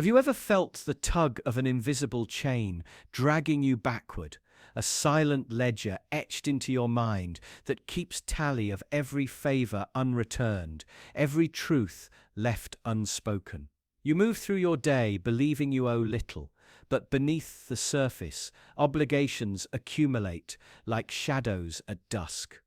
Have you ever felt the tug of an invisible chain dragging you backward, a silent ledger etched into your mind that keeps tally of every favor unreturned, every truth left unspoken? You move through your day believing you owe little, but beneath the surface, obligations accumulate like shadows at dusk.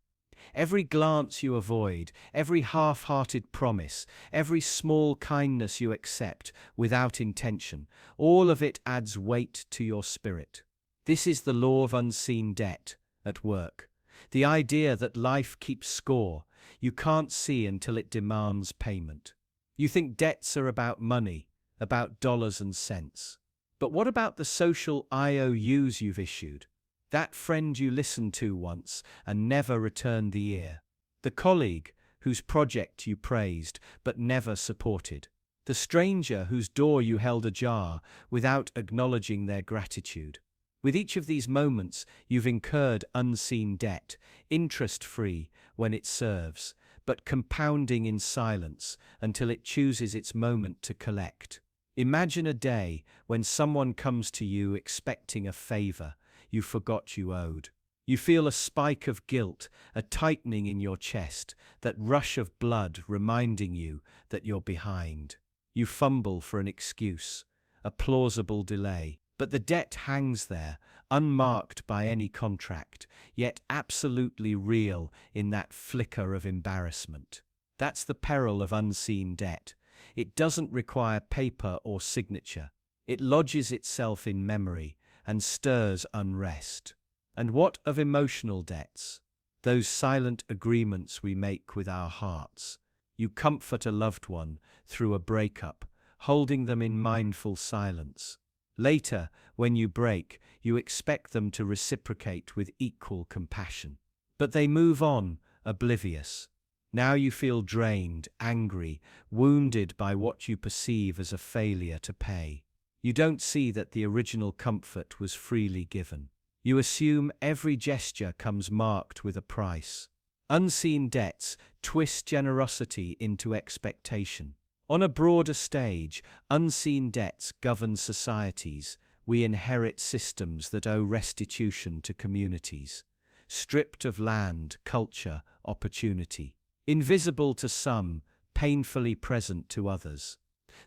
Every glance you avoid, every half-hearted promise, every small kindness you accept without intention, all of it adds weight to your spirit. This is the law of unseen debt at work. The idea that life keeps score, you can't see until it demands payment. You think debts are about money, about dollars and cents. But what about the social IOUs you've issued? That friend you listened to once and never returned the ear. The colleague whose project you praised but never supported. The stranger whose door you held ajar without acknowledging their gratitude. With each of these moments, you've incurred unseen debt, interest-free when it serves, but compounding in silence until it chooses its moment to collect. Imagine a day when someone comes to you expecting a favor you forgot you owed. You feel a spike of guilt, a tightening in your chest, that rush of blood reminding you that you're behind. You fumble for an excuse, a plausible delay, but the debt hangs there, unmarked by any contract, yet absolutely real in that flicker of embarrassment. That's the peril of unseen debt. It doesn't require paper or signature. It lodges itself in memory and stirs unrest. And what of emotional debts? Those silent agreements we make with our hearts. You comfort a loved one through a breakup, holding them in mindful silence. Later, when you break, you expect them to reciprocate with equal compassion. But they move on, oblivious. Now you feel drained, angry, wounded by what you perceive as a failure to pay. You don't see that the original comfort was freely given. You assume every gesture comes marked with a price. Unseen debts twist generosity into expectation. On a broader stage, unseen debts govern societies. We inherit systems that owe restitution to communities, stripped of land, culture, opportunity. Invisible to some, painfully present to others.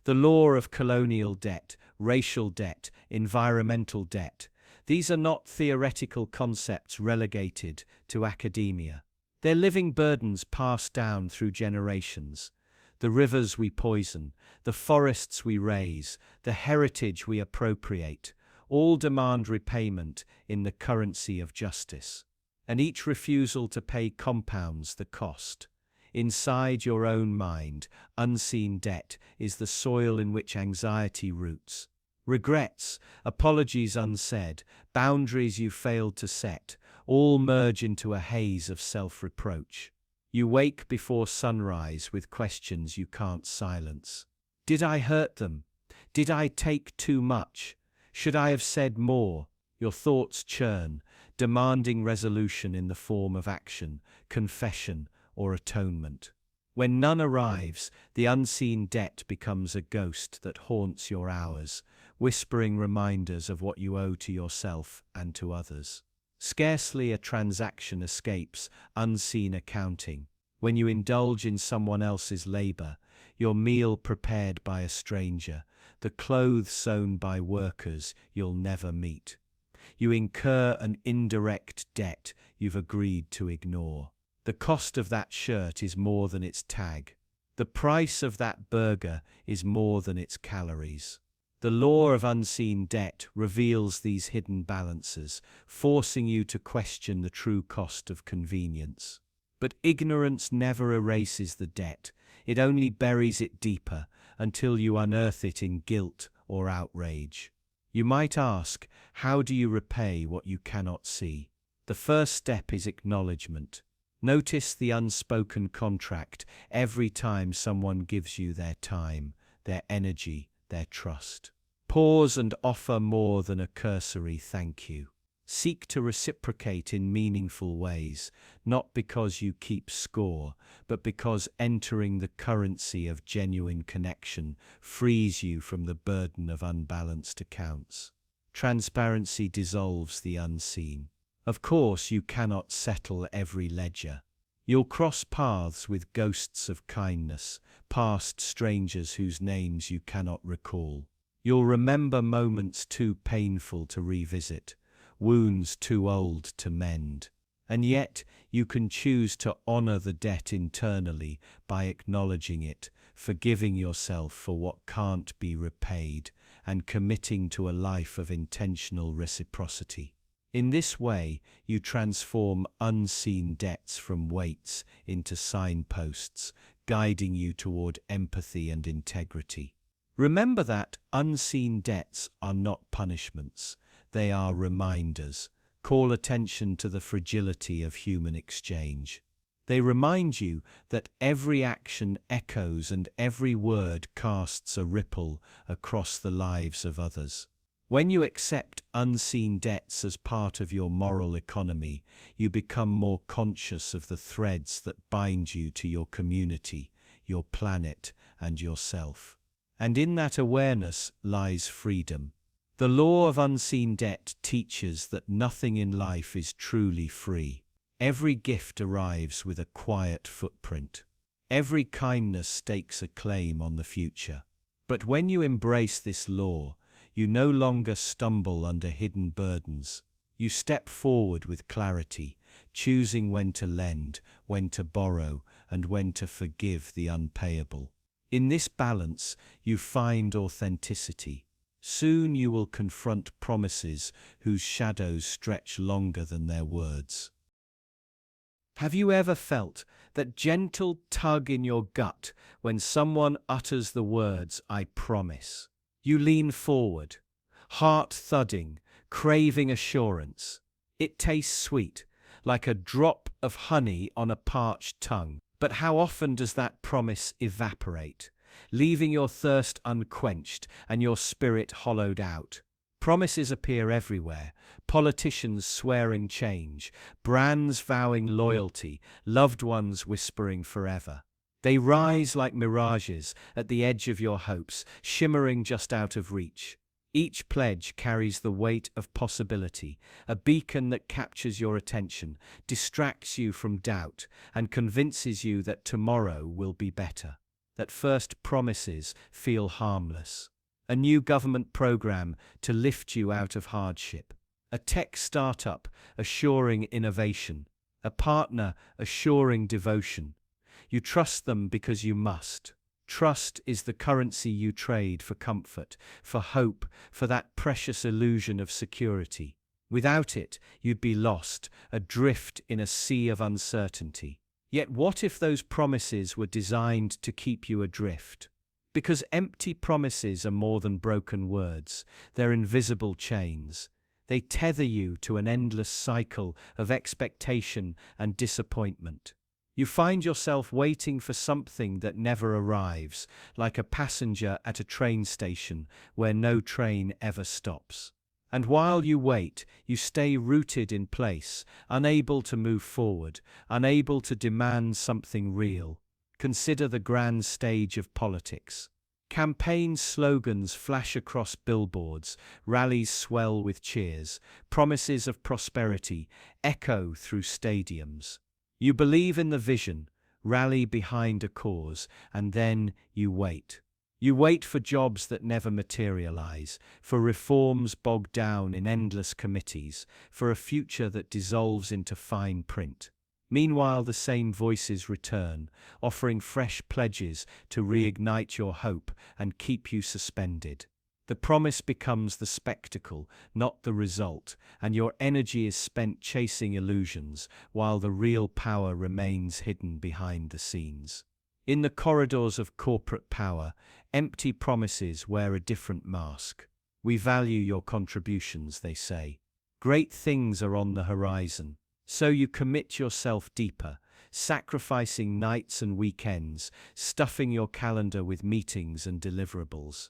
The law of colonial debt, racial debt, environmental debt. These are not theoretical concepts relegated to academia. They're living burdens passed down through generations. The rivers we poison, the forests we raze, the heritage we appropriate, all demand repayment in the currency of justice. And each refusal to pay compounds the cost. Inside your own mind, unseen debt is the soil in which anxiety roots. Regrets, apologies unsaid, boundaries you failed to set, all merge into a haze of self-reproach. You wake before sunrise with questions you can't silence. Did I hurt them? Did I take too much? Should I have said more? Your thoughts churn, demanding resolution in the form of action, confession, or atonement. When none arrives, the unseen debt becomes a ghost that haunts your hours, whispering reminders of what you owe to yourself and to others. Scarcely a transaction escapes unseen accounting. When you indulge in someone else's labor, your meal prepared by a stranger, the clothes sewn by workers you'll never meet, you incur an indirect debt you've agreed to ignore. The cost of that shirt is more than its tag. The price of that burger is more than its calories. The law of unseen debt reveals these hidden balances, forcing you to question the true cost of convenience. But ignorance never erases the debt, it only buries it deeper until you unearth it in guilt or outrage. You might ask, how do you repay what you cannot see? The first step is acknowledgement. Notice the unspoken contract every time someone gives you their time, their energy, their trust. Pause and offer more than a cursory thank you. Seek to reciprocate in meaningful ways, not because you keep score, but because entering the currency of genuine connection frees you from the burden of unbalanced accounts. Transparency dissolves the unseen. Of course, you cannot settle every ledger. You'll cross paths with ghosts of kindness, past strangers whose names you cannot recall. You'll remember moments too painful to revisit, wounds too old to mend. And yet, you can choose to honor the debt internally by acknowledging it, forgiving yourself for what can't be repaid, and committing to a life of intentional reciprocity. In this way, you transform unseen debts from weights into signposts, guiding you toward empathy and integrity. Remember that unseen debts are not punishments, they are reminders. Call attention to the fragility of human exchange. They remind you that every action echoes and every word casts a ripple across the lives of others. When you accept unseen debts as part of your moral economy, you become more conscious of the threads that bind you to your community, your planet, and yourself. And in that awareness lies freedom. The law of unseen debt teaches that nothing in life is truly free. Every gift arrives with a quiet footprint. Every kindness stakes a claim on the future. But when you embrace this law, you no longer stumble under hidden burdens. You step forward with clarity, choosing when to lend, when to borrow, and when to forgive the unpayable. In this balance, you find authenticity. Soon you will confront promises whose shadows stretch longer than their words. Have you ever felt that gentle tug in your gut when someone utters the words, "I promise"? You lean forward, heart thudding, craving assurance. It tastes sweet, like a drop of honey on a parched tongue. But how often does that promise evaporate, leaving your thirst unquenched and your spirit hollowed out? Promises appear everywhere, politicians swearing change, brands vowing loyalty, loved ones whispering forever. They rise like mirages at the edge of your hopes, shimmering just out of reach. Each pledge carries the weight of possibility, a beacon that captures your attention, distracts you from doubt, and convinces you that tomorrow will be better. At first, promises feel harmless. A new government program to lift you out of hardship. A tech startup assuring innovation. A partner assuring devotion. You trust them because you must. Trust is the currency you trade for comfort, for hope, for that precious illusion of security. Without it, you'd be lost, adrift in a sea of uncertainty. Yet what if those promises were designed to keep you adrift? Because empty promises are more than broken words, they're invisible chains. They tether you to an endless cycle of expectation and disappointment. You find yourself waiting for something that never arrives, like a passenger at a train station where no train ever stops. And while you wait, you stay rooted in place, unable to move forward, unable to demand something real. Consider the grand stage of politics. Campaign slogans flash across billboards, rallies swell with cheers, promises of prosperity echo through stadiums. You believe in the vision, rally behind a cause, and then you wait. You wait for jobs that never materialize, for reforms bogged down in endless committees, for a future that dissolves into fine print. Meanwhile, the same voices return, offering fresh pledges to reignite your hope and keep you suspended. The promise becomes the spectacle, not the result, and your energy is spent chasing illusions, while the real power remains hidden behind the scenes. In the corridors of corporate power, empty promises wear a different mask. We value your contributions, they say. Great things are on the horizon. So you commit yourself deeper, sacrificing nights and weekends, stuffing your calendar with meetings and deliverables.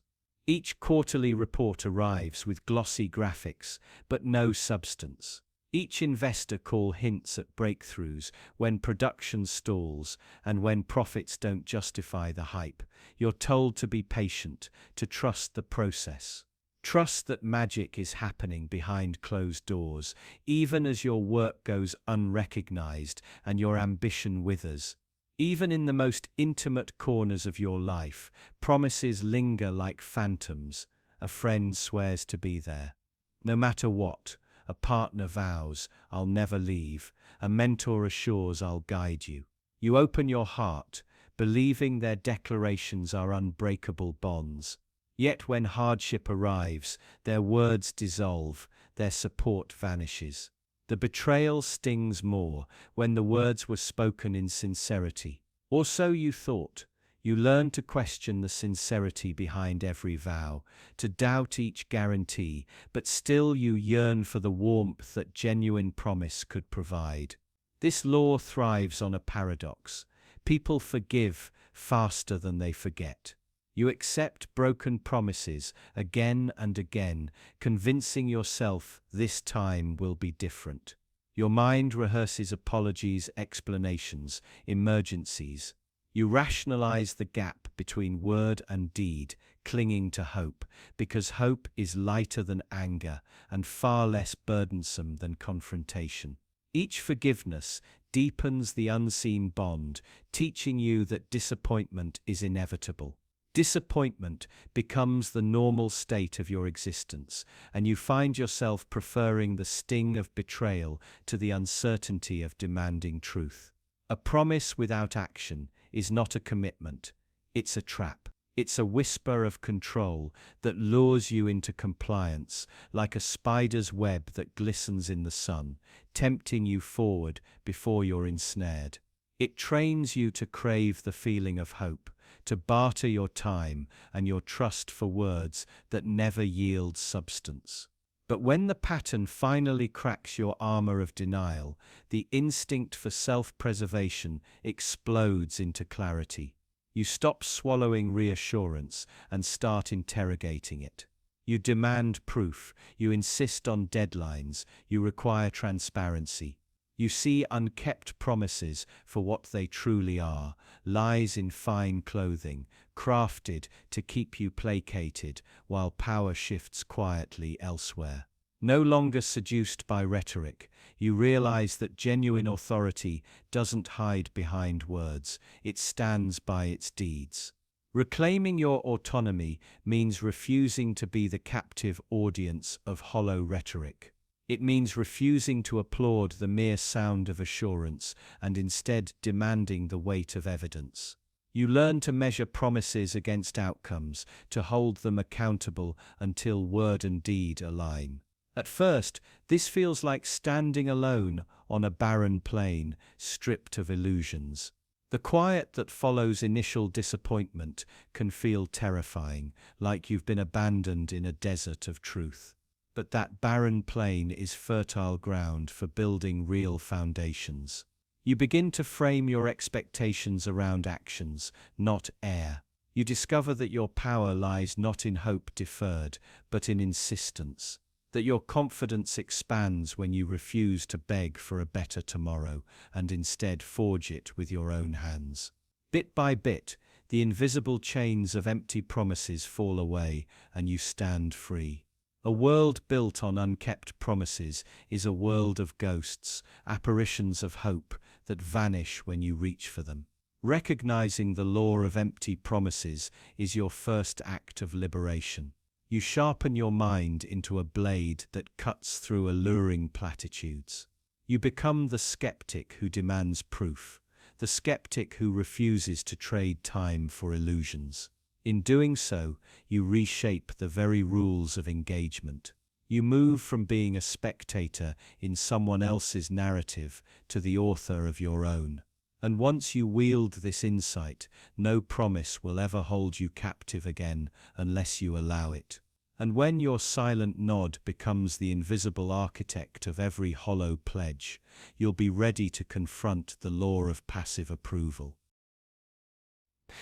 Each quarterly report arrives with glossy graphics, but no substance. Each investor call hints at breakthroughs when production stalls and when profits don't justify the hype. You're told to be patient, to trust the process. Trust that magic is happening behind closed doors, even as your work goes unrecognized and your ambition withers. Even in the most intimate corners of your life, promises linger like phantoms. A friend swears to be there. No matter what, a partner vows, "I'll never leave." A mentor assures, "I'll guide you." You open your heart, believing their declarations are unbreakable bonds. Yet when hardship arrives, their words dissolve, their support vanishes. The betrayal stings more when the words were spoken in sincerity. Or so you thought. You learned to question the sincerity behind every vow, to doubt each guarantee, but still you yearn for the warmth that genuine promise could provide. This law thrives on a paradox. People forgive faster than they forget. You accept broken promises again and again, convincing yourself this time will be different. Your mind rehearses apologies, explanations, emergencies. You rationalize the gap between word and deed, clinging to hope, because hope is lighter than anger and far less burdensome than confrontation. Each forgiveness deepens the unseen bond, teaching you that disappointment is inevitable. Disappointment becomes the normal state of your existence, and you find yourself preferring the sting of betrayal to the uncertainty of demanding truth. A promise without action is not a commitment, it's a trap. It's a whisper of control that lures you into compliance, like a spider's web that glistens in the sun, tempting you forward before you're ensnared. It trains you to crave the feeling of hope, to barter your time and your trust for words that never yield substance. But when the pattern finally cracks your armor of denial, the instinct for self-preservation explodes into clarity. You stop swallowing reassurance and start interrogating it. You demand proof, you insist on deadlines, you require transparency. You see unkept promises for what they truly are, lies in fine clothing, crafted to keep you placated while power shifts quietly elsewhere. No longer seduced by rhetoric, you realize that genuine authority doesn't hide behind words, it stands by its deeds. Reclaiming your autonomy means refusing to be the captive audience of hollow rhetoric. It means refusing to applaud the mere sound of assurance and instead demanding the weight of evidence. You learn to measure promises against outcomes, to hold them accountable until word and deed align. At first, this feels like standing alone on a barren plain, stripped of illusions. The quiet that follows initial disappointment can feel terrifying, like you've been abandoned in a desert of truth. But that barren plain is fertile ground for building real foundations. You begin to frame your expectations around actions, not air. You discover that your power lies not in hope deferred, but in insistence. That your confidence expands when you refuse to beg for a better tomorrow and instead forge it with your own hands. Bit by bit, the invisible chains of empty promises fall away and you stand free. A world built on unkept promises is a world of ghosts, apparitions of hope that vanish when you reach for them. Recognizing the law of empty promises is your first act of liberation. You sharpen your mind into a blade that cuts through alluring platitudes. You become the skeptic who demands proof, the skeptic who refuses to trade time for illusions. In doing so, you reshape the very rules of engagement. You move from being a spectator in someone else's narrative to the author of your own. And once you wield this insight, no promise will ever hold you captive again unless you allow it. And when your silent nod becomes the invisible architect of every hollow pledge, you'll be ready to confront the law of passive approval.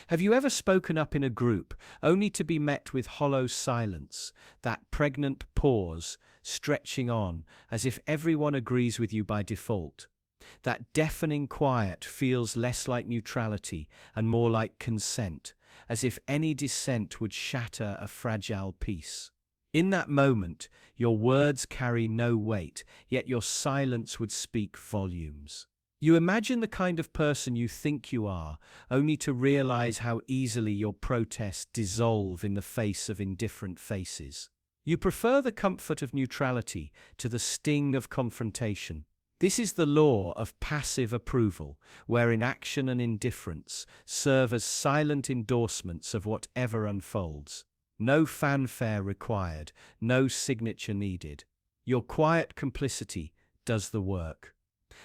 Have you ever spoken up in a group only to be met with hollow silence, that pregnant pause stretching on as if everyone agrees with you by default? That deafening quiet feels less like neutrality and more like consent, as if any dissent would shatter a fragile peace. In that moment, your words carry no weight, yet your silence would speak volumes. You imagine the kind of person you think you are, only to realize how easily your protests dissolve in the face of indifferent faces. You prefer the comfort of neutrality to the sting of confrontation. This is the law of passive approval, where inaction and indifference serve as silent endorsements of whatever unfolds. No fanfare required, no signature needed. Your quiet complicity does the work.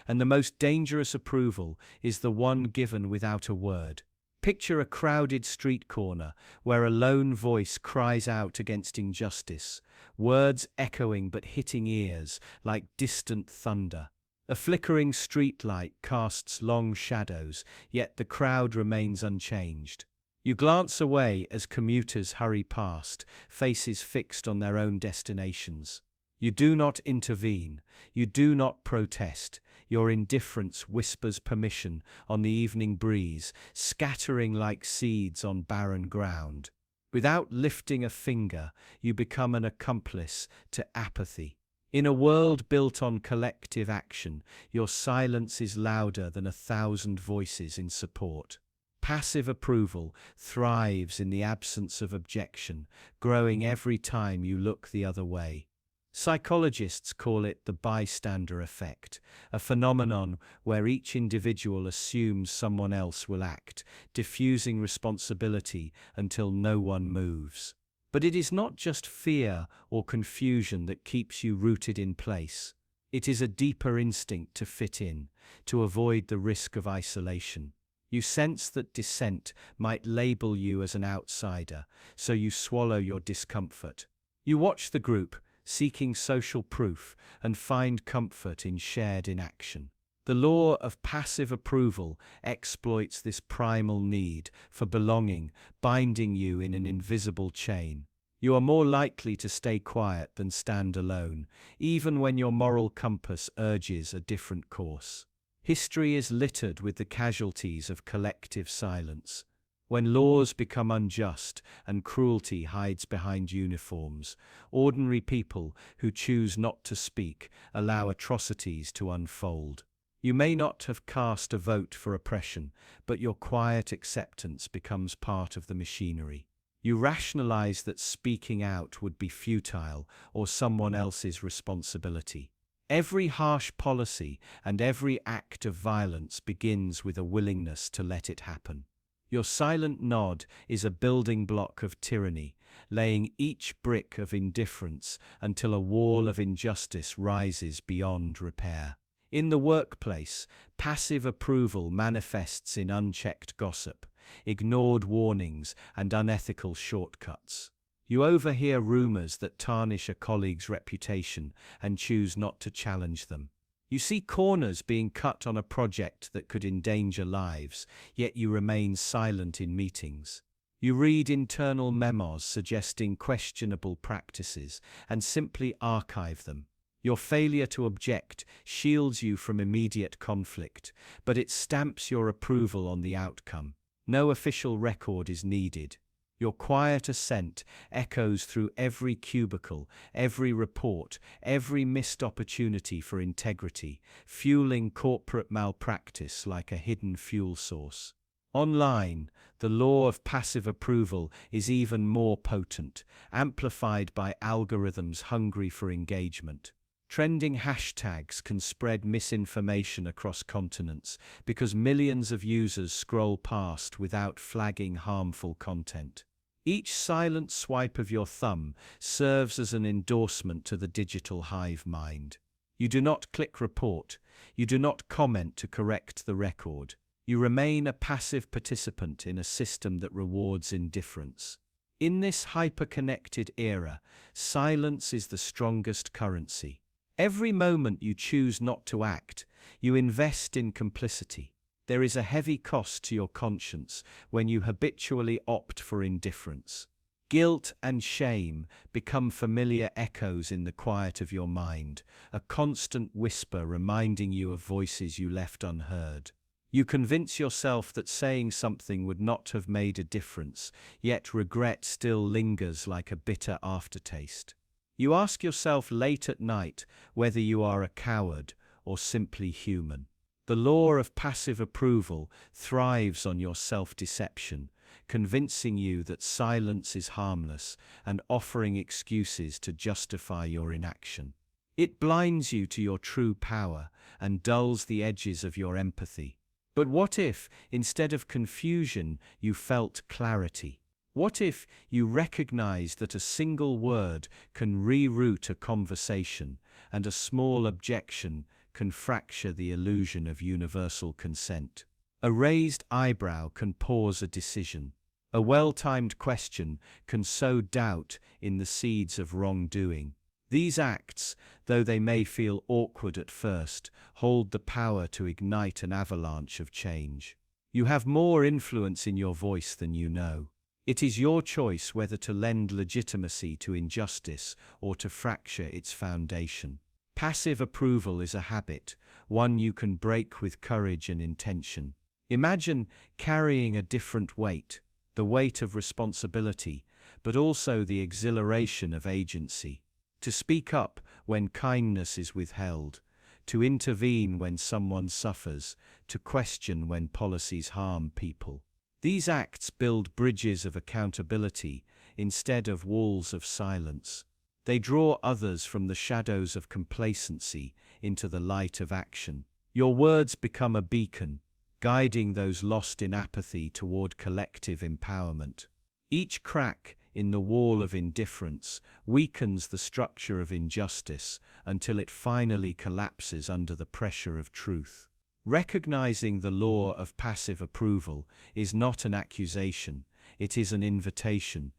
And the most dangerous approval is the one given without a word. Picture a crowded street corner where a lone voice cries out against injustice, words echoing but hitting ears like distant thunder. A flickering streetlight casts long shadows, yet the crowd remains unchanged. You glance away as commuters hurry past, faces fixed on their own destinations. You do not intervene, you do not protest. Your indifference whispers permission on the evening breeze, scattering like seeds on barren ground. Without lifting a finger, you become an accomplice to apathy. In a world built on collective action, your silence is louder than 1,000 voices in support. Passive approval thrives in the absence of objection, growing every time you look the other way. Psychologists call it the bystander effect, a phenomenon where each individual assumes someone else will act, diffusing responsibility until no one moves. But it is not just fear or confusion that keeps you rooted in place. It is a deeper instinct to fit in, to avoid the risk of isolation. You sense that dissent might label you as an outsider, so you swallow your discomfort. You watch the group, seeking social proof, and find comfort in shared inaction. The law of passive approval exploits this primal need for belonging, binding you in an invisible chain. You are more likely to stay quiet than stand alone, even when your moral compass urges a different course. History is littered with the casualties of collective silence. When laws become unjust and cruelty hides behind uniforms, ordinary people who choose not to speak allow atrocities to unfold. You may not have cast a vote for oppression, but your quiet acceptance becomes part of the machinery. You rationalize that speaking out would be futile or someone else's responsibility. Every harsh policy and every act of violence begins with a willingness to let it happen. Your silent nod is a building block of tyranny, laying each brick of indifference until a wall of injustice rises beyond repair. In the workplace, passive approval manifests in unchecked gossip, ignored warnings, and unethical shortcuts. You overhear rumors that tarnish a colleague's reputation and choose not to challenge them. You see corners being cut on a project that could endanger lives, yet you remain silent in meetings. You read internal memos suggesting questionable practices and simply archive them. Your failure to object shields you from immediate conflict, but it stamps your approval on the outcome. No official record is needed. Your quiet assent echoes through every cubicle, every report, every missed opportunity for integrity, fueling corporate malpractice like a hidden fuel source. Online, the law of passive approval is even more potent, amplified by algorithms hungry for engagement. Trending hashtags can spread misinformation across continents because millions of users scroll past without flagging harmful content. Each silent swipe of your thumb serves as an endorsement to the digital hive mind. You do not click report, you do not comment to correct the record. You remain a passive participant in a system that rewards indifference. In this hyper-connected era, silence is the strongest currency. Every moment you choose not to act, you invest in complicity. there is a heavy cost to your conscience when you habitually opt for indifference. Guilt and shame become familiar echoes in the quiet of your mind, a constant whisper reminding you of voices you left unheard. You convince yourself that saying something would not have made a difference, yet regret still lingers like a bitter aftertaste. You ask yourself late at night whether you are a coward or simply human. The law of passive approval thrives on your self-deception, convincing you that silence is harmless and offering excuses to justify your inaction. It blinds you to your true power and dulls the edges of your empathy. But what if, instead of confusion, you felt clarity? What if you recognized that a single word can reroute a conversation, and a small objection can fracture the illusion of universal consent? A raised eyebrow can pause a decision. A well-timed question can sow doubt in the seeds of wrongdoing. These acts, though they may feel awkward at first, hold the power to ignite an avalanche of change. You have more influence in your voice than you know. It is your choice whether to lend legitimacy to injustice or to fracture its foundation. Passive approval is a habit, one you can break with courage and intention. Imagine carrying a different weight, the weight of responsibility, but also the exhilaration of agency. To speak up when kindness is withheld, to intervene when someone suffers, to question when policies harm people. These acts build bridges of accountability instead of walls of silence. They draw others from the shadows of complacency into the light of action. Your words become a beacon, guiding those lost in apathy toward collective empowerment. Each crack in the wall of indifference weakens the structure of injustice until it finally collapses under the pressure of truth. Recognizing the law of passive approval is not an accusation, it is an invitation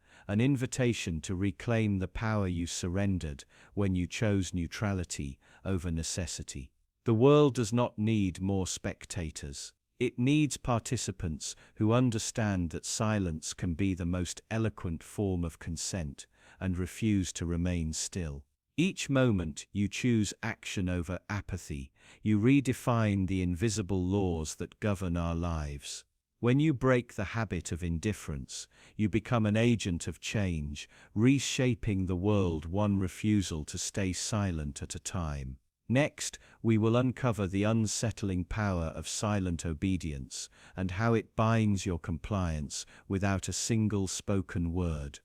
to reclaim the power you surrendered when you chose neutrality over necessity. The world does not need more spectators. It needs participants who understand that silence can be the most eloquent form of consent and refuse to remain still. Each moment you choose action over apathy, you redefine the invisible laws that govern our lives. When you break the habit of indifference, you become an agent of change, reshaping the world one refusal to stay silent at a time. Next, we will uncover the unsettling power of silent obedience and how it binds your compliance without a single spoken word.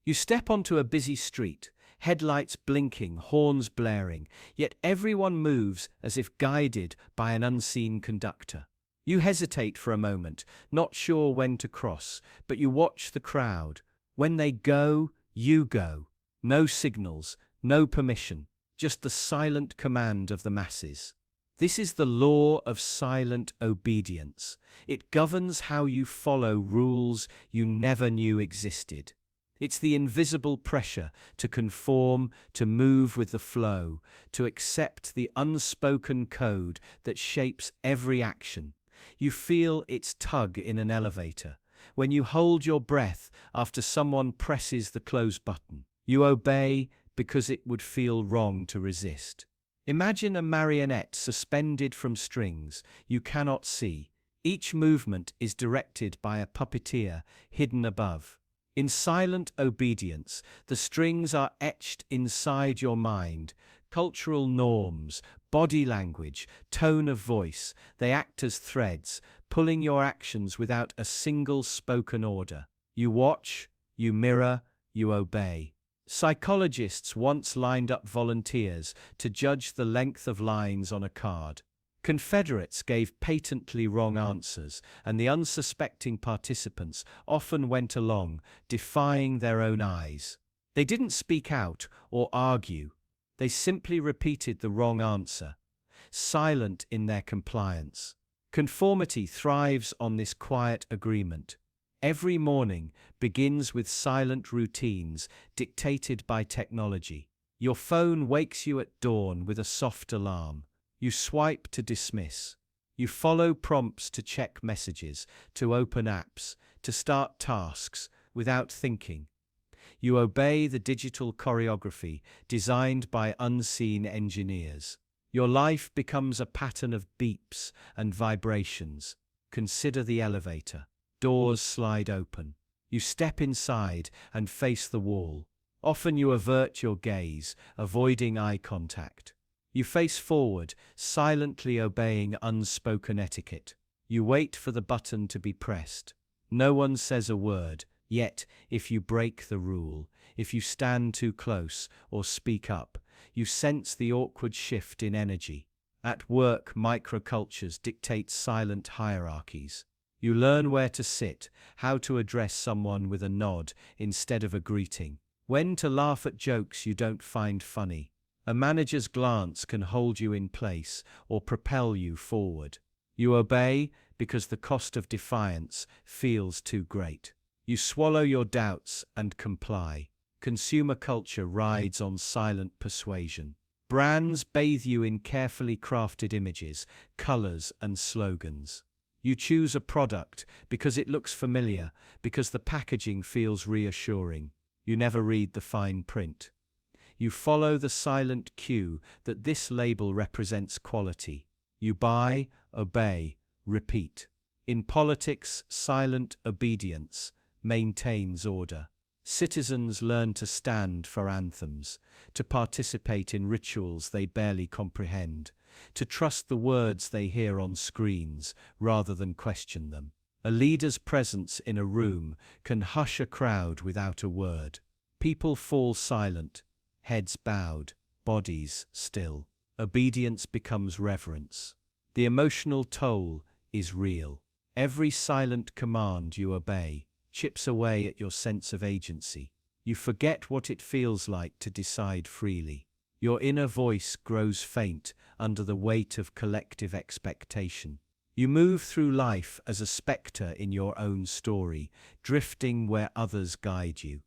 You step onto a busy street, headlights blinking, horns blaring, yet everyone moves as if guided by an unseen conductor. You hesitate for a moment, not sure when to cross, but you watch the crowd. When they go, you go. No signals, no permission. Just the silent command of the masses. This is the law of silent obedience. It governs how you follow rules you never knew existed. It's the invisible pressure to conform, to move with the flow, to accept the unspoken code that shapes every action. You feel its tug in an elevator. When you hold your breath after someone presses the close button, you obey because it would feel wrong to resist. Imagine a marionette suspended from strings you cannot see. Each movement is directed by a puppeteer hidden above. In silent obedience, the strings are etched inside your mind. Cultural norms, body language, tone of voice, they act as threads, pulling your actions without a single spoken order. You watch, you mirror, you obey. Psychologists once lined up volunteers to judge the length of lines on a card. Confederates gave patently wrong answers, and the unsuspecting participants often went along, defying their own eyes. They didn't speak out or argue. They simply repeated the wrong answer, silent in their compliance. Conformity thrives on this quiet agreement. Every morning begins with silent routines dictated by technology. Your phone wakes you at dawn with a soft alarm. You swipe to dismiss. You follow prompts to check messages, to open apps, to start tasks without thinking. You obey the digital choreography designed by unseen engineers. Your life becomes a pattern of beeps and vibrations. Consider the elevator. Doors slide open. You step inside and face the wall. Often you avert your gaze, avoiding eye contact. You face forward, silently obeying unspoken etiquette. You wait for the button to be pressed. No one says a word, yet if you break the rule, if you stand too close or speak up, you sense the awkward shift in energy. At work, microcultures dictate silent hierarchies. You learn where to sit, how to address someone with a nod instead of a greeting, when to laugh at jokes you don't find funny. A manager's glance can hold you in place or propel you forward. You obey because the cost of defiance feels too great. You swallow your doubts and comply. Consumer culture rides on silent persuasion. Brands bathe you in carefully crafted images, colors, and slogans. You choose a product because it looks familiar, because the packaging feels reassuring. You never read the fine print. You follow the silent cue that this label represents quality. You buy, obey, repeat. In politics, silent obedience maintains order. Citizens learn to stand for anthems, to participate in rituals they barely comprehend, to trust the words they hear on screens rather than question them. A leader's presence in a room can hush a crowd without a word. People fall silent, heads bowed, bodies still. Obedience becomes reverence. The emotional toll is real. Every silent command you obey chips away at your sense of agency. You forget what it feels like to decide freely. Your inner voice grows faint under the weight of collective expectation. You move through life as a spectre in your own story, drifting where others guide you.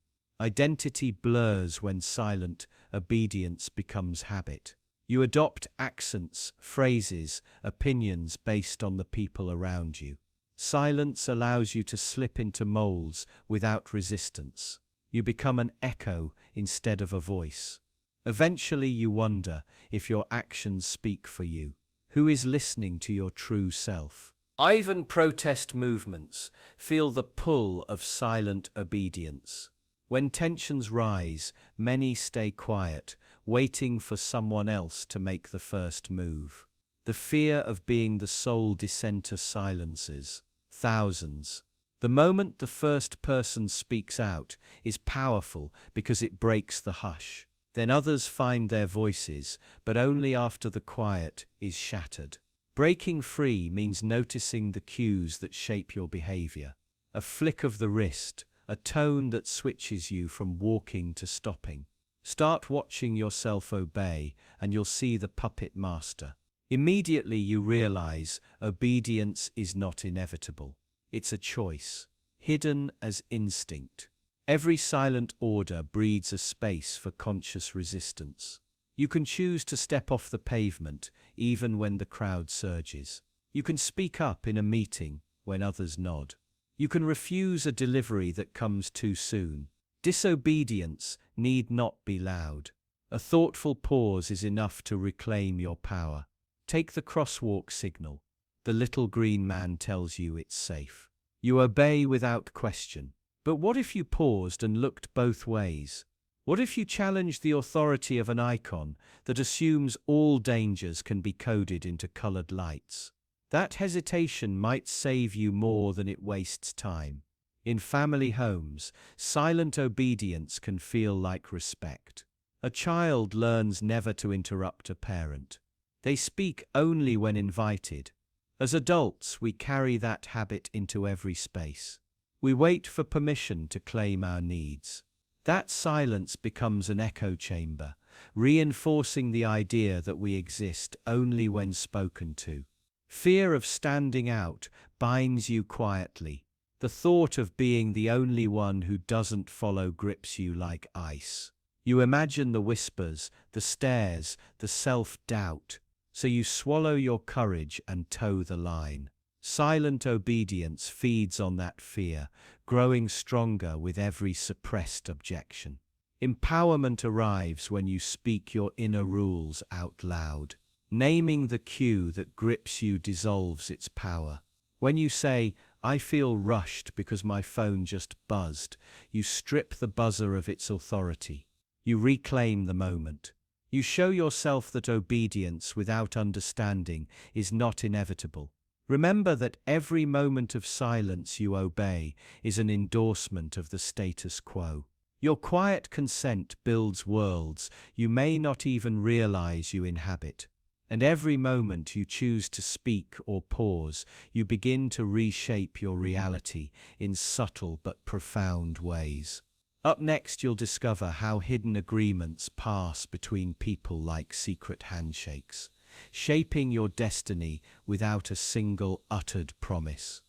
Identity blurs when silent obedience becomes habit. You adopt accents, phrases, opinions based on the people around you. Silence allows you to slip into molds without resistance. You become an echo instead of a voice. Eventually you wonder if your actions speak for you. Who is listening to your true self? Even protest movements feel the pull of silent obedience. When tensions rise, many stay quiet, waiting for someone else to make the first move. The fear of being the sole dissenter silences thousands. The moment the first person speaks out is powerful because it breaks the hush. Then others find their voices, but only after the quiet is shattered. Breaking free means noticing the cues that shape your behavior. A flick of the wrist, a tone that switches you from walking to stopping. Start watching yourself obey, and you'll see the puppet master. Immediately you realize obedience is not inevitable. It's a choice, hidden as instinct. Every silent order breeds a space for conscious resistance. You can choose to step off the pavement even when the crowd surges. You can speak up in a meeting when others nod. You can refuse a delivery that comes too soon. Disobedience need not be loud. A thoughtful pause is enough to reclaim your power. Take the crosswalk signal. The little green man tells you it's safe. You obey without question. But what if you paused and looked both ways? What if you challenged the authority of an icon that assumes all dangers can be coded into colored lights? That hesitation might save you more than it wastes time. In family homes, silent obedience can feel like respect. A child learns never to interrupt a parent. They speak only when invited. As adults, we carry that habit into every space. We wait for permission to claim our needs. That silence becomes an echo chamber, reinforcing the idea that we exist only when spoken to. Fear of standing out binds you quietly. The thought of being the only one who doesn't follow grips you like ice. You imagine the whispers, the stares, the self-doubt. So you swallow your courage and toe the line. Silent obedience feeds on that fear, growing stronger with every suppressed objection. Empowerment arrives when you speak your inner rules out loud. Naming the cue that grips you dissolves its power. When you say, "I feel rushed because my phone just buzzed," you strip the buzzer of its authority. You reclaim the moment. You show yourself that obedience without understanding is not inevitable. Remember that every moment of silence you obey is an endorsement of the status quo. Your quiet consent builds worlds you may not even realize you inhabit. And every moment you choose to speak or pause, you begin to reshape your reality in subtle but profound ways. Up next, you'll discover how hidden agreements pass between people like secret handshakes, shaping your destiny without a single uttered promise.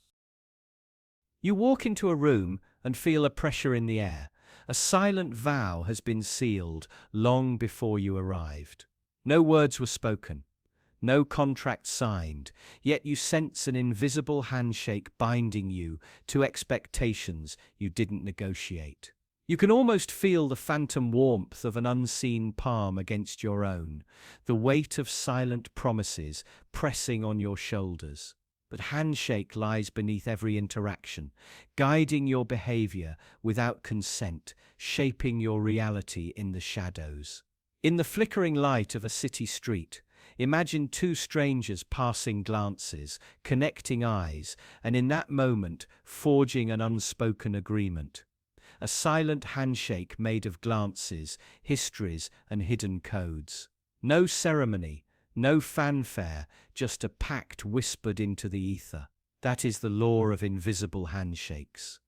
You walk into a room and feel a pressure in the air. A silent vow has been sealed long before you arrived. No words were spoken, no contract signed, yet you sense an invisible handshake binding you to expectations you didn't negotiate. You can almost feel the phantom warmth of an unseen palm against your own, the weight of silent promises pressing on your shoulders. But handshake lies beneath every interaction, guiding your behavior without consent, shaping your reality in the shadows. In the flickering light of a city street, imagine two strangers passing glances, connecting eyes, and in that moment forging an unspoken agreement. A silent handshake made of glances, histories, and hidden codes. No ceremony, no fanfare, just a pact whispered into the ether. That is the law of invisible handshakes.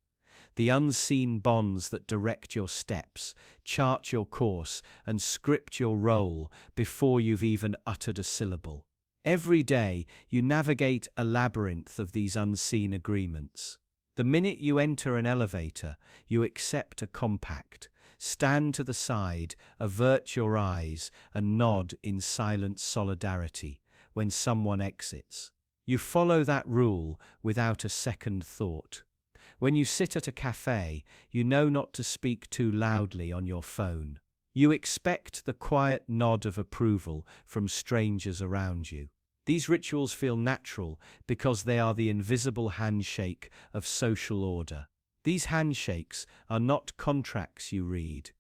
The unseen bonds that direct your steps, chart your course, and script your role before you've even uttered a syllable. Every day, you navigate a labyrinth of these unseen agreements. The minute you enter an elevator, you accept a compact, stand to the side, avert your eyes, and nod in silent solidarity when someone exits. You follow that rule without a second thought. When you sit at a cafe, you know not to speak too loudly on your phone. You expect the quiet nod of approval from strangers around you. These rituals feel natural because they are the invisible handshake of social order. These handshakes are not contracts you read.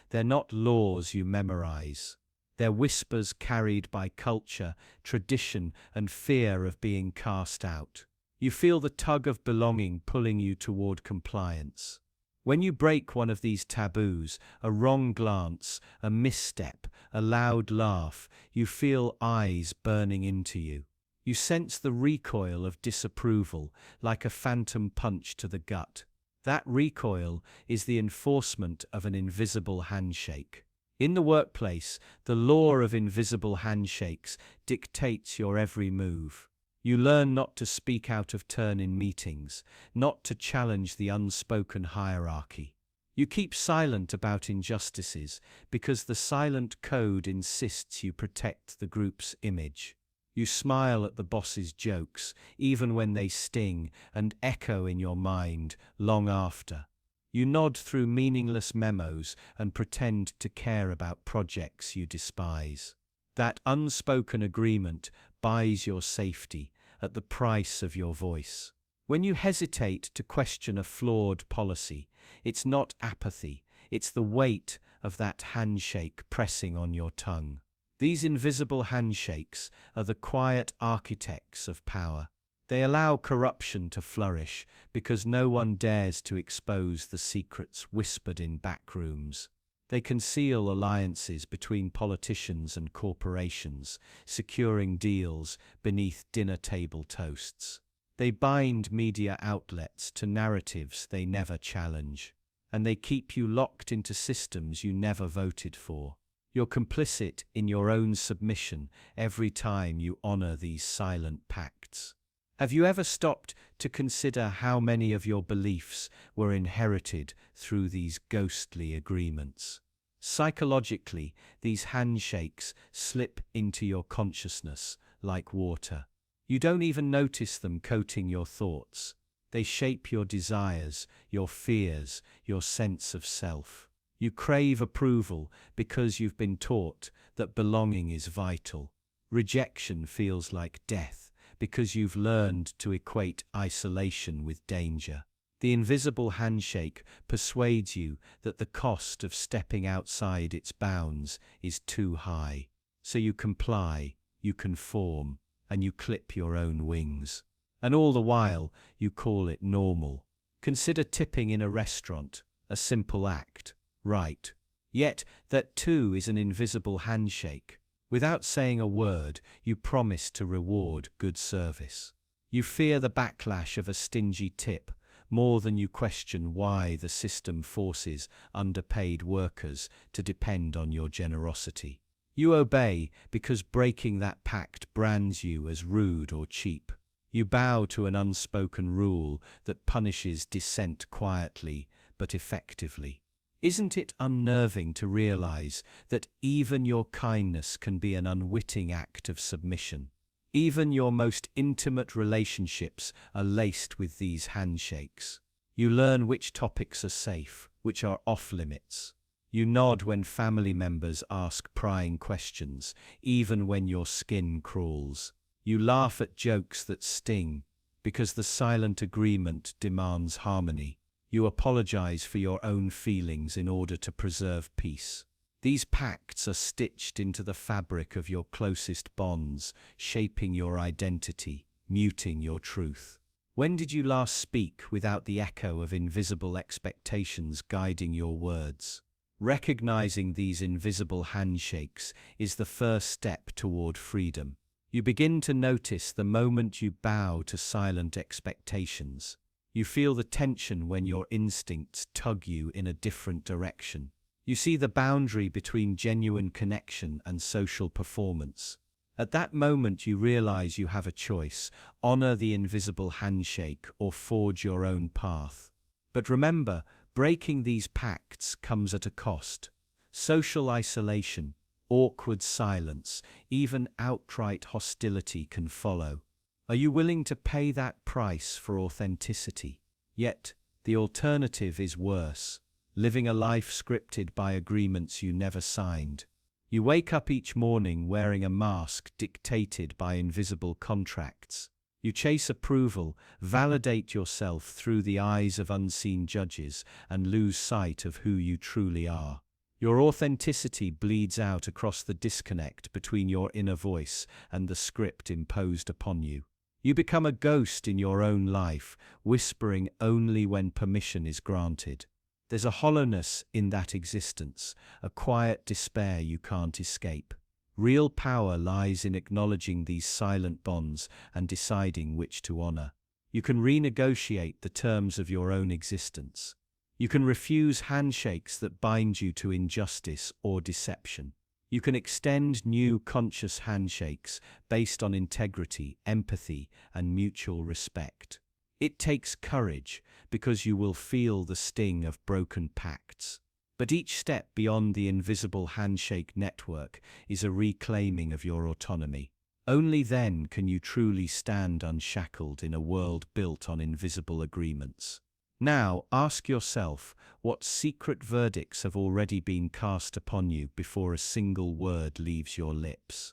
They're not laws you memorize. They're whispers carried by culture, tradition, and fear of being cast out. You feel the tug of belonging pulling you toward compliance. When you break one of these taboos, a wrong glance, a misstep, a loud laugh, you feel eyes burning into you. You sense the recoil of disapproval, like a phantom punch to the gut. That recoil is the enforcement of an invisible handshake. In the workplace, the law of invisible handshakes dictates your every move. You learn not to speak out of turn in meetings, not to challenge the unspoken hierarchy. You keep silent about injustices because the silent code insists you protect the group's image. You smile at the boss's jokes, even when they sting and echo in your mind long after. You nod through meaningless memos and pretend to care about projects you despise. That unspoken agreement buys your safety at the price of your voice. When you hesitate to question a flawed policy, it's not apathy, it's the weight of that handshake pressing on your tongue. These invisible handshakes are the quiet architects of power. They allow corruption to flourish because no one dares to expose the secrets whispered in back rooms. They conceal alliances between politicians and corporations, securing deals beneath dinner table toasts. They bind media outlets to narratives they never challenge, and they keep you locked into systems you never voted for. You're complicit in your own submission every time you honor these silent pacts. Have you ever stopped to consider how many of your beliefs were inherited through these ghostly agreements? Psychologically, these handshakes slip into your consciousness like water. You don't even notice them coating your thoughts. They shape your desires, your fears, your sense of self. You crave approval because you've been taught that belonging is vital. Rejection feels like death because you've learned to equate isolation with danger. The invisible handshake persuades you that the cost of stepping outside its bounds is too high. So you comply, you conform, and you clip your own wings. And all the while, you call it normal. Consider tipping in a restaurant, a simple act, right? Yet, that too is an invisible handshake. Without saying a word, you promise to reward good service. You fear the backlash of a stingy tip more than you question why the system forces underpaid workers to depend on your generosity. You obey because breaking that pact brands you as rude or cheap. You bow to an unspoken rule that punishes dissent quietly but effectively. Isn't it unnerving to realize that even your kindness can be an unwitting act of submission? Even your most intimate relationships are laced with these handshakes. You learn which topics are safe, which are off limits. You nod when family members ask prying questions, even when your skin crawls. You laugh at jokes that sting, because the silent agreement demands harmony. You apologize for your own feelings in order to preserve peace. These pacts are stitched into the fabric of your closest bonds, shaping your identity, muting your truth. When did you last speak without the echo of invisible expectations guiding your words? Recognizing these invisible handshakes is the first step toward freedom. You begin to notice the moment you bow to silent expectations. You feel the tension when your instincts tug you in a different direction. You see the boundary between genuine connection and social performance. At that moment you realize you have a choice: honor the invisible handshake or forge your own path. But remember, breaking these pacts comes at a cost. Social isolation, awkward silence, even outright hostility can follow. Are you willing to pay that price for authenticity? Yet, the alternative is worse. Living a life scripted by agreements you never signed. You wake up each morning wearing a mask dictated by invisible contracts. You chase approval, validate yourself through the eyes of unseen judges, and lose sight of who you truly are. Your authenticity bleeds out across the disconnect between your inner voice and the script imposed upon you. You become a ghost in your own life, whispering only when permission is granted. There's a hollowness in that existence, a quiet despair you can't escape. Real power lies in acknowledging these silent bonds and deciding which to honor. You can renegotiate the terms of your own existence. You can refuse handshakes that bind you to injustice or deception. You can extend new conscious handshakes based on integrity, empathy, and mutual respect. It takes courage, because you will feel the sting of broken pacts. But each step beyond the invisible handshake network is a reclaiming of your autonomy. Only then can you truly stand unshackled in a world built on invisible agreements. Now, ask yourself, what secret verdicts have already been cast upon you before a single word leaves your lips?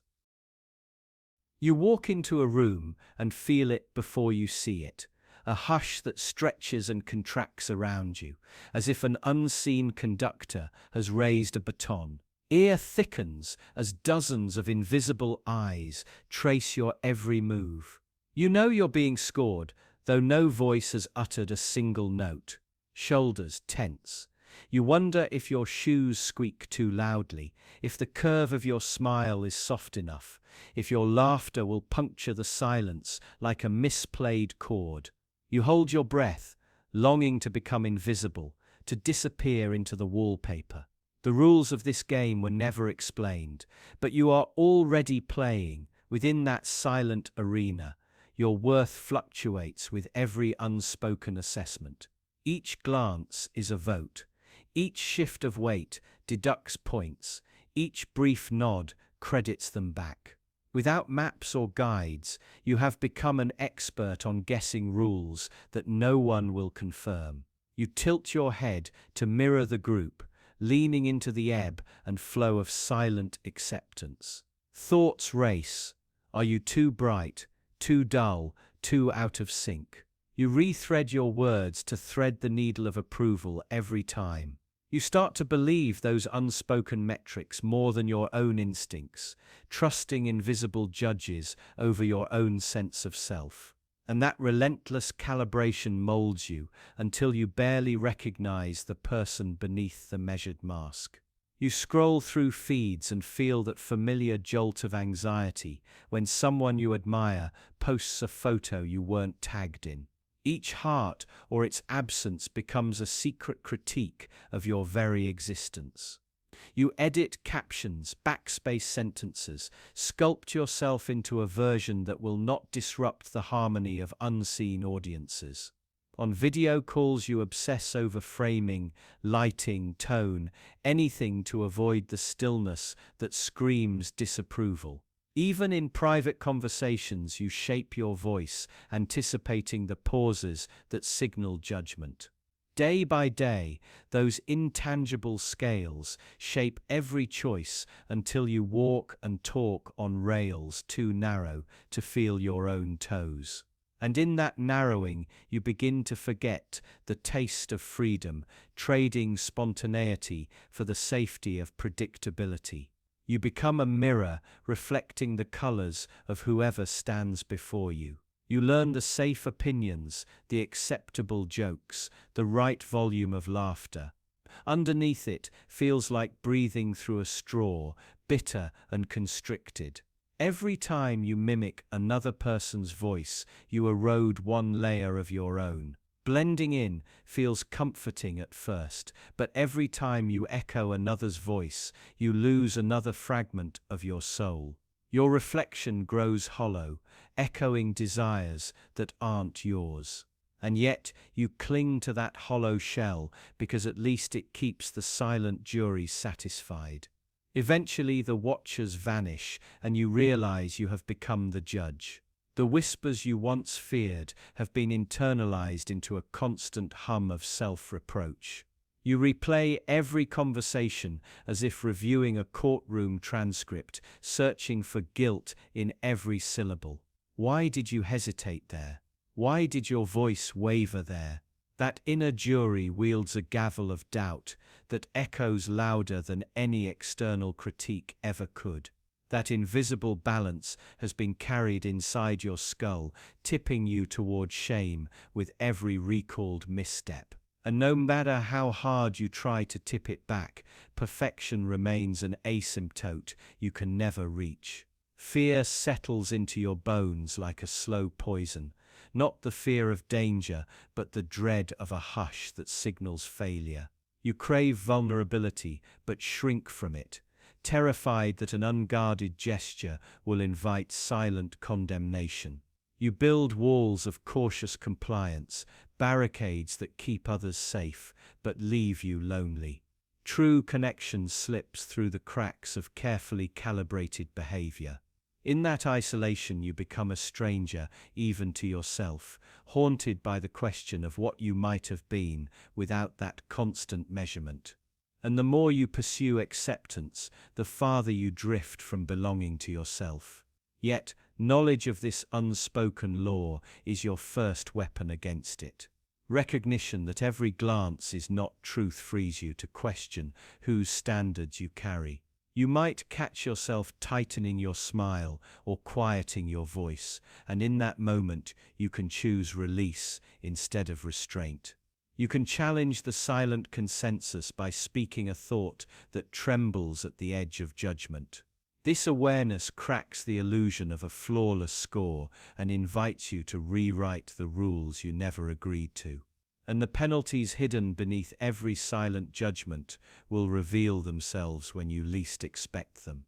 You walk into a room and feel it before you see it. A hush that stretches and contracts around you, as if an unseen conductor has raised a baton. Ear thickens as dozens of invisible eyes trace your every move. You know you're being scored, though no voice has uttered a single note. Shoulders tense. You wonder if your shoes squeak too loudly, if the curve of your smile is soft enough, if your laughter will puncture the silence like a misplayed chord. You hold your breath, longing to become invisible, to disappear into the wallpaper. The rules of this game were never explained, but you are already playing within that silent arena. Your worth fluctuates with every unspoken assessment. Each glance is a vote. Each shift of weight deducts points, each brief nod credits them back. Without maps or guides, you have become an expert on guessing rules that no one will confirm. You tilt your head to mirror the group, leaning into the ebb and flow of silent acceptance. Thoughts race. Are you too bright, too dull, too out of sync? You rethread your words to thread the needle of approval every time. You start to believe those unspoken metrics more than your own instincts, trusting invisible judges over your own sense of self. And that relentless calibration molds you until you barely recognize the person beneath the measured mask. You scroll through feeds and feel that familiar jolt of anxiety when someone you admire posts a photo you weren't tagged in. Each heart or its absence becomes a secret critique of your very existence. You edit captions, backspace sentences, sculpt yourself into a version that will not disrupt the harmony of unseen audiences. On video calls, you obsess over framing, lighting, tone, anything to avoid the stillness that screams disapproval. Even in private conversations, you shape your voice, anticipating the pauses that signal judgment. Day by day, those intangible scales shape every choice until you walk and talk on rails too narrow to feel your own toes. And in that narrowing, you begin to forget the taste of freedom, trading spontaneity for the safety of predictability. You become a mirror reflecting the colors of whoever stands before you. You learn the safe opinions, the acceptable jokes, the right volume of laughter. Underneath it feels like breathing through a straw, bitter and constricted. Every time you mimic another person's voice, you erode one layer of your own. Blending in feels comforting at first, but every time you echo another's voice, you lose another fragment of your soul. Your reflection grows hollow, echoing desires that aren't yours. And yet you cling to that hollow shell because at least it keeps the silent jury satisfied. Eventually the watchers vanish and you realize you have become the judge. The whispers you once feared have been internalized into a constant hum of self-reproach. You replay every conversation as if reviewing a courtroom transcript, searching for guilt in every syllable. Why did you hesitate there? Why did your voice waver there? That inner jury wields a gavel of doubt that echoes louder than any external critique ever could. That invisible balance has been carried inside your skull, tipping you toward shame with every recalled misstep. And no matter how hard you try to tip it back, perfection remains an asymptote you can never reach. Fear settles into your bones like a slow poison, not the fear of danger, but the dread of a hush that signals failure. You crave vulnerability, but shrink from it, terrified that an unguarded gesture will invite silent condemnation. You build walls of cautious compliance, barricades that keep others safe, but leave you lonely. True connection slips through the cracks of carefully calibrated behavior. In that isolation, you become a stranger, even to yourself, haunted by the question of what you might have been without that constant measurement. And the more you pursue acceptance, the farther you drift from belonging to yourself. Yet, knowledge of this unspoken law is your first weapon against it. Recognition that every glance is not truth frees you to question whose standards you carry. You might catch yourself tightening your smile or quieting your voice, and in that moment you can choose release instead of restraint. You can challenge the silent consensus by speaking a thought that trembles at the edge of judgment. This awareness cracks the illusion of a flawless score and invites you to rewrite the rules you never agreed to. And the penalties hidden beneath every silent judgment will reveal themselves when you least expect them.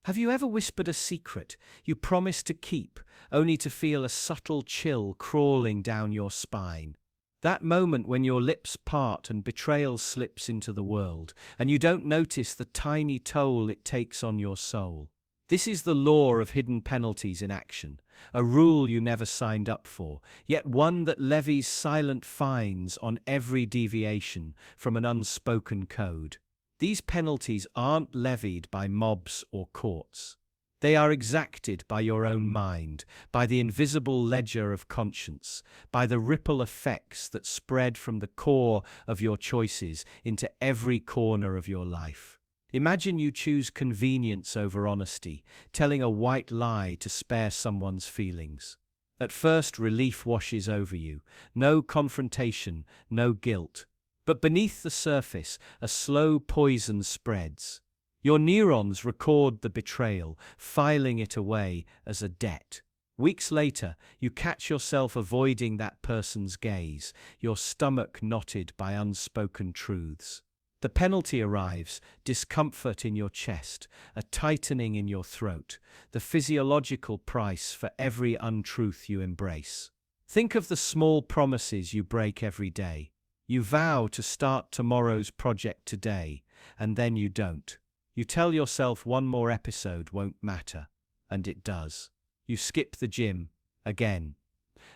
Have you ever whispered a secret you promised to keep, only to feel a subtle chill crawling down your spine? That moment when your lips part and betrayal slips into the world, and you don't notice the tiny toll it takes on your soul. This is the law of hidden penalties in action, a rule you never signed up for, yet one that levies silent fines on every deviation from an unspoken code. These penalties aren't levied by mobs or courts. They are exacted by your own mind, by the invisible ledger of conscience, by the ripple effects that spread from the core of your choices into every corner of your life. Imagine you choose convenience over honesty, telling a white lie to spare someone's feelings. At first, relief washes over you. No confrontation, no guilt. But beneath the surface, a slow poison spreads. Your neurons record the betrayal, filing it away as a debt. Weeks later, you catch yourself avoiding that person's gaze, your stomach knotted by unspoken truths. The penalty arrives, discomfort in your chest, a tightening in your throat, the physiological price for every untruth you embrace. Think of the small promises you break every day. You vow to start tomorrow's project today, and then you don't. You tell yourself one more episode won't matter, and it does. You skip the gym, again,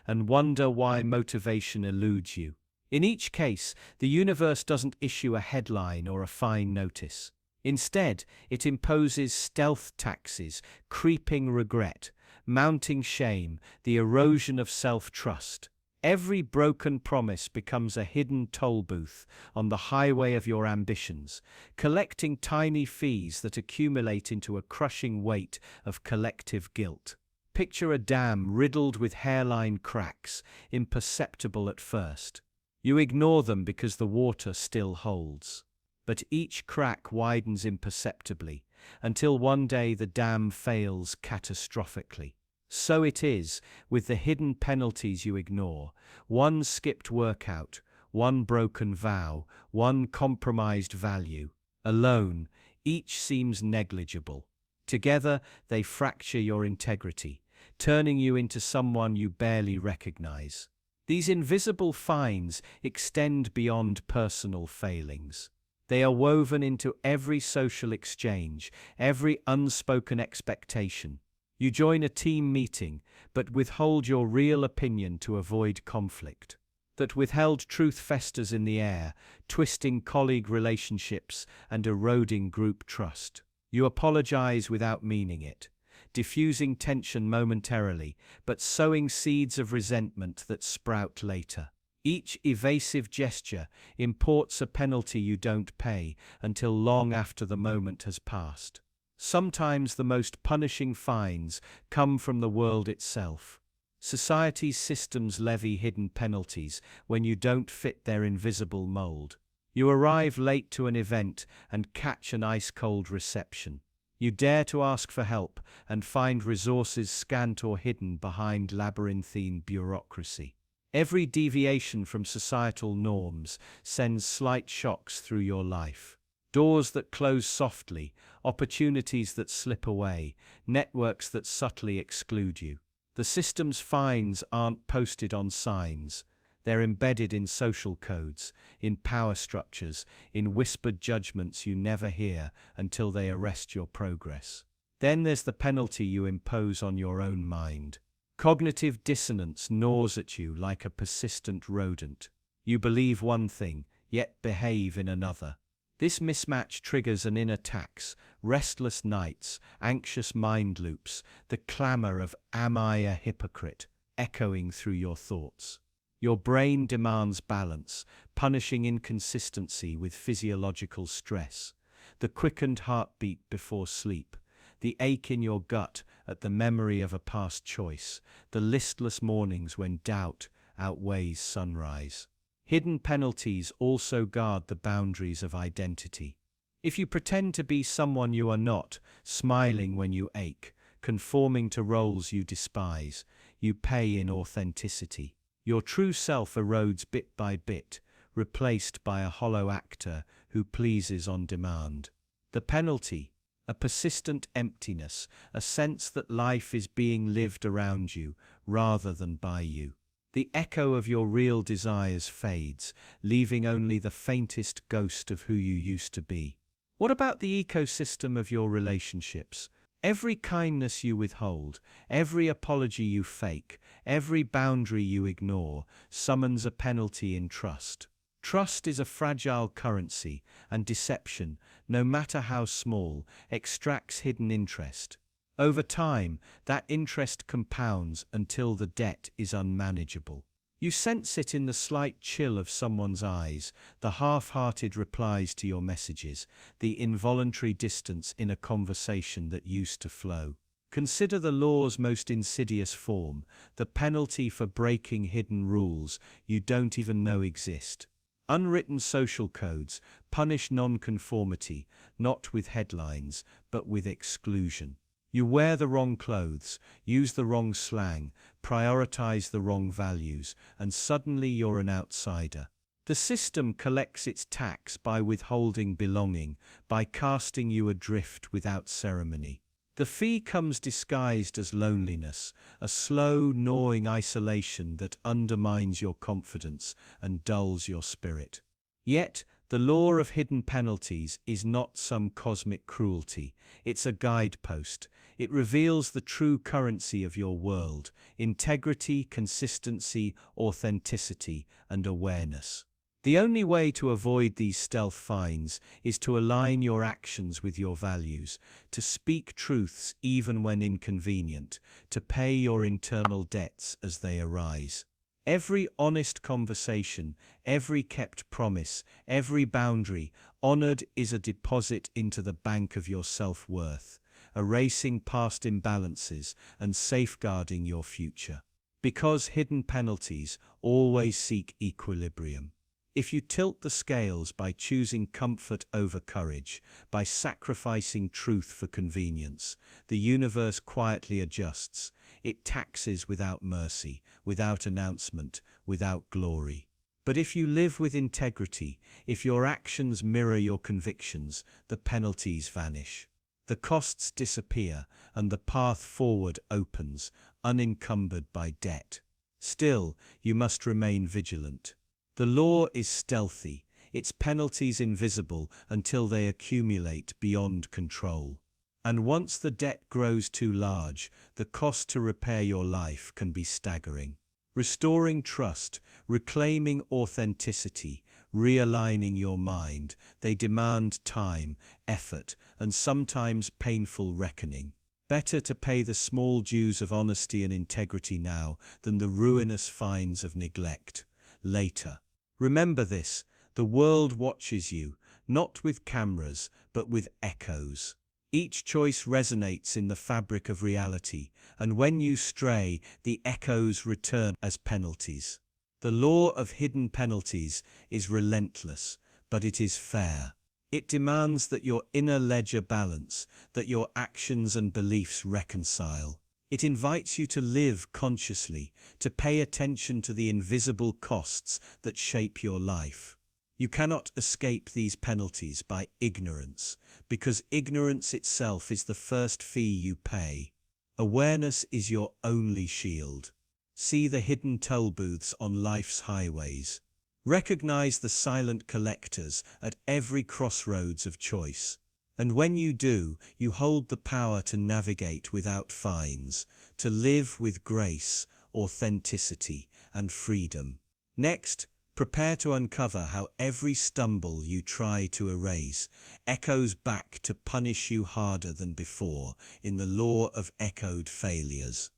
and wonder why motivation eludes you. In each case, the universe doesn't issue a headline or a fine notice. Instead, it imposes stealth taxes, creeping regret, mounting shame, the erosion of self-trust. Every broken promise becomes a hidden toll booth on the highway of your ambitions, collecting tiny fees that accumulate into a crushing weight of collective guilt. Picture a dam riddled with hairline cracks, imperceptible at first. You ignore them because the water still holds. But each crack widens imperceptibly, until one day the dam fails catastrophically. So it is with the hidden penalties you ignore. One skipped workout, one broken vow, one compromised value. Alone, each seems negligible. Together, they fracture your integrity, turning you into someone you barely recognize. These invisible fines extend beyond personal failings. They are woven into every social exchange, every unspoken expectation. You join a team meeting, but withhold your real opinion to avoid conflict. That withheld truth festers in the air, twisting colleague relationships and eroding group trust. You apologize without meaning it, diffusing tension momentarily, but sowing seeds of resentment that sprout later. Each evasive gesture imports a penalty you don't pay until long after the moment has passed. Sometimes the most punishing fines come from the world itself. Society's systems levy hidden penalties when you don't fit their invisible mold. You arrive late to an event and catch an ice-cold reception. You dare to ask for help and find resources scant or hidden behind labyrinthine bureaucracy. Every deviation from societal norms sends slight shocks through your life. Doors that close softly, opportunities that slip away, networks that subtly exclude you. The system's fines aren't posted on signs. They're embedded in social codes, in power structures, in whispered judgments you never hear until they arrest your progress. Then there's the penalty you impose on your own mind. Cognitive dissonance gnaws at you like a persistent rodent. You believe one thing, yet behave in another. This mismatch triggers an inner tax, restless nights, anxious mind loops, the clamor of "am I a hypocrite?" echoing through your thoughts. Your brain demands balance, punishing inconsistency with physiological stress, the quickened heartbeat before sleep, the ache in your gut at the memory of a past choice, the listless mornings when doubt outweighs sunrise. Hidden penalties also guard the boundaries of identity. If you pretend to be someone you are not, smiling when you ache, conforming to roles you despise, you pay in authenticity. Your true self erodes bit by bit, replaced by a hollow actor who pleases on demand. The penalty, a persistent emptiness, a sense that life is being lived around you rather than by you. The echo of your real desires fades, leaving only the faintest ghost of who you used to be. What about the ecosystem of your relationships? Every kindness you withhold, every apology you fake, every boundary you ignore summons a penalty in trust. Trust is a fragile currency, and deception, no matter how small, extracts hidden interest. Over time, that interest compounds until the debt is unmanageable. You sense it in the slight chill of someone's eyes, the half-hearted replies to your messages, the involuntary distance in a conversation that used to flow. Consider the law's most insidious form, the penalty for breaking hidden rules you don't even know exist. Unwritten social codes punish non-conformity, not with headlines, but with exclusion. You wear the wrong clothes, use the wrong slang, prioritize the wrong values, and suddenly you're an outsider. The system collects its tax by withholding belonging, by casting you adrift without ceremony. The fee comes disguised as loneliness, a slow, gnawing isolation that undermines your confidence and dulls your spirit. Yet, the law of hidden penalties is not some cosmic cruelty, it's a guidepost. It reveals the true currency of your world: integrity, consistency, authenticity, and awareness. The only way to avoid these stealth fines is to align your actions with your values, to speak truths even when inconvenient, to pay your internal debts as they arise. Every honest conversation, every kept promise, every boundary honored is a deposit into the bank of your self-worth, erasing past imbalances and safeguarding your future. Because hidden penalties always seek equilibrium. If you tilt the scales by choosing comfort over courage, by sacrificing truth for convenience, the universe quietly adjusts. It taxes without mercy, without announcement, without glory. But if you live with integrity, if your actions mirror your convictions, the penalties vanish. The costs disappear, and the path forward opens, unencumbered by debt. Still, you must remain vigilant. The law is stealthy, its penalties invisible until they accumulate beyond control. And once the debt grows too large, the cost to repair your life can be staggering. Restoring trust, reclaiming authenticity, realigning your mind, they demand time, effort, and sometimes painful reckoning. Better to pay the small dues of honesty and integrity now than the ruinous fines of neglect later. Remember this: the world watches you, not with cameras, but with echoes. Each choice resonates in the fabric of reality, and when you stray, the echoes return as penalties. The law of hidden penalties is relentless, but it is fair. It demands that your inner ledger balance, that your actions and beliefs reconcile. It invites you to live consciously, to pay attention to the invisible costs that shape your life. You cannot escape these penalties by ignorance, because ignorance itself is the first fee you pay. Awareness is your only shield. See the hidden toll booths on life's highways. Recognize the silent collectors at every crossroads of choice. And when you do, you hold the power to navigate without fines, to live with grace, authenticity, and freedom. Next, prepare to uncover how every stumble you try to erase echoes back to punish you harder than before in the law of echoed failures.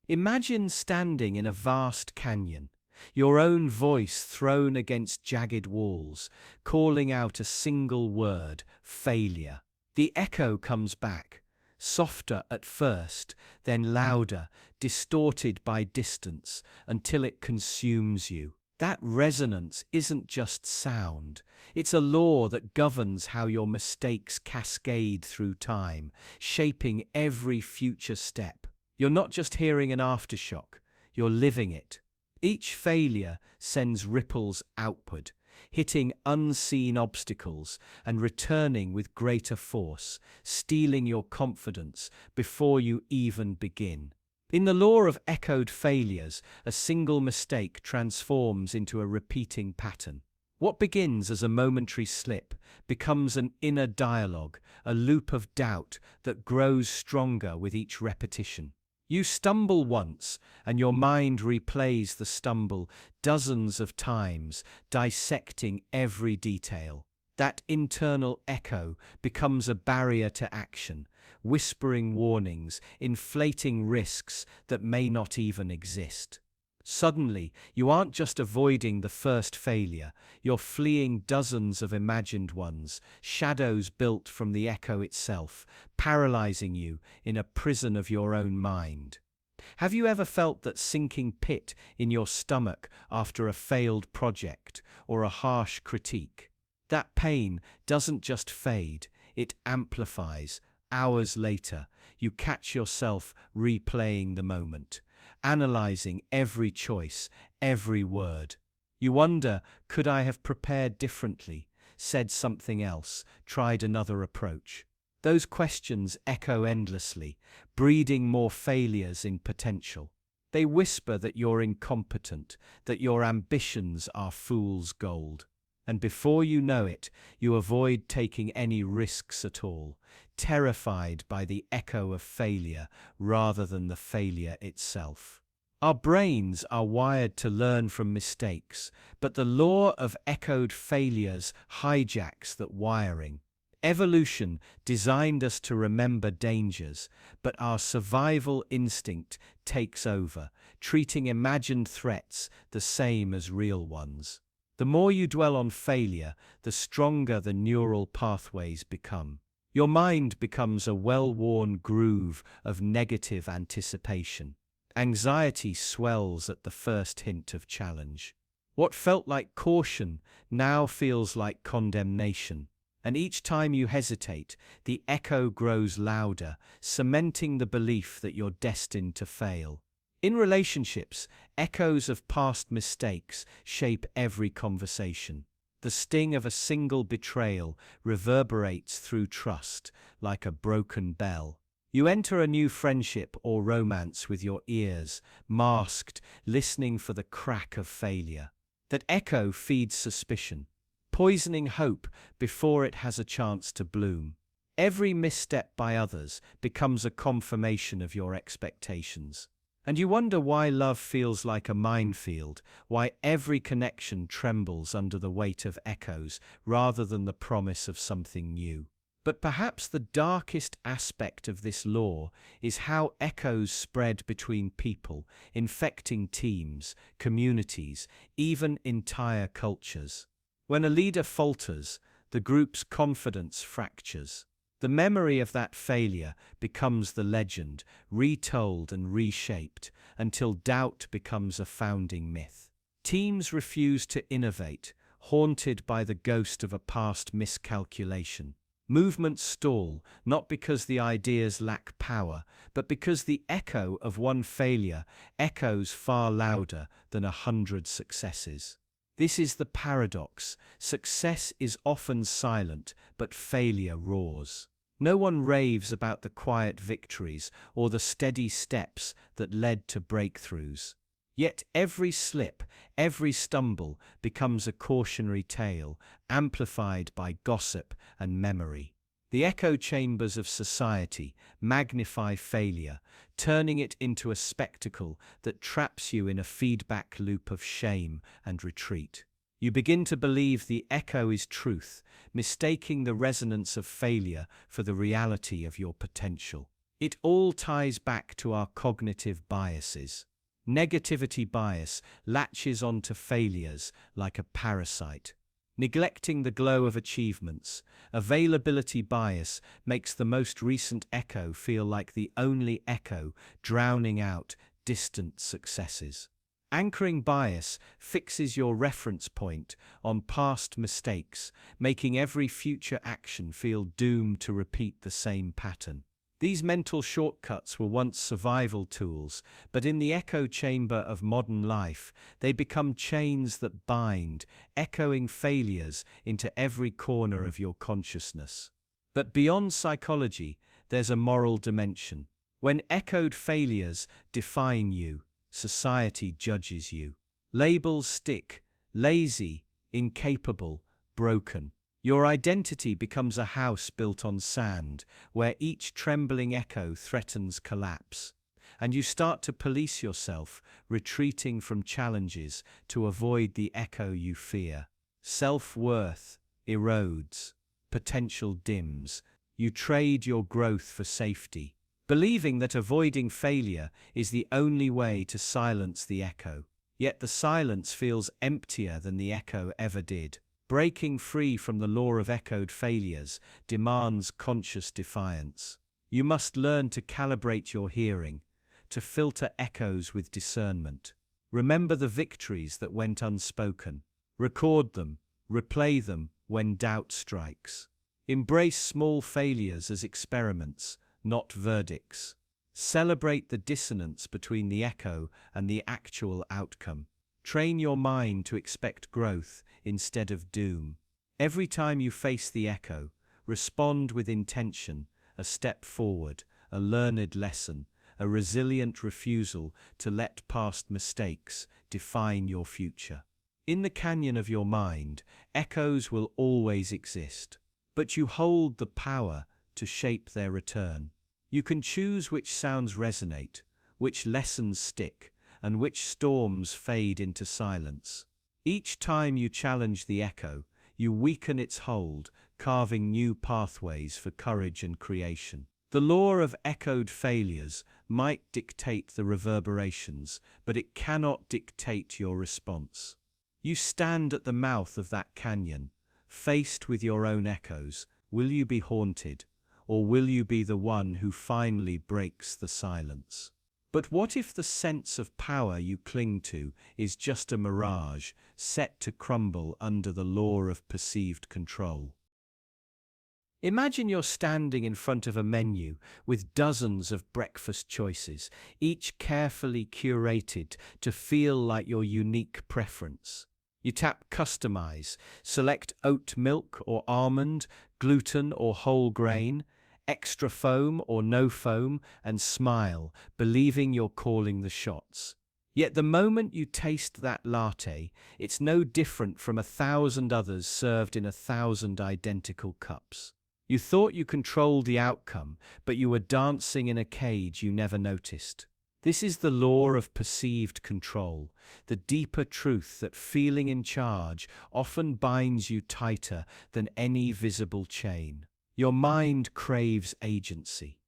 Imagine standing in a vast canyon, your own voice thrown against jagged walls, calling out a single word: failure. The echo comes back, softer at first, then louder, distorted by distance, until it consumes you. That resonance isn't just sound, it's a law that governs how your mistakes cascade through time, shaping every future step. You're not just hearing an aftershock, you're living it. Each failure sends ripples outward, hitting unseen obstacles and returning with greater force, stealing your confidence before you even begin. In the law of echoed failures, a single mistake transforms into a repeating pattern. What begins as a momentary slip becomes an inner dialogue, a loop of doubt that grows stronger with each repetition. You stumble once, and your mind replays the stumble dozens of times, dissecting every detail. That internal echo becomes a barrier to action, whispering warnings, inflating risks that may not even exist. Suddenly, you aren't just avoiding the first failure, you're fleeing dozens of imagined ones, shadows built from the echo itself, paralyzing you in a prison of your own mind. Have you ever felt that sinking pit in your stomach after a failed project or a harsh critique? That pain doesn't just fade, it amplifies. Hours later, you catch yourself replaying the moment, analyzing every choice, every word. You wonder, could I have prepared differently, said something else, tried another approach? Those questions echo endlessly, breeding more failures in potential. They whisper that you're incompetent, that your ambitions are fool's gold. And before you know it, you avoid taking any risks at all, terrified by the echo of failure rather than the failure itself. Our brains are wired to learn from mistakes, but the law of echoed failures hijacks that wiring. Evolution designed us to remember dangers, but our survival instinct takes over, treating imagined threats the same as real ones. The more you dwell on failure, the stronger the neural pathways become. Your mind becomes a well-worn groove of negative anticipation. Anxiety swells at the first hint of challenge. What felt like caution now feels like condemnation. And each time you hesitate, the echo grows louder, cementing the belief that you're destined to fail. In relationships, echoes of past mistakes shape every conversation. The sting of a single betrayal reverberates through trust like a broken bell. You enter a new friendship or romance with your ears masked, listening for the crack of failure. That echo feeds suspicion, poisoning hope before it has a chance to bloom. Every misstep by others becomes a confirmation of your expectations. And you wonder why love feels like a minefield, why every connection trembles under the weight of echoes rather than the promise of something new. But perhaps the darkest aspect of this law is how echoes spread between people, infecting teams, communities, even entire cultures. When a leader falters, the group's confidence fractures. The memory of that failure becomes the legend, retold and reshaped, until doubt becomes a founding myth. Teams refuse to innovate, haunted by the ghost of a past miscalculation. Movements stall, not because the ideas lack power, but because the echo of one failure echoes far louder than 100 successes. This is the paradox. Success is often silent, but failure roars. No one raves about the quiet victories or the steady steps that led to breakthroughs. Yet every slip, every stumble becomes a cautionary tale, amplified by gossip and memory. The echo chambers of society magnify failure, turning it into a spectacle that traps you in a feedback loop of shame and retreat. You begin to believe the echo is truth, mistaking the resonance of failure for the reality of your potential. It all ties back to our cognitive biases. Negativity bias latches onto failures like a parasite, neglecting the glow of achievements. Availability bias makes the most recent echo feel like the only echo, drowning out distant successes. Anchoring bias fixes your reference point on past mistakes, making every future action feel doomed to repeat the same pattern. These mental shortcuts were once survival tools, but in the echo chamber of modern life, they become chains that bind, echoing failures into every corner of your consciousness. But beyond psychology, there's a moral dimension. When echoed failures define you, society judges you. Labels stick: lazy, incapable, broken. Your identity becomes a house built on sand, where each trembling echo threatens collapse. And you start to police yourself, retreating from challenges to avoid the echo you fear. Self-worth erodes, potential dims. You trade your growth for safety, believing that avoiding failure is the only way to silence the echo. Yet the silence feels emptier than the echo ever did. Breaking free from the law of echoed failures demands conscious defiance. You must learn to calibrate your hearing, to filter echoes with discernment. Remember the victories that went unspoken. Record them, replay them when doubt strikes. Embrace small failures as experiments, not verdicts. Celebrate the dissonance between the echo and the actual outcome. Train your mind to expect growth instead of doom. Every time you face the echo, respond with intention, a step forward, a learned lesson, a resilient refusal to let past mistakes define your future. In the canyon of your mind, echoes will always exist, but you hold the power to shape their return. You can choose which sounds resonate, which lessons stick, and which storms fade into silence. Each time you challenge the echo, you weaken its hold, carving new pathways for courage and creation. The law of echoed failures might dictate the reverberations, but it cannot dictate your response. You stand at the mouth of that canyon, faced with your own echoes. Will you be haunted, or will you be the one who finally breaks the silence? But what if the sense of power you cling to is just a mirage, set to crumble under the law of perceived control? Imagine you're standing in front of a menu with dozens of breakfast choices, each carefully curated to feel like your unique preference. You tap Customize, select oat milk or almond, gluten or whole grain, extra foam or no foam, and smile, believing you're calling the shots. Yet the moment you taste that latte, it's no different from 1,000 others served in 1,000 identical cups. You thought you controlled the outcome, but you were dancing in a cage you never noticed. This is the law of perceived control, the deeper truth that feeling in charge often binds you tighter than any visible chain. Your mind craves agency.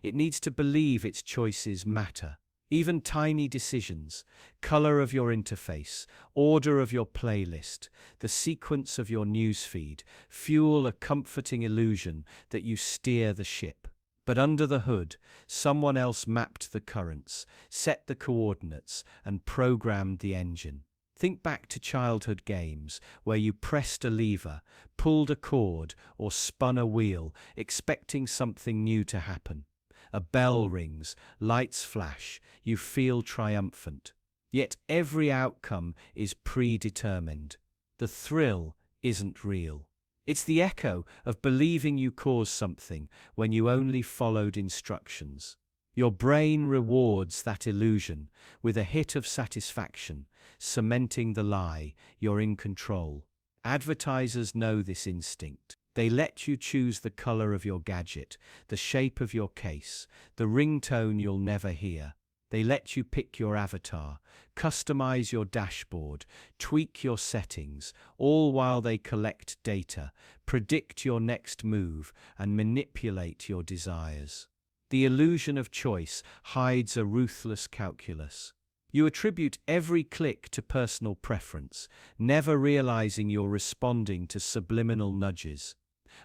It needs to believe its choices matter. Even tiny decisions, color of your interface, order of your playlist, the sequence of your newsfeed, fuel a comforting illusion that you steer the ship. But under the hood, someone else mapped the currents, set the coordinates, and programmed the engine. Think back to childhood games where you pressed a lever, pulled a cord, or spun a wheel, expecting something new to happen. A bell rings, lights flash, you feel triumphant. Yet every outcome is predetermined. The thrill isn't real. It's the echo of believing you caused something when you only followed instructions. Your brain rewards that illusion with a hit of satisfaction, cementing the lie you're in control. Advertisers know this instinct. They let you choose the color of your gadget, the shape of your case, the ringtone you'll never hear. They let you pick your avatar, customize your dashboard, tweak your settings, all while they collect data, predict your next move, and manipulate your desires. The illusion of choice hides a ruthless calculus. You attribute every click to personal preference, never realizing you're responding to subliminal nudges.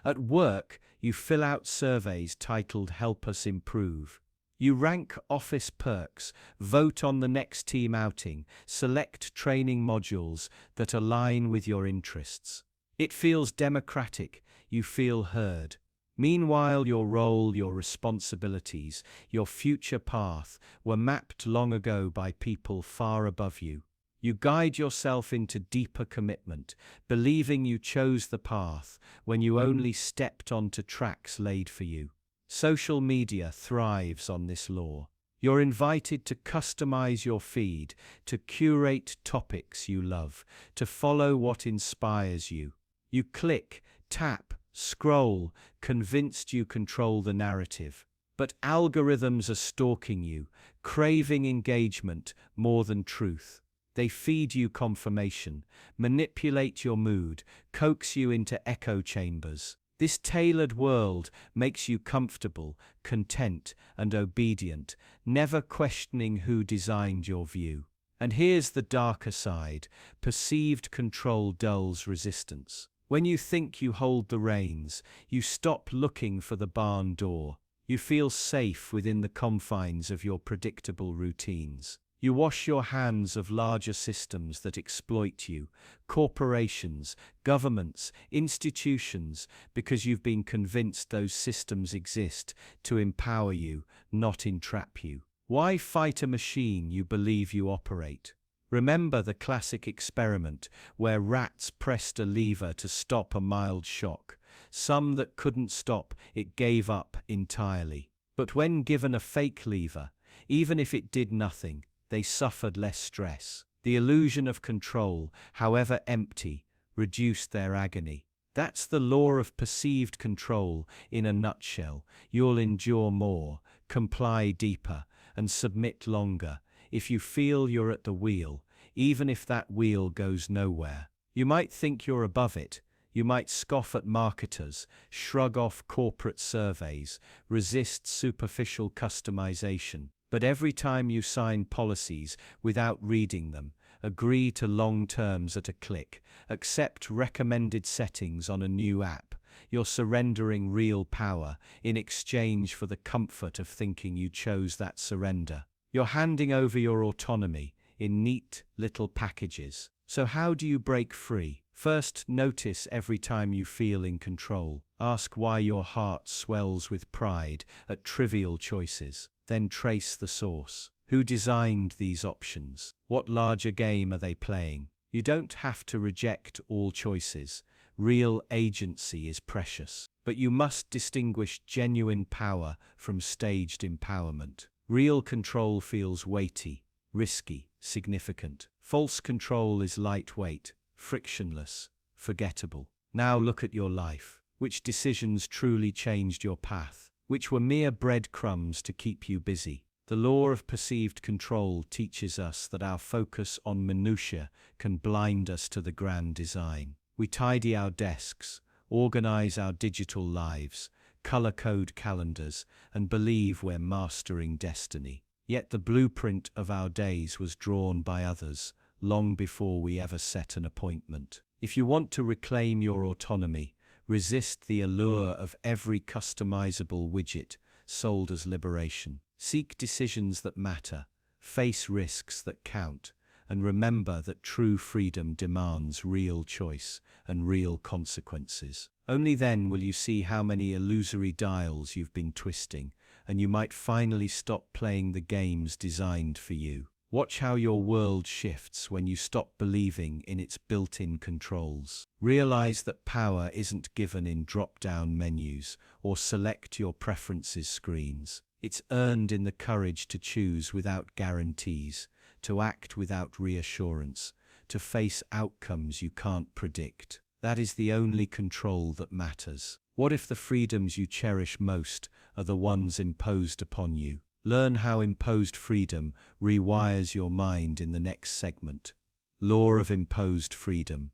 At work, you fill out surveys titled "Help Us Improve." You rank office perks, vote on the next team outing, select training modules that align with your interests. It feels democratic, you feel heard. Meanwhile, your role, your responsibilities, your future path were mapped long ago by people far above you. You guide yourself into deeper commitment, believing you chose the path when you only stepped onto tracks laid for you. Social media thrives on this law. You're invited to customize your feed, to curate topics you love, to follow what inspires you. You click, tap, scroll, convinced you control the narrative. But algorithms are stalking you, craving engagement more than truth. They feed you confirmation, manipulate your mood, coax you into echo chambers. This tailored world makes you comfortable, content, and obedient, never questioning who designed your view. And here's the darker side: perceived control dulls resistance. When you think you hold the reins, you stop looking for the barn door. You feel safe within the confines of your predictable routines. You wash your hands of larger systems that exploit you, corporations, governments, institutions, because you've been convinced those systems exist to empower you, not entrap you. Why fight a machine you believe you operate? Remember the classic experiment where rats pressed a lever to stop a mild shock. Some that couldn't stop, it gave up entirely. But when given a fake lever, even if it did nothing, they suffered less stress. The illusion of control, however empty, reduced their agony. That's the law of perceived control in a nutshell. You'll endure more, comply deeper, and submit longer if you feel you're at the wheel, even if that wheel goes nowhere. You might think you're above it. You might scoff at marketers, shrug off corporate surveys, resist superficial customization. But every time you sign policies without reading them, agree to long terms at a click, accept recommended settings on a new app, you're surrendering real power in exchange for the comfort of thinking you chose that surrender. You're handing over your autonomy in neat little packages. So how do you break free? First, notice every time you feel in control. Ask why your heart swells with pride at trivial choices. Then trace the source. Who designed these options? What larger game are they playing? You don't have to reject all choices. Real agency is precious. But you must distinguish genuine power from staged empowerment. Real control feels weighty, risky, significant. False control is lightweight, frictionless, forgettable. Now look at your life. Which decisions truly changed your path? Which were mere breadcrumbs to keep you busy? The law of perceived control teaches us that our focus on minutiae can blind us to the grand design. We tidy our desks, organize our digital lives, color code calendars, and believe we're mastering destiny. Yet the blueprint of our days was drawn by others long before we ever set an appointment. If you want to reclaim your autonomy, resist the allure of every customizable widget sold as liberation. Seek decisions that matter, face risks that count, and remember that true freedom demands real choice and real consequences. Only then will you see how many illusory dials you've been twisting, and you might finally stop playing the games designed for you. Watch how your world shifts when you stop believing in its built-in controls. Realize that power isn't given in drop-down menus or select your preferences screens. It's earned in the courage to choose without guarantees, to act without reassurance, to face outcomes you can't predict. That is the only control that matters. What if the freedoms you cherish most are the ones imposed upon you? Learn how imposed freedom rewires your mind in the next segment. Law of imposed freedom.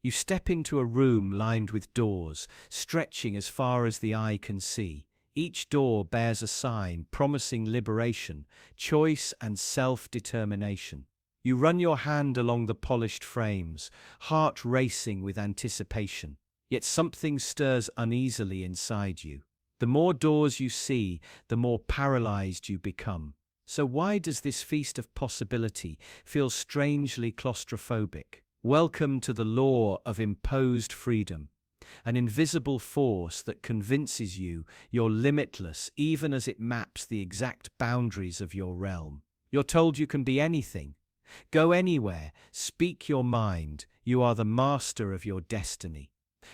You step into a room lined with doors, stretching as far as the eye can see. Each door bears a sign promising liberation, choice, and self-determination. You run your hand along the polished frames, heart racing with anticipation. Yet something stirs uneasily inside you. The more doors you see, the more paralyzed you become. So why does this feast of possibility feel strangely claustrophobic? Welcome to the law of imposed freedom, an invisible force that convinces you you're limitless even as it maps the exact boundaries of your realm. You're told you can be anything, go anywhere, speak your mind, you are the master of your destiny.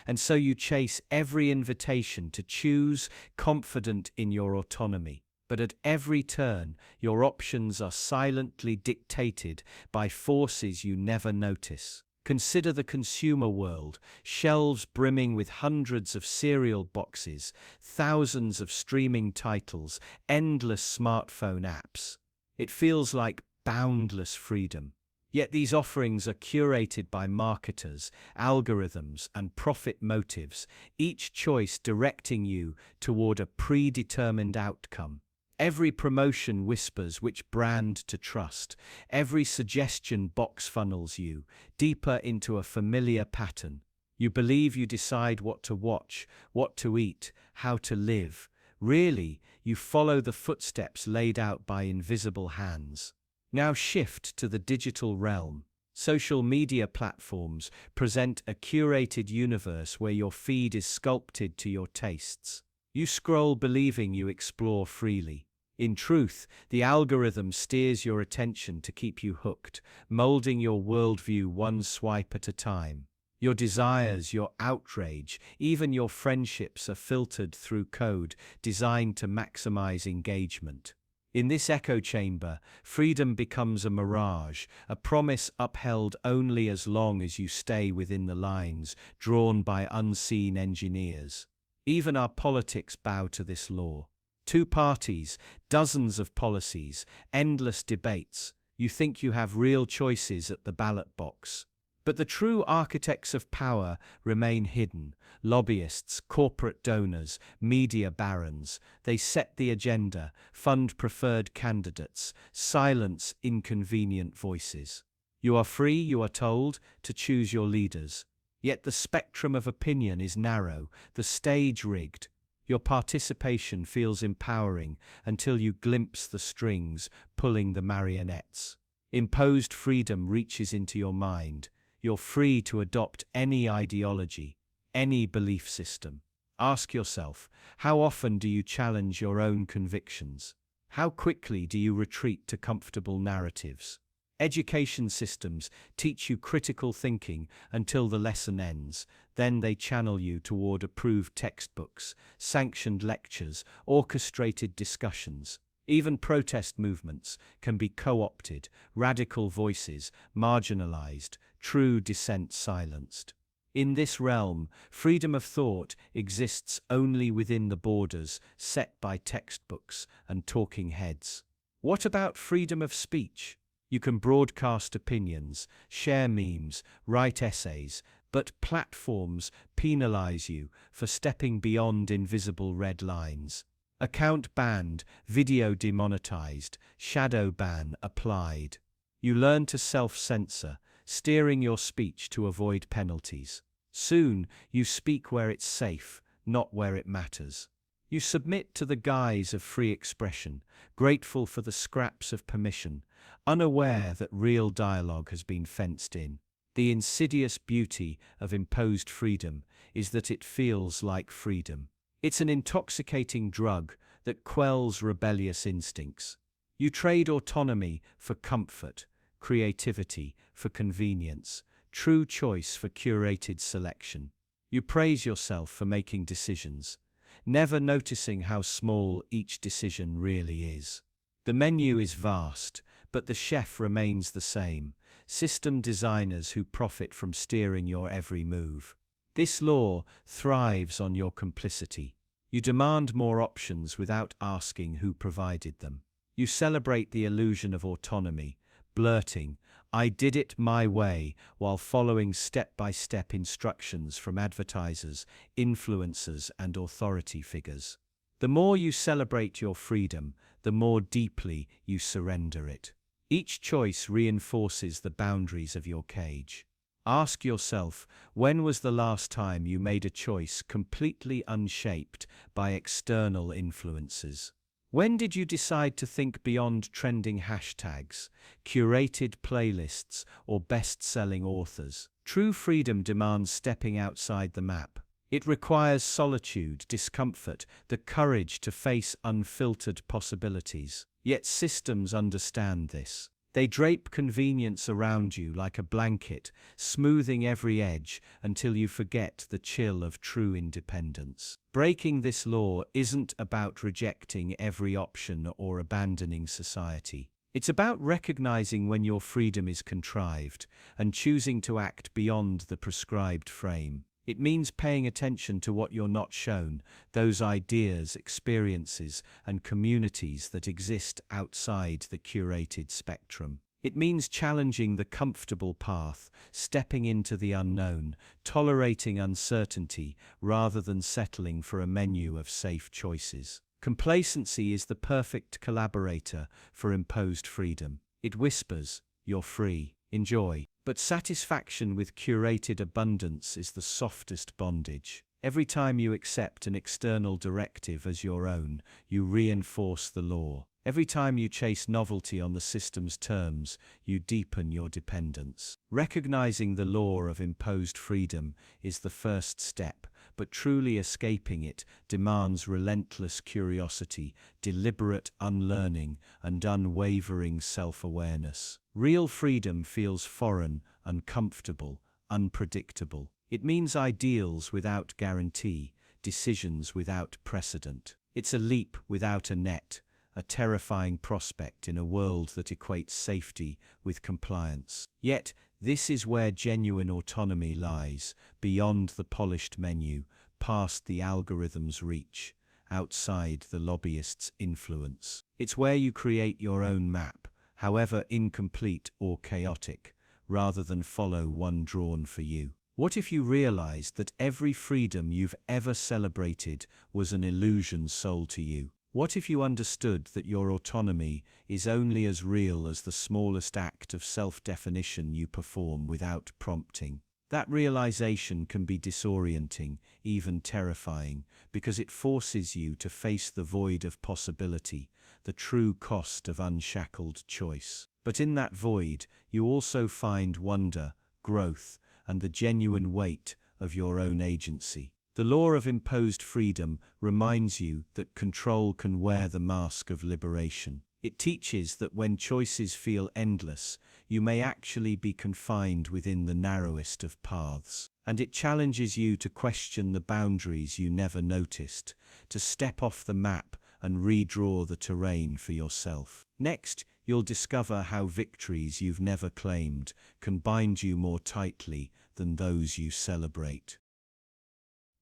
And so you chase every invitation to choose, confident in your autonomy. But at every turn, your options are silently dictated by forces you never notice. Consider the consumer world, shelves brimming with hundreds of cereal boxes, thousands of streaming titles, endless smartphone apps. It feels like boundless freedom. Yet these offerings are curated by marketers, algorithms, and profit motives, each choice directing you toward a predetermined outcome. Every promotion whispers which brand to trust. Every suggestion box funnels you deeper into a familiar pattern. You believe you decide what to watch, what to eat, how to live. Really, you follow the footsteps laid out by invisible hands. Now shift to the digital realm. Social media platforms present a curated universe where your feed is sculpted to your tastes. You scroll believing you explore freely. In truth, the algorithm steers your attention to keep you hooked, molding your worldview one swipe at a time. Your desires, your outrage, even your friendships are filtered through code designed to maximize engagement. In this echo chamber, freedom becomes a mirage, a promise upheld only as long as you stay within the lines drawn by unseen engineers. Even our politics bow to this law. Two parties, dozens of policies, endless debates. You think you have real choices at the ballot box. But the true architects of power remain hidden. Lobbyists, corporate donors, media barons. They set the agenda, fund preferred candidates, silence inconvenient voices. You are free, you are told, to choose your leaders. Yet the spectrum of opinion is narrow, the stage rigged. Your participation feels empowering until you glimpse the strings pulling the marionettes. Imposed freedom reaches into your mind. You're free to adopt any ideology, any belief system. Ask yourself, how often do you challenge your own convictions? How quickly do you retreat to comfortable narratives? Education systems teach you critical thinking until the lesson ends. Then they channel you toward approved textbooks, sanctioned lectures, orchestrated discussions. Even protest movements can be co-opted, radical voices marginalized, true dissent silenced. In this realm, freedom of thought exists only within the borders set by textbooks and talking heads. What about freedom of speech? You can broadcast opinions, share memes, write essays, but platforms penalize you for stepping beyond invisible red lines. Account banned, video demonetized, shadow ban applied. You learn to self-censor, steering your speech to avoid penalties. Soon, you speak where it's safe, not where it matters. You submit to the guise of free expression, grateful for the scraps of permission, unaware that real dialogue has been fenced in. The insidious beauty of imposed freedom is that it feels like freedom. It's an intoxicating drug that quells rebellious instincts. You trade autonomy for comfort, creativity for convenience, true choice for curated selection. You praise yourself for making decisions, never noticing how small each decision really is. The menu is vast, but the chef remains the same, system designers who profit from steering your every move. This law thrives on your complicity. You demand more options without asking who provided them. You celebrate the illusion of autonomy, blurting, "I did it my way," while following step-by-step instructions from advertisers, influencers, and authority figures. The more you celebrate your freedom, the more deeply you surrender it. Each choice reinforces the boundaries of your cage. Ask yourself, when was the last time you made a choice completely unshaped by external influences? When did you decide to think beyond trending hashtags, curated playlists, or best-selling authors? True freedom demands stepping outside the map. It requires solitude, discomfort, the courage to face unfiltered possibilities. Yet systems understand this. They drape convenience around you like a blanket, smoothing every edge until you forget the chill of true independence. Breaking this law isn't about rejecting every option or abandoning society. It's about recognizing when your freedom is contrived and choosing to act beyond the prescribed frame. It means paying attention to what you're not shown, those ideas, experiences, and communities that exist outside the curated spectrum. It means challenging the comfortable path, stepping into the unknown, tolerating uncertainty rather than settling for a menu of safe choices. Complacency is the perfect collaborator for imposed freedom. It whispers, "You're free, enjoy." But satisfaction with curated abundance is the softest bondage. Every time you accept an external directive as your own, you reinforce the law. Every time you chase novelty on the system's terms, you deepen your dependence. Recognizing the law of imposed freedom is the first step, but truly escaping it demands relentless curiosity, deliberate unlearning, and unwavering self-awareness. Real freedom feels foreign, uncomfortable, unpredictable. It means ideals without guarantee, decisions without precedent. It's a leap without a net, a terrifying prospect in a world that equates safety with compliance. Yet, this is where genuine autonomy lies, beyond the polished menu, past the algorithm's reach, outside the lobbyist's influence. It's where you create your own map, however incomplete or chaotic, rather than follow one drawn for you. What if you realized that every freedom you've ever celebrated was an illusion sold to you? What if you understood that your autonomy is only as real as the smallest act of self-definition you perform without prompting? That realization can be disorienting, even terrifying, because it forces you to face the void of possibility, the true cost of unshackled choice. But in that void, you also find wonder, growth, and the genuine weight of your own agency. The law of imposed freedom reminds you that control can wear the mask of liberation. It teaches that when choices feel endless, you may actually be confined within the narrowest of paths. And it challenges you to question the boundaries you never noticed, to step off the map and redraw the terrain for yourself. Next, you'll discover how victories you've never claimed can bind you more tightly than those you celebrate.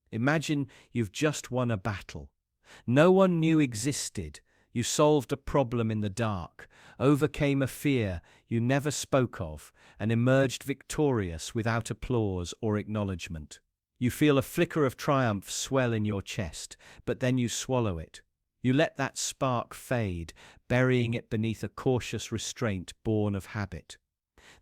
Imagine you've just won a battle. No one knew existed. You solved a problem in the dark, overcame a fear you never spoke of, and emerged victorious without applause or acknowledgement. You feel a flicker of triumph swell in your chest, but then you swallow it. You let that spark fade, burying it beneath a cautious restraint born of habit.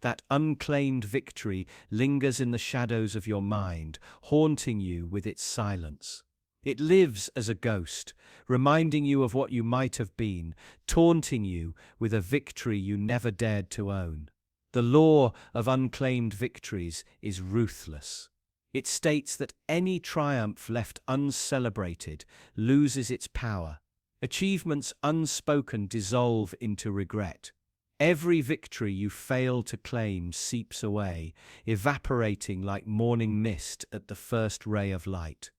That unclaimed victory lingers in the shadows of your mind, haunting you with its silence. It lives as a ghost, reminding you of what you might have been, taunting you with a victory you never dared to own. The law of unclaimed victories is ruthless. It states that any triumph left uncelebrated loses its power. Achievements unspoken dissolve into regret. Every victory you fail to claim seeps away, evaporating like morning mist at the first ray of light.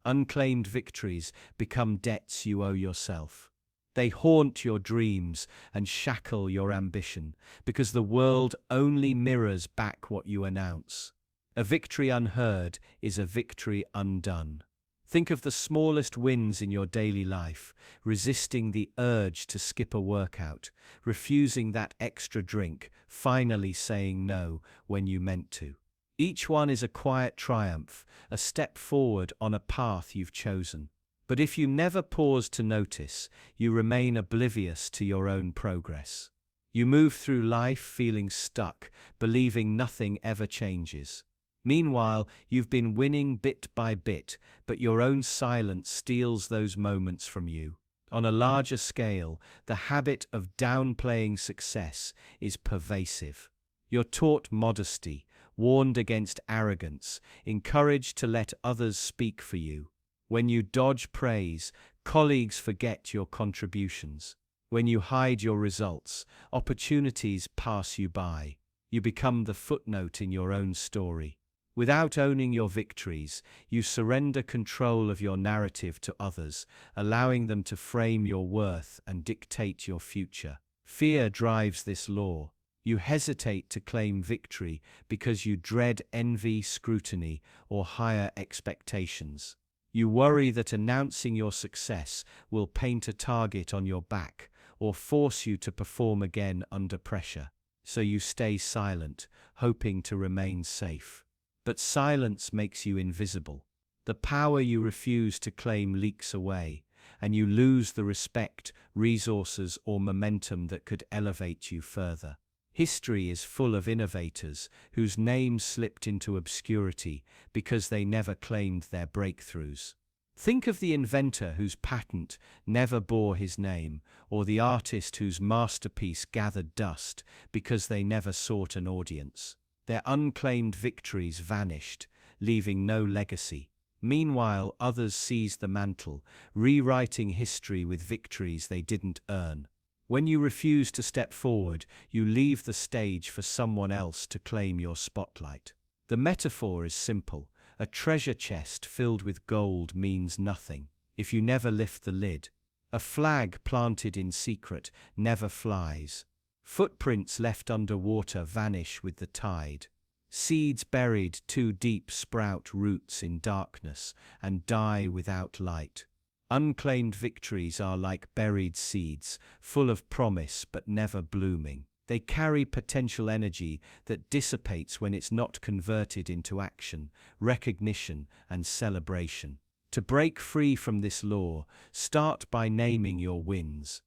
Unclaimed victories become debts you owe yourself. They haunt your dreams and shackle your ambition, because the world only mirrors back what you announce. A victory unheard is a victory undone. Think of the smallest wins in your daily life, resisting the urge to skip a workout, refusing that extra drink, finally saying no when you meant to. Each one is a quiet triumph, a step forward on a path you've chosen. But if you never pause to notice, you remain oblivious to your own progress. You move through life feeling stuck, believing nothing ever changes. Meanwhile, you've been winning bit by bit, but your own silence steals those moments from you. On a larger scale, the habit of downplaying success is pervasive. You're taught modesty, warned against arrogance, encouraged to let others speak for you. When you dodge praise, colleagues forget your contributions. When you hide your results, opportunities pass you by. You become the footnote in your own story. Without owning your victories, you surrender control of your narrative to others, allowing them to frame your worth and dictate your future. Fear drives this law. You hesitate to claim victory because you dread envy, scrutiny, or higher expectations. You worry that announcing your success will paint a target on your back or force you to perform again under pressure. So you stay silent, hoping to remain safe. But silence makes you invisible. The power you refuse to claim leaks away, and you lose the respect, resources, or momentum that could elevate you further. History is full of innovators whose names slipped into obscurity because they never claimed their breakthroughs. Think of the inventor whose patent never bore his name, or the artist whose masterpiece gathered dust because they never sought an audience. Their unclaimed victories vanished, leaving no legacy. Meanwhile, others seized the mantle, rewriting history with victories they didn't earn. When you refuse to step forward, you leave the stage for someone else to claim your spotlight. The metaphor is simple. A treasure chest filled with gold means nothing if you never lift the lid. A flag planted in secret never flies. Footprints left underwater vanish with the tide. Seeds buried too deep sprout roots in darkness and die without light. Unclaimed victories are like buried seeds, full of promise but never blooming. They carry potential energy that dissipates when it's not converted into action, recognition, and celebration. To break free from this law, start by naming your wins.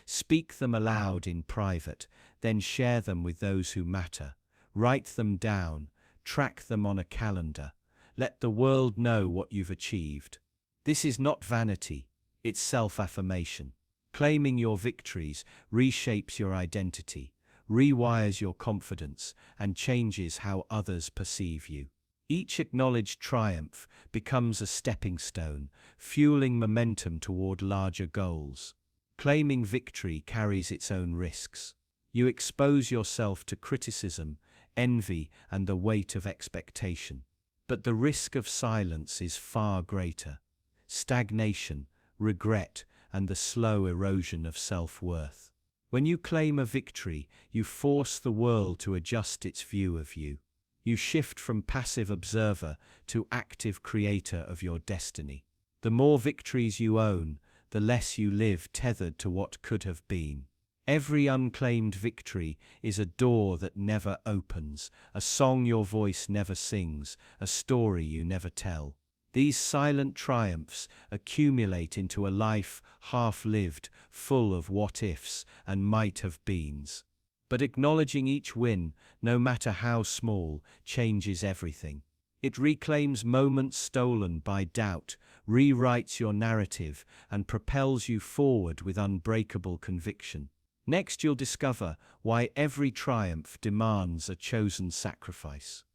Speak them aloud in private, then share them with those who matter. Write them down, track them on a calendar. Let the world know what you've achieved. This is not vanity, it's self-affirmation. Claiming your victories reshapes your identity, rewires your confidence, and changes how others perceive you. Each acknowledged triumph becomes a stepping stone, fueling momentum toward larger goals. Claiming victory carries its own risks. You expose yourself to criticism, envy, and the weight of expectation. But the risk of silence is far greater. Stagnation, regret, and the slow erosion of self-worth. When you claim a victory, you force the world to adjust its view of you. You shift from passive observer to active creator of your destiny. The more victories you own, the less you live tethered to what could have been. Every unclaimed victory is a door that never opens, a song your voice never sings, a story you never tell. These silent triumphs accumulate into a life half-lived, full of what-ifs and might-have-beens. But acknowledging each win, no matter how small, changes everything. It reclaims moments stolen by doubt, rewrites your narrative, and propels you forward with unbreakable conviction. Next, you'll discover why every triumph demands a chosen sacrifice.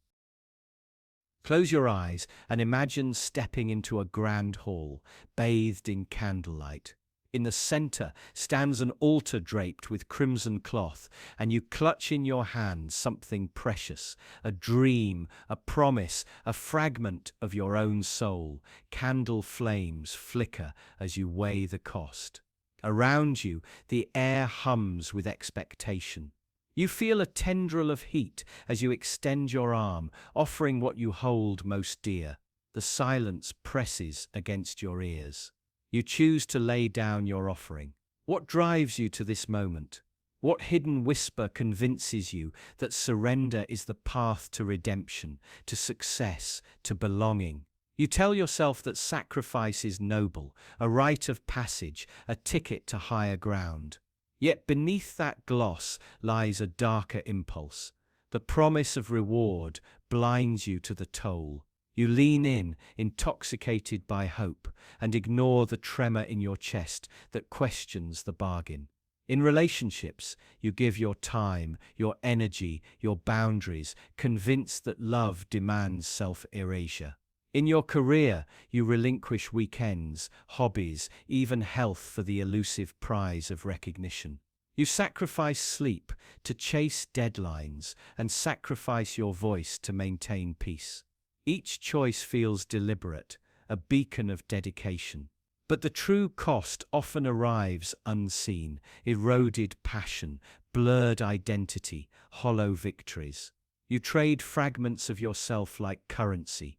Close your eyes and imagine stepping into a grand hall, bathed in candlelight. In the center stands an altar draped with crimson cloth, and you clutch in your hand something precious, a dream, a promise, a fragment of your own soul. Candle flames flicker as you weigh the cost. Around you, the air hums with expectation. You feel a tendril of heat as you extend your arm, offering what you hold most dear. The silence presses against your ears. You choose to lay down your offering. What drives you to this moment? What hidden whisper convinces you that surrender is the path to redemption, to success, to belonging? You tell yourself that sacrifice is noble, a rite of passage, a ticket to higher ground. Yet beneath that gloss lies a darker impulse. The promise of reward blinds you to the toll. You lean in, intoxicated by hope, and ignore the tremor in your chest that questions the bargain. In relationships, you give your time, your energy, your boundaries, convinced that love demands self-erasure. In your career, you relinquish weekends, hobbies, even health for the elusive prize of recognition. You sacrifice sleep to chase deadlines and sacrifice your voice to maintain peace. Each choice feels deliberate, a beacon of dedication. But the true cost often arrives unseen: eroded passion, blurred identity, hollow victories. You trade fragments of yourself like currency,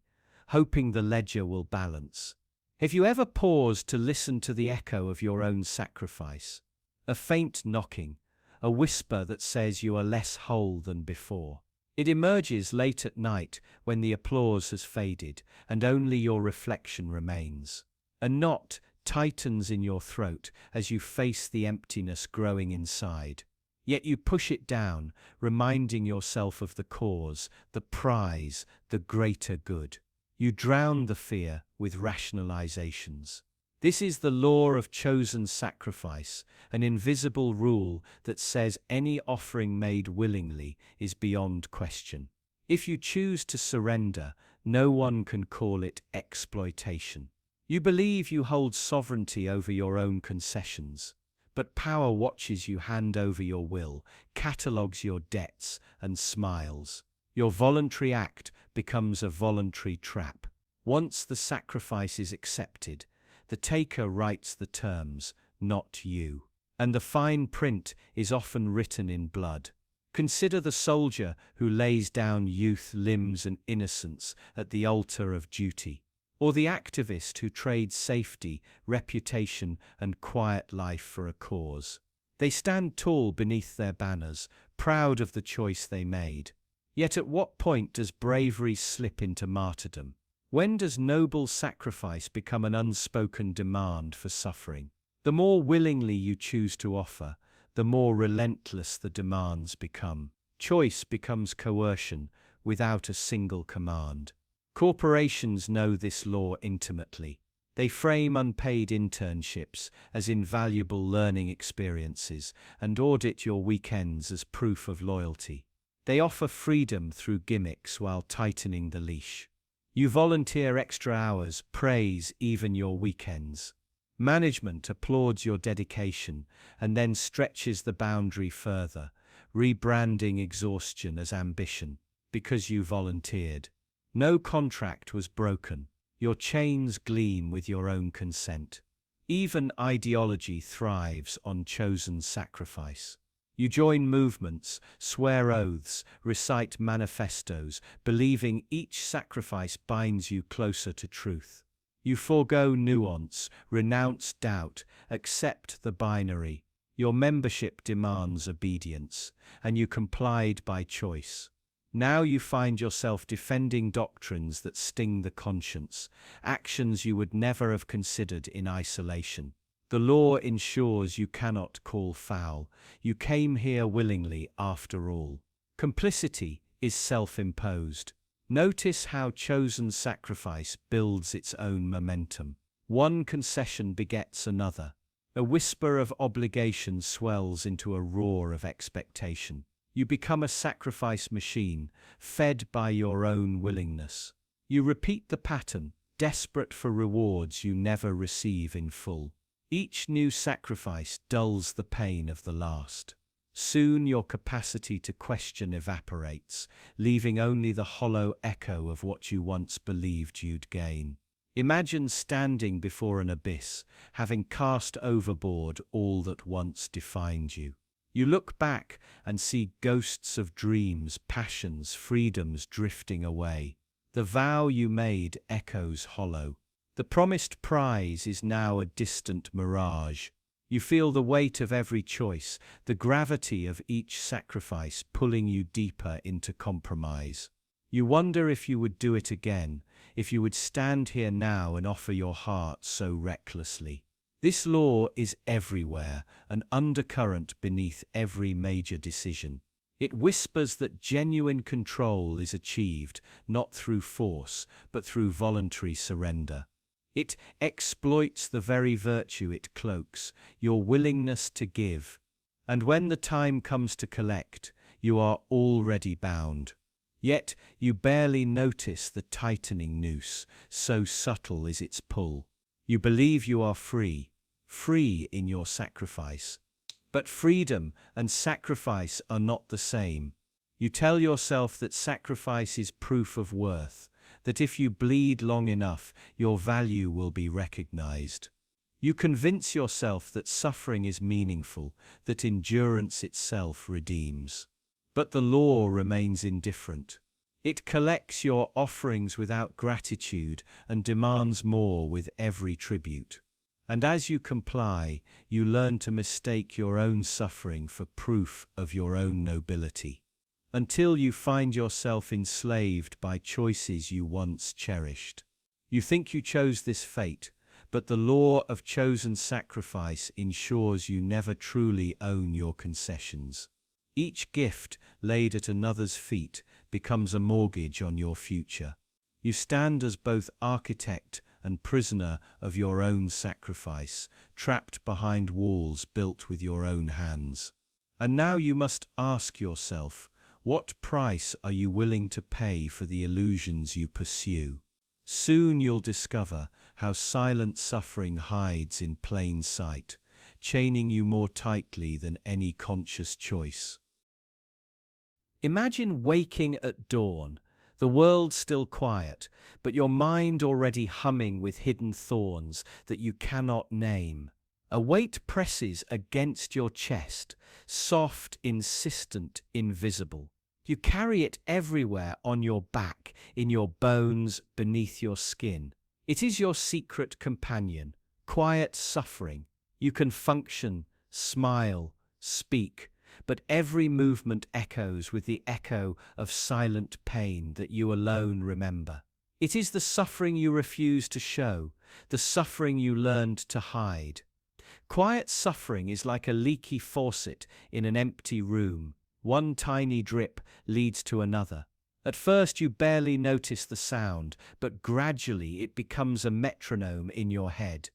hoping the ledger will balance. Have you ever paused to listen to the echo of your own sacrifice? A faint knocking, a whisper that says you are less whole than before. It emerges late at night when the applause has faded and only your reflection remains. A knot tightens in your throat as you face the emptiness growing inside. Yet you push it down, reminding yourself of the cause, the prize, the greater good. You drown the fear with rationalizations. This is the law of chosen sacrifice, an invisible rule that says any offering made willingly is beyond question. If you choose to surrender, no one can call it exploitation. You believe you hold sovereignty over your own concessions, but power watches you hand over your will, catalogues your debts, and smiles. Your voluntary act becomes a voluntary trap. Once the sacrifice is accepted, the taker writes the terms, not you. And the fine print is often written in blood. Consider the soldier who lays down youth, limbs, and innocence at the altar of duty. Or the activist who trades safety, reputation, and quiet life for a cause. They stand tall beneath their banners, proud of the choice they made. Yet at what point does bravery slip into martyrdom? When does noble sacrifice become an unspoken demand for suffering? The more willingly you choose to offer, the more relentless the demands become. Choice becomes coercion without a single command. Corporations know this law intimately. They frame unpaid internships as invaluable learning experiences and audit your weekends as proof of loyalty. They offer freedom through gimmicks while tightening the leash. You volunteer extra hours, praise even your weekends. Management applauds your dedication and then stretches the boundary further, rebranding exhaustion as ambition, because you volunteered. No contract was broken. Your chains gleam with your own consent. Even ideology thrives on chosen sacrifice. You join movements, swear oaths, recite manifestos, believing each sacrifice binds you closer to truth. You forego nuance, renounce doubt, accept the binary. Your membership demands obedience, and you complied by choice. Now you find yourself defending doctrines that sting the conscience, actions you would never have considered in isolation. The law ensures you cannot call foul. You came here willingly after all. Complicity is self-imposed. Notice how chosen sacrifice builds its own momentum. One concession begets another. A whisper of obligation swells into a roar of expectation. You become a sacrifice machine, fed by your own willingness. You repeat the pattern, desperate for rewards you never receive in full. Each new sacrifice dulls the pain of the last. Soon your capacity to question evaporates, leaving only the hollow echo of what you once believed you'd gain. Imagine standing before an abyss, having cast overboard all that once defined you. You look back and see ghosts of dreams, passions, freedoms drifting away. The vow you made echoes hollow. The promised prize is now a distant mirage. You feel the weight of every choice, the gravity of each sacrifice pulling you deeper into compromise. You wonder if you would do it again, if you would stand here now and offer your heart so recklessly. This law is everywhere, an undercurrent beneath every major decision. It whispers that genuine control is achieved not through force, but through voluntary surrender. It exploits the very virtue it cloaks, your willingness to give. And when the time comes to collect, you are already bound. Yet you barely notice the tightening noose, so subtle is its pull. You believe you are free, free in your sacrifice. But freedom and sacrifice are not the same. You tell yourself that sacrifice is proof of worth, that if you bleed long enough, your value will be recognized. You convince yourself that suffering is meaningful, that endurance itself redeems. But the law remains indifferent. It collects your offerings without gratitude and demands more with every tribute. And as you comply, you learn to mistake your own suffering for proof of your own nobility. Until you find yourself enslaved by choices you once cherished. You think you chose this fate, but the law of chosen sacrifice ensures you never truly own your concessions. Each gift laid at another's feet becomes a mortgage on your future. You stand as both architect and prisoner of your own sacrifice, trapped behind walls built with your own hands. And now you must ask yourself, what price are you willing to pay for the illusions you pursue? Soon you'll discover how silent suffering hides in plain sight, chaining you more tightly than any conscious choice. Imagine waking at dawn, the world still quiet, but your mind already humming with hidden thorns that you cannot name. A weight presses against your chest, soft, insistent, invisible. You carry it everywhere on your back, in your bones, beneath your skin. It is your secret companion, quiet suffering. You can function, smile, speak, but every movement echoes with the echo of silent pain that you alone remember. It is the suffering you refuse to show, the suffering you learned to hide. Quiet suffering is like a leaky faucet in an empty room. One tiny drip leads to another. At first you barely notice the sound, but gradually it becomes a metronome in your head.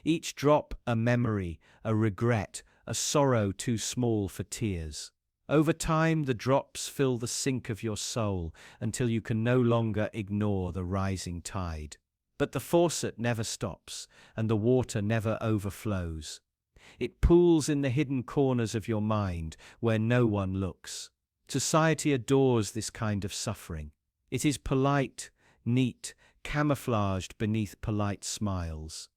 Each drop a memory, a regret, a sorrow too small for tears. Over time the drops fill the sink of your soul until you can no longer ignore the rising tide. But the faucet never stops, and the water never overflows. It pools in the hidden corners of your mind where no one looks. Society adores this kind of suffering. It is polite, neat, camouflaged beneath polite smiles.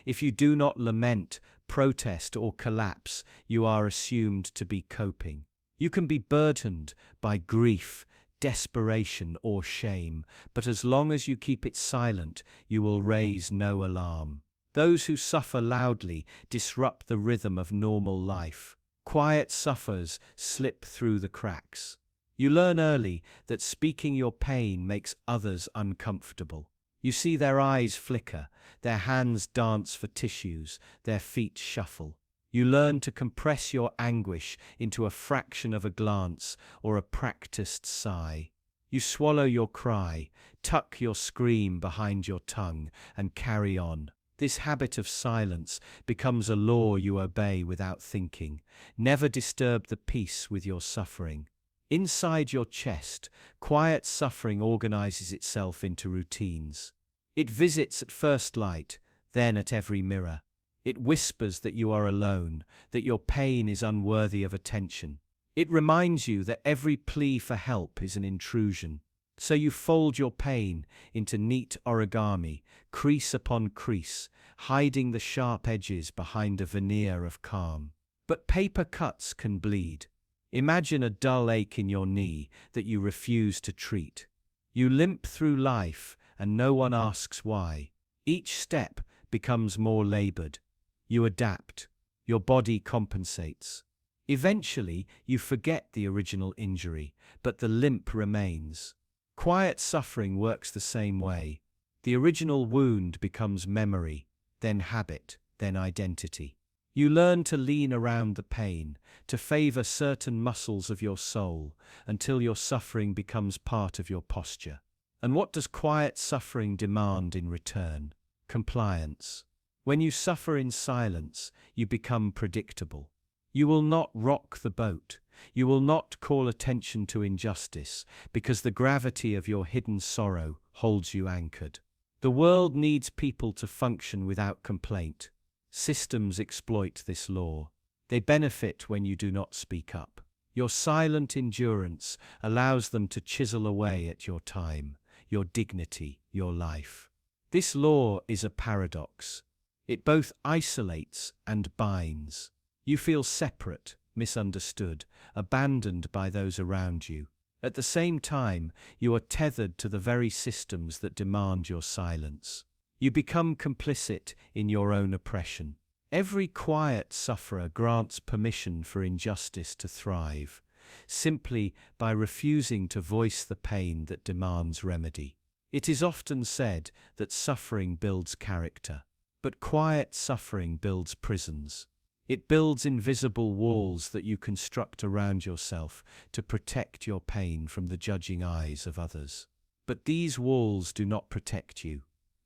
If you do not lament, protest, or collapse, you are assumed to be coping. You can be burdened by grief, desperation, or shame, but as long as you keep it silent, you will raise no alarm. Those who suffer loudly disrupt the rhythm of normal life. Quiet sufferers slip through the cracks. You learn early that speaking your pain makes others uncomfortable. You see their eyes flicker, their hands dance for tissues, their feet shuffle. You learn to compress your anguish into a fraction of a glance or a practiced sigh. You swallow your cry, tuck your scream behind your tongue, and carry on. This habit of silence becomes a law you obey without thinking. Never disturb the peace with your suffering. Inside your chest, quiet suffering organizes itself into routines. It visits at first light, then at every mirror. It whispers that you are alone, that your pain is unworthy of attention. It reminds you that every plea for help is an intrusion. So you fold your pain into neat origami, crease upon crease, hiding the sharp edges behind a veneer of calm. But paper cuts can bleed. Imagine a dull ache in your knee that you refuse to treat. You limp through life and no one asks why. Each step becomes more labored. You adapt. Your body compensates. Eventually, you forget the original injury, but the limp remains. Quiet suffering works the same way. The original wound becomes memory, then habit, then identity. You learn to lean around the pain, to favor certain muscles of your soul, until your suffering becomes part of your posture. And what does quiet suffering demand in return? Compliance. When you suffer in silence, you become predictable. You will not rock the boat. You will not call attention to injustice because the gravity of your hidden sorrow holds you anchored. The world needs people to function without complaint. Systems exploit this law. They benefit when you do not speak up. Your silent endurance allows them to chisel away at your time, your dignity, your life. This law is a paradox. It both isolates and binds. You feel separate, misunderstood, abandoned by those around you. At the same time, you are tethered to the very systems that demand your silence. You become complicit in your own oppression. Every quiet sufferer grants permission for injustice to thrive, simply by refusing to voice the pain that demands remedy. It is often said that suffering builds character, but quiet suffering builds prisons. It builds invisible walls that you construct around yourself to protect your pain from the judging eyes of others. But these walls do not protect you,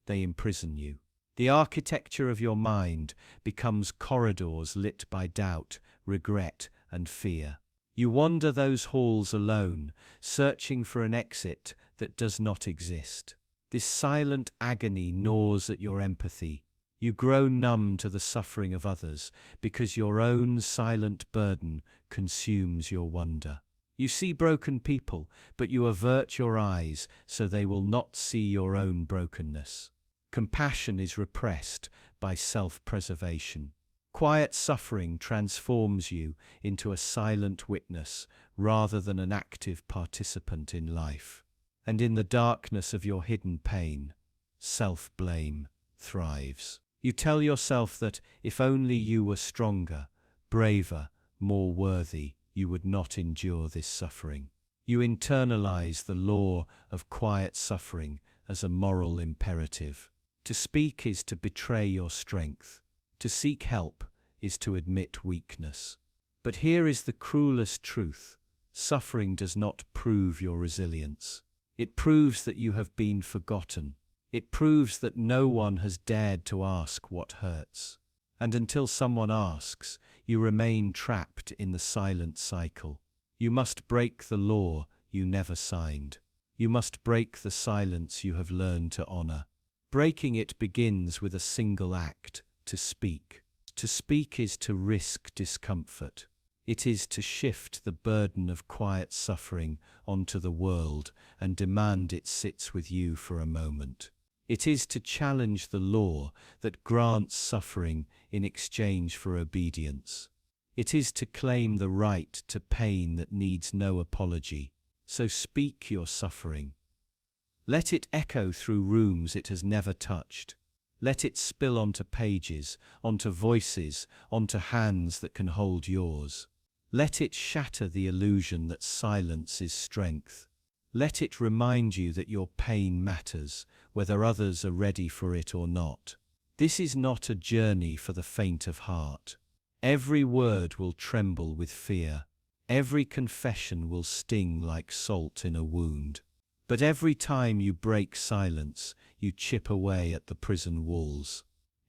they imprison you. The architecture of your mind becomes corridors lit by doubt, regret, and fear. You wander those halls alone, searching for an exit that does not exist. This silent agony gnaws at your empathy. You grow numb to the suffering of others because your own silent burden consumes your wonder. You see broken people, but you avert your eyes so they will not see your own brokenness. Compassion is repressed by self-preservation. Quiet suffering transforms you into a silent witness rather than an active participant in life. And in the darkness of your hidden pain, self-blame thrives. You tell yourself that if only you were stronger, braver, more worthy, you would not endure this suffering. You internalize the law of quiet suffering as a moral imperative. To speak is to betray your strength. To seek help is to admit weakness. But here is the cruelest truth. Suffering does not prove your resilience. It proves that you have been forgotten. It proves that no one has dared to ask what hurts. And until someone asks, you remain trapped in the silent cycle. You must break the law you never signed. You must break the silence you have learned to honor. Breaking it begins with a single act: to speak. To speak is to risk discomfort. It is to shift the burden of quiet suffering onto the world and demand it sits with you for a moment. It is to challenge the law that grants suffering in exchange for obedience. It is to claim the right to pain that needs no apology. So speak your suffering. Let it echo through rooms it has never touched. Let it spill onto pages, onto voices, onto hands that can hold yours. Let it shatter the illusion that silence is strength. Let it remind you that your pain matters, whether others are ready for it or not. This is not a journey for the faint of heart. Every word will tremble with fear. Every confession will sting like salt in a wound. But every time you break silence, you chip away at the prison walls.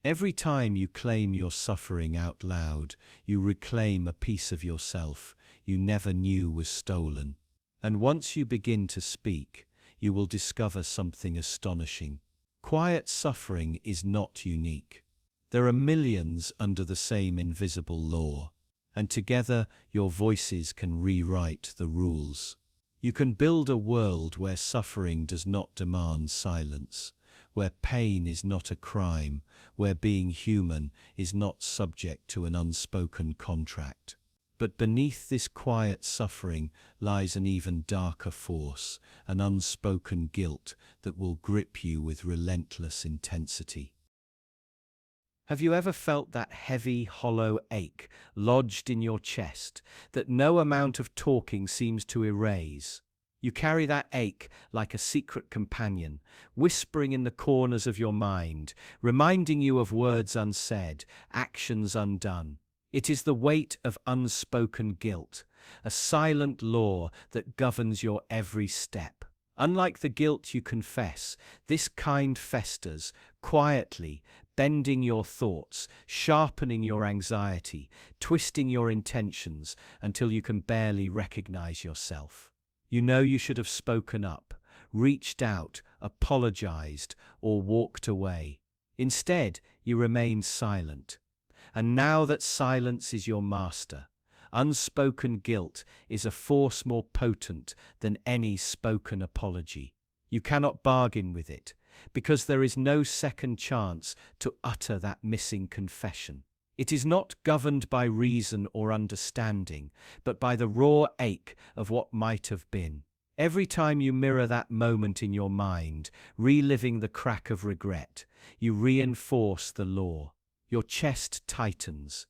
Every time you claim your suffering out loud, you reclaim a piece of yourself you never knew was stolen. And once you begin to speak, you will discover something astonishing. Quiet suffering is not unique. There are millions under the same invisible law, and together your voices can rewrite the rules. You can build a world where suffering does not demand silence, where pain is not a crime, where being human is not subject to an unspoken contract. But beneath this quiet suffering lies an even darker force, an unspoken guilt that will grip you with relentless intensity. Have you ever felt that heavy, hollow ache lodged in your chest that no amount of talking seems to erase? You carry that ache like a secret companion, whispering in the corners of your mind, reminding you of words unsaid, actions undone. It is the weight of unspoken guilt, a silent law that governs your every step. Unlike the guilt you confess, this kind festers quietly, bending your thoughts, sharpening your anxiety, twisting your intentions until you can barely recognize yourself. You know you should have spoken up, reached out, apologized, or walked away. Instead, you remain silent. And now that silence is your master, unspoken guilt is a force more potent than any spoken apology. You cannot bargain with it, because there is no second chance to utter that missing confession. It is not governed by reason or understanding, but by the raw ache of what might have been. Every time you mirror that moment in your mind, reliving the crack of regret, you reinforce the law. Your chest tightens.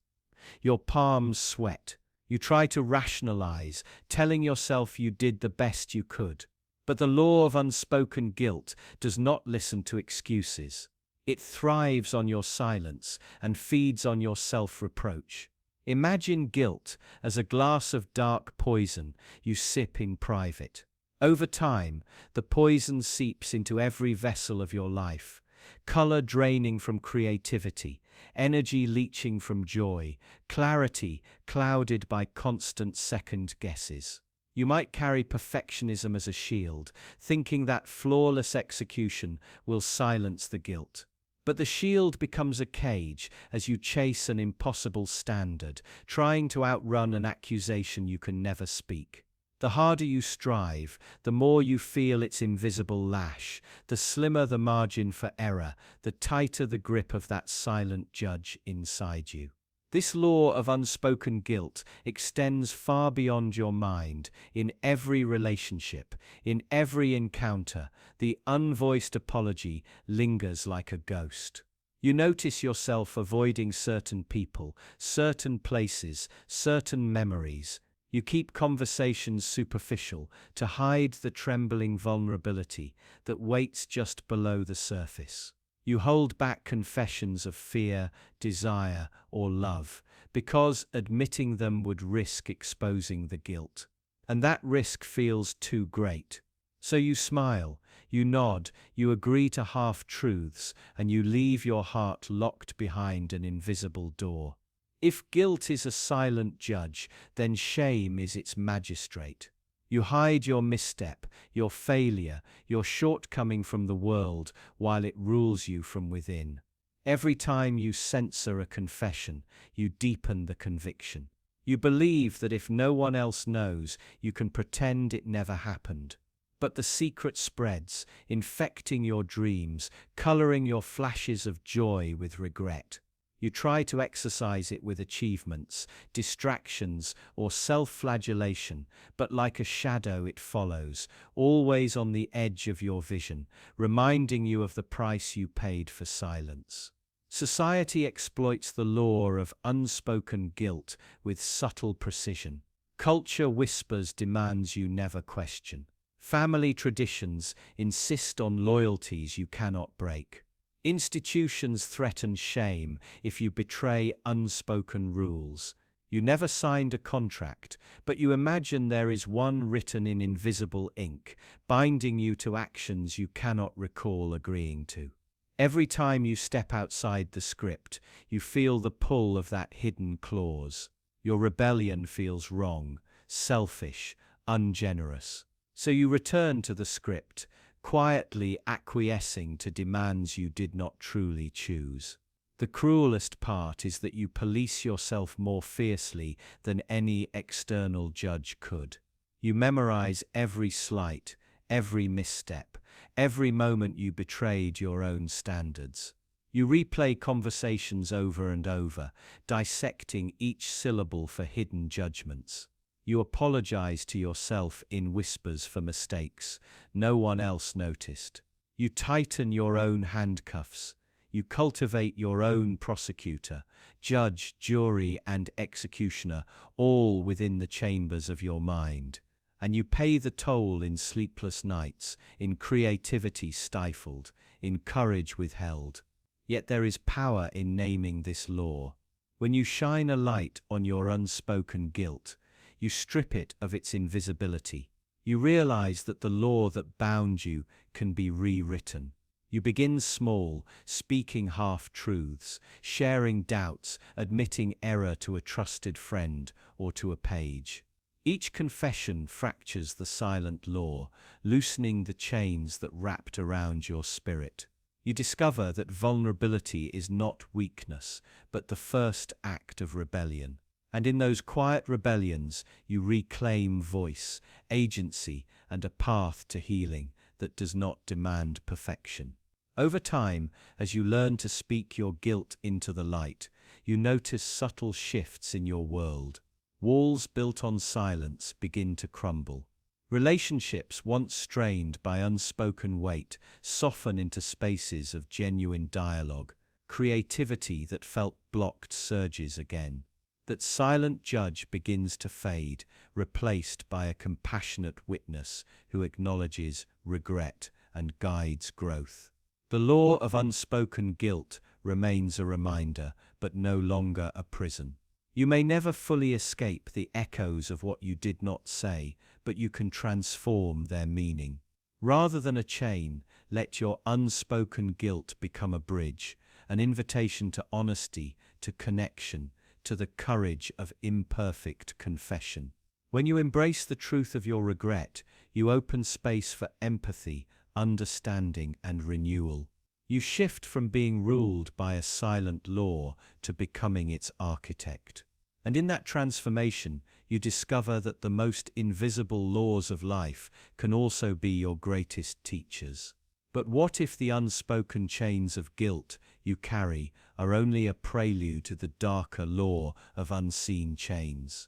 Your palms sweat. You try to rationalize, telling yourself you did the best you could. But the law of unspoken guilt does not listen to excuses. It thrives on your silence and feeds on your self-reproach. Imagine guilt as a glass of dark poison you sip in private. Over time, the poison seeps into every vessel of your life, color draining from creativity, energy leaching from joy, clarity clouded by constant second guesses. You might carry perfectionism as a shield, thinking that flawless execution will silence the guilt. But the shield becomes a cage as you chase an impossible standard, trying to outrun an accusation you can never speak. The harder you strive, the more you feel its invisible lash, the slimmer the margin for error, the tighter the grip of that silent judge inside you. This law of unspoken guilt extends far beyond your mind. In every relationship, in every encounter, the unvoiced apology lingers like a ghost. You notice yourself avoiding certain people, certain places, certain memories. You keep conversations superficial to hide the trembling vulnerability that waits just below the surface. You hold back confessions of fear, desire, or love, because admitting them would risk exposing the guilt. And that risk feels too great. So you smile, you nod, you agree to half-truths, and you leave your heart locked behind an invisible door. If guilt is a silent judge, then shame is its magistrate. You hide your misstep, your failure, your shortcoming from the world while it rules you from within. Every time you censor a confession, you deepen the conviction. You believe that if no one else knows, you can pretend it never happened. But the secret spreads, infecting your dreams, coloring your flashes of joy with regret. You try to exercise it with achievements, distractions, or self-flagellation, but like a shadow it follows, always on the edge of your vision, reminding you of the price you paid for silence. Society exploits the law of unspoken guilt with subtle precision. Culture whispers demands you never question. Family traditions insist on loyalties you cannot break. Institutions threaten shame if you betray unspoken rules. You never signed a contract, but you imagine there is one written in invisible ink, binding you to actions you cannot recall agreeing to. Every time you step outside the script, you feel the pull of that hidden clause. Your rebellion feels wrong, selfish, ungenerous. So you return to the script, quietly acquiescing to demands you did not truly choose. The cruelest part is that you police yourself more fiercely than any external judge could. You memorize every slight, every misstep, every moment you betrayed your own standards. You replay conversations over and over, dissecting each syllable for hidden judgments. You apologize to yourself in whispers for mistakes no one else noticed. You tighten your own handcuffs. You cultivate your own prosecutor, judge, jury, and executioner, all within the chambers of your mind. And you pay the toll in sleepless nights, in creativity stifled, in courage withheld. Yet there is power in naming this law. When you shine a light on your unspoken guilt, you strip it of its invisibility. You realize that the law that bound you can be rewritten. You begin small, speaking half-truths, sharing doubts, admitting error to a trusted friend or to a page. Each confession fractures the silent law, loosening the chains that wrapped around your spirit. You discover that vulnerability is not weakness, but the first act of rebellion. And in those quiet rebellions, you reclaim voice, agency, and a path to healing that does not demand perfection. Over time, as you learn to speak your guilt into the light, you notice subtle shifts in your world. Walls built on silence begin to crumble. Relationships once strained by unspoken weight soften into spaces of genuine dialogue. Creativity that felt blocked surges again. That silent judge begins to fade, replaced by a compassionate witness who acknowledges regret and guides growth. The law of unspoken guilt remains a reminder, but no longer a prison. You may never fully escape the echoes of what you did not say, but you can transform their meaning. Rather than a chain, let your unspoken guilt become a bridge, an invitation to honesty, to connection, to the courage of imperfect confession. When you embrace the truth of your regret, you open space for empathy, understanding, and renewal. You shift from being ruled by a silent law to becoming its architect. And in that transformation, you discover that the most invisible laws of life can also be your greatest teachers. But what if the unspoken chains of guilt you carry are only a prelude to the darker law of unseen chains?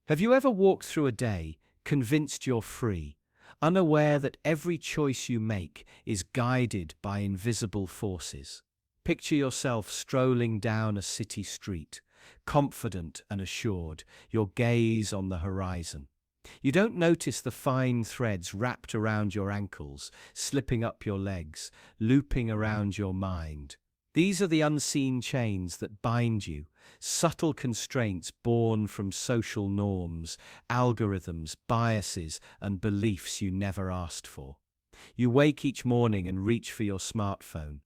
Have you ever walked through a day, convinced you're free, unaware that every choice you make is guided by invisible forces? Picture yourself strolling down a city street, confident and assured, your gaze on the horizon. You don't notice the fine threads wrapped around your ankles, slipping up your legs, looping around your mind. These are the unseen chains that bind you, subtle constraints born from social norms, algorithms, biases, and beliefs you never asked for. You wake each morning and reach for your smartphone.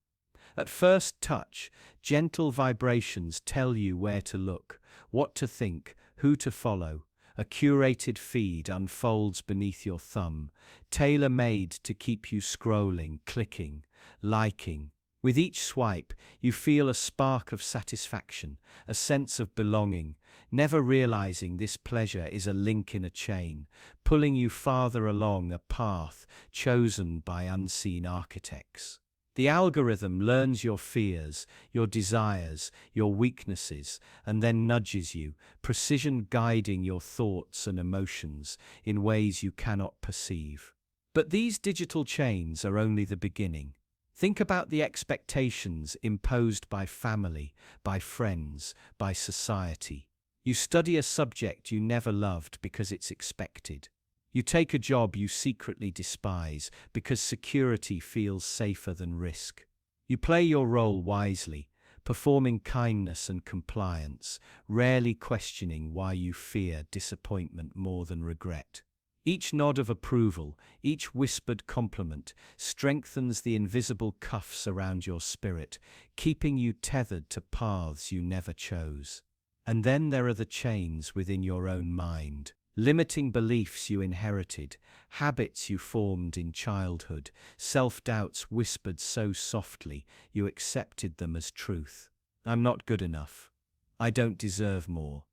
At first touch, gentle vibrations tell you where to look, what to think, who to follow. A curated feed unfolds beneath your thumb, tailor-made to keep you scrolling, clicking, liking. With each swipe, you feel a spark of satisfaction, a sense of belonging, never realizing this pleasure is a link in a chain, pulling you farther along a path chosen by unseen architects. The algorithm learns your fears, your desires, your weaknesses, and then nudges you, precision guiding your thoughts and emotions in ways you cannot perceive. But these digital chains are only the beginning. Think about the expectations imposed by family, by friends, by society. You study a subject you never loved because it's expected. You take a job you secretly despise because security feels safer than risk. You play your role wisely, performing kindness and compliance, rarely questioning why you fear disappointment more than regret. Each nod of approval, each whispered compliment, strengthens the invisible cuffs around your spirit, keeping you tethered to paths you never chose. And then there are the chains within your own mind. Limiting beliefs you inherited, habits you formed in childhood, self-doubts whispered so softly you accepted them as truth. I'm not good enough. I don't deserve more.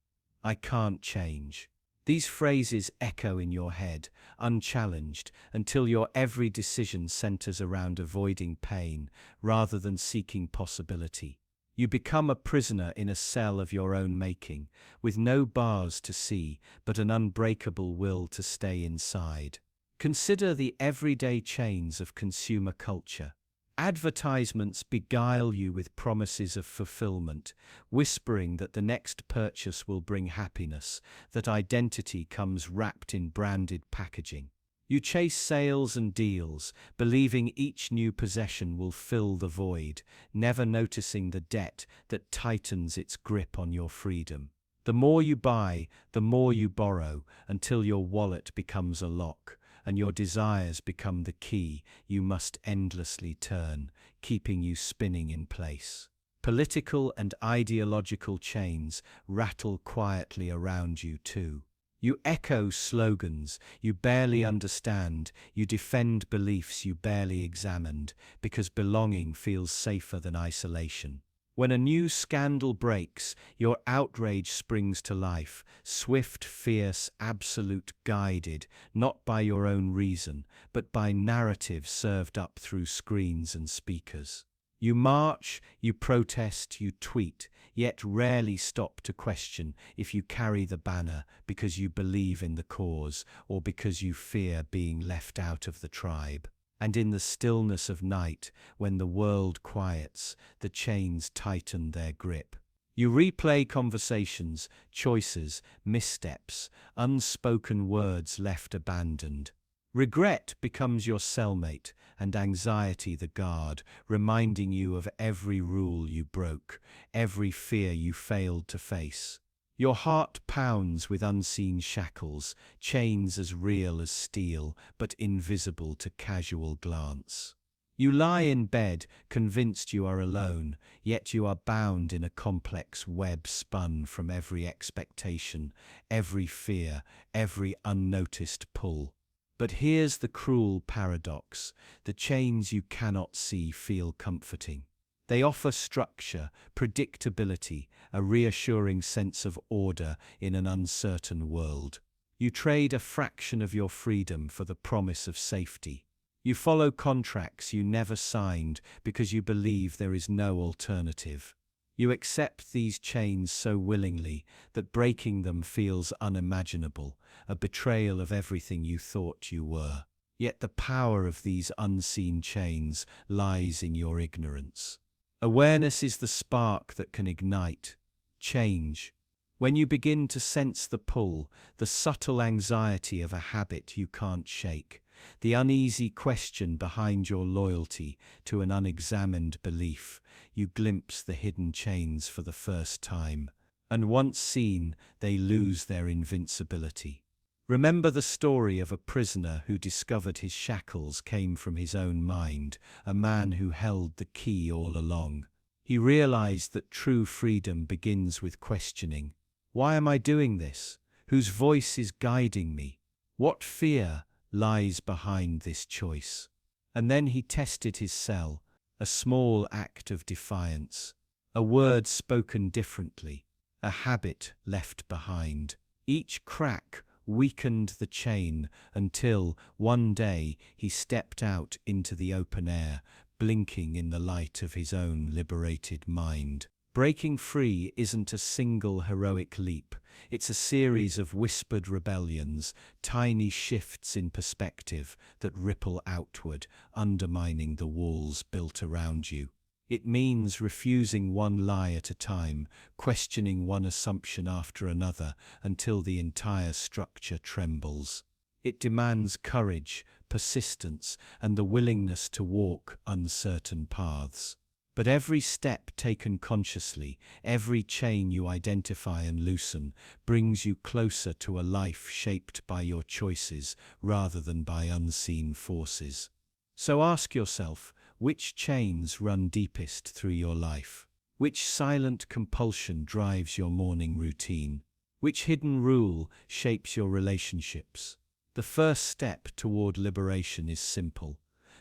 I can't change. These phrases echo in your head, unchallenged, until your every decision centers around avoiding pain rather than seeking possibility. You become a prisoner in a cell of your own making, with no bars to see, but an unbreakable will to stay inside. Consider the everyday chains of consumer culture. Advertisements beguile you with promises of fulfillment, whispering that the next purchase will bring happiness, that identity comes wrapped in branded packaging. You chase sales and deals, believing each new possession will fill the void, never noticing the debt that tightens its grip on your freedom. The more you buy, the more you borrow, until your wallet becomes a lock, and your desires become the key you must endlessly turn, keeping you spinning in place. Political and ideological chains rattle quietly around you too. You echo slogans you barely understand, you defend beliefs you barely examined, because belonging feels safer than isolation. When a new scandal breaks, your outrage springs to life, swift, fierce, absolute, guided, not by your own reason, but by narrative served up through screens and speakers. You march, you protest, you tweet, yet rarely stop to question if you carry the banner because you believe in the cause or because you fear being left out of the tribe. And in the stillness of night, when the world quiets, the chains tighten their grip. You replay conversations, choices, missteps, unspoken words left abandoned. Regret becomes your cellmate, and anxiety the guard, reminding you of every rule you broke, every fear you failed to face. Your heart pounds with unseen shackles, chains as real as steel, but invisible to casual glance. You lie in bed, convinced you are alone, yet you are bound in a complex web spun from every expectation, every fear, every unnoticed pull. But here's the cruel paradox: the chains you cannot see feel comforting. They offer structure, predictability, a reassuring sense of order in an uncertain world. You trade a fraction of your freedom for the promise of safety. You follow contracts you never signed because you believe there is no alternative. You accept these chains so willingly that breaking them feels unimaginable, a betrayal of everything you thought you were. Yet the power of these unseen chains lies in your ignorance. Awareness is the spark that can ignite change. When you begin to sense the pull, the subtle anxiety of a habit you can't shake, the uneasy question behind your loyalty to an unexamined belief, you glimpse the hidden chains for the first time. And once seen, they lose their invincibility. Remember the story of a prisoner who discovered his shackles came from his own mind, a man who held the key all along. He realized that true freedom begins with questioning. Why am I doing this? Whose voice is guiding me? What fear lies behind this choice? And then he tested his cell, a small act of defiance, a word spoken differently, a habit left behind. Each crack weakened the chain until, one day, he stepped out into the open air, blinking in the light of his own liberated mind. Breaking free isn't a single heroic leap. It's a series of whispered rebellions, tiny shifts in perspective that ripple outward, undermining the walls built around you. It means refusing one lie at a time, questioning one assumption after another until the entire structure trembles. It demands courage, persistence, and the willingness to walk uncertain paths. But every step taken consciously, every chain you identify and loosen, brings you closer to a life shaped by your choices rather than by unseen forces. So ask yourself, which chains run deepest through your life? Which silent compulsion drives your morning routine? Which hidden rule shapes your relationships? The first step toward liberation is simple.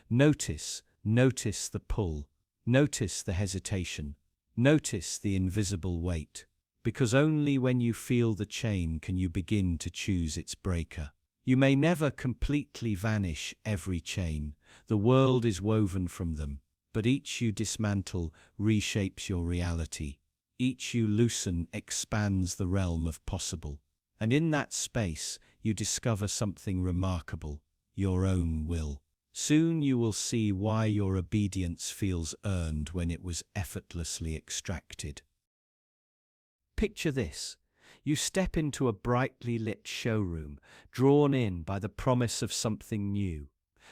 Notice the pull. Notice the hesitation. Notice the invisible weight. Because only when you feel the chain can you begin to choose its breaker. You may never completely vanish every chain. The world is woven from them. But each you dismantle reshapes your reality. Each you loosen expands the realm of possible. And in that space, you discover something remarkable: your own will. Soon you will see why your obedience feels earned when it was effortlessly extracted. Picture this. You step into a brightly lit showroom, drawn in by the promise of something new.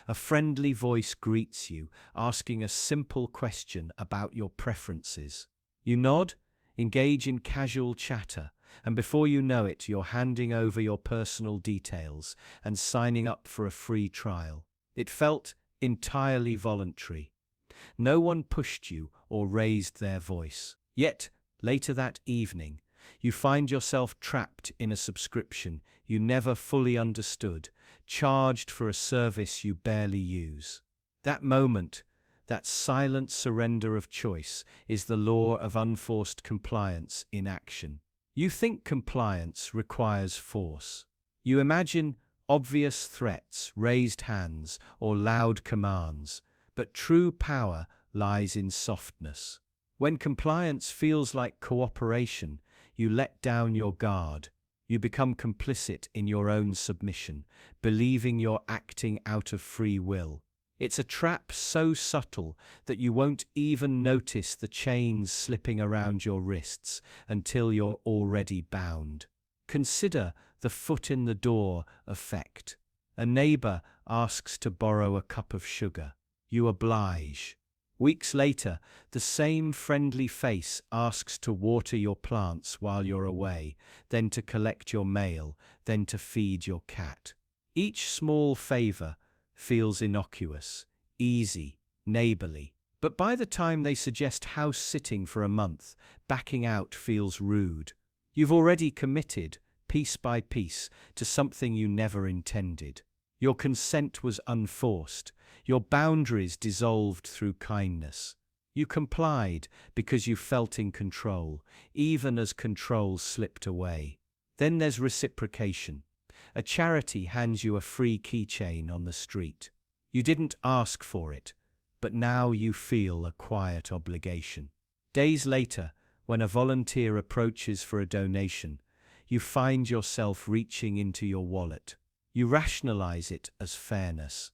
A friendly voice greets you, asking a simple question about your preferences. You nod, engage in casual chatter, And before you know it, you're handing over your personal details and signing up for a free trial. It felt entirely voluntary. No one pushed you or raised their voice. Yet, later that evening, you find yourself trapped in a subscription you never fully understood, charged for a service you barely use. That moment, that silent surrender of choice, is the law of unforced compliance in action. You think compliance requires force. You imagine obvious threats, raised hands, or loud commands, but true power lies in softness. When compliance feels like cooperation, you let down your guard. You become complicit in your own submission, believing you're acting out of free will. It's a trap so subtle that you won't even notice the chains slipping around your wrists until you're already bound. Consider the foot in the door effect. A neighbor asks to borrow a cup of sugar. You oblige. Weeks later, the same friendly face asks to water your plants while you're away, then to collect your mail, then to feed your cat. Each small favor feels innocuous, easy, neighborly. But by the time they suggest house sitting for a month, backing out feels rude. You've already committed, piece by piece, to something you never intended. Your consent was unforced. Your boundaries dissolved through kindness. You complied because you felt in control, even as control slipped away. Then there's reciprocation. A charity hands you a free keychain on the street. You didn't ask for it, but now you feel a quiet obligation. Days later, when a volunteer approaches for a donation, you find yourself reaching into your wallet. You rationalize it as fairness.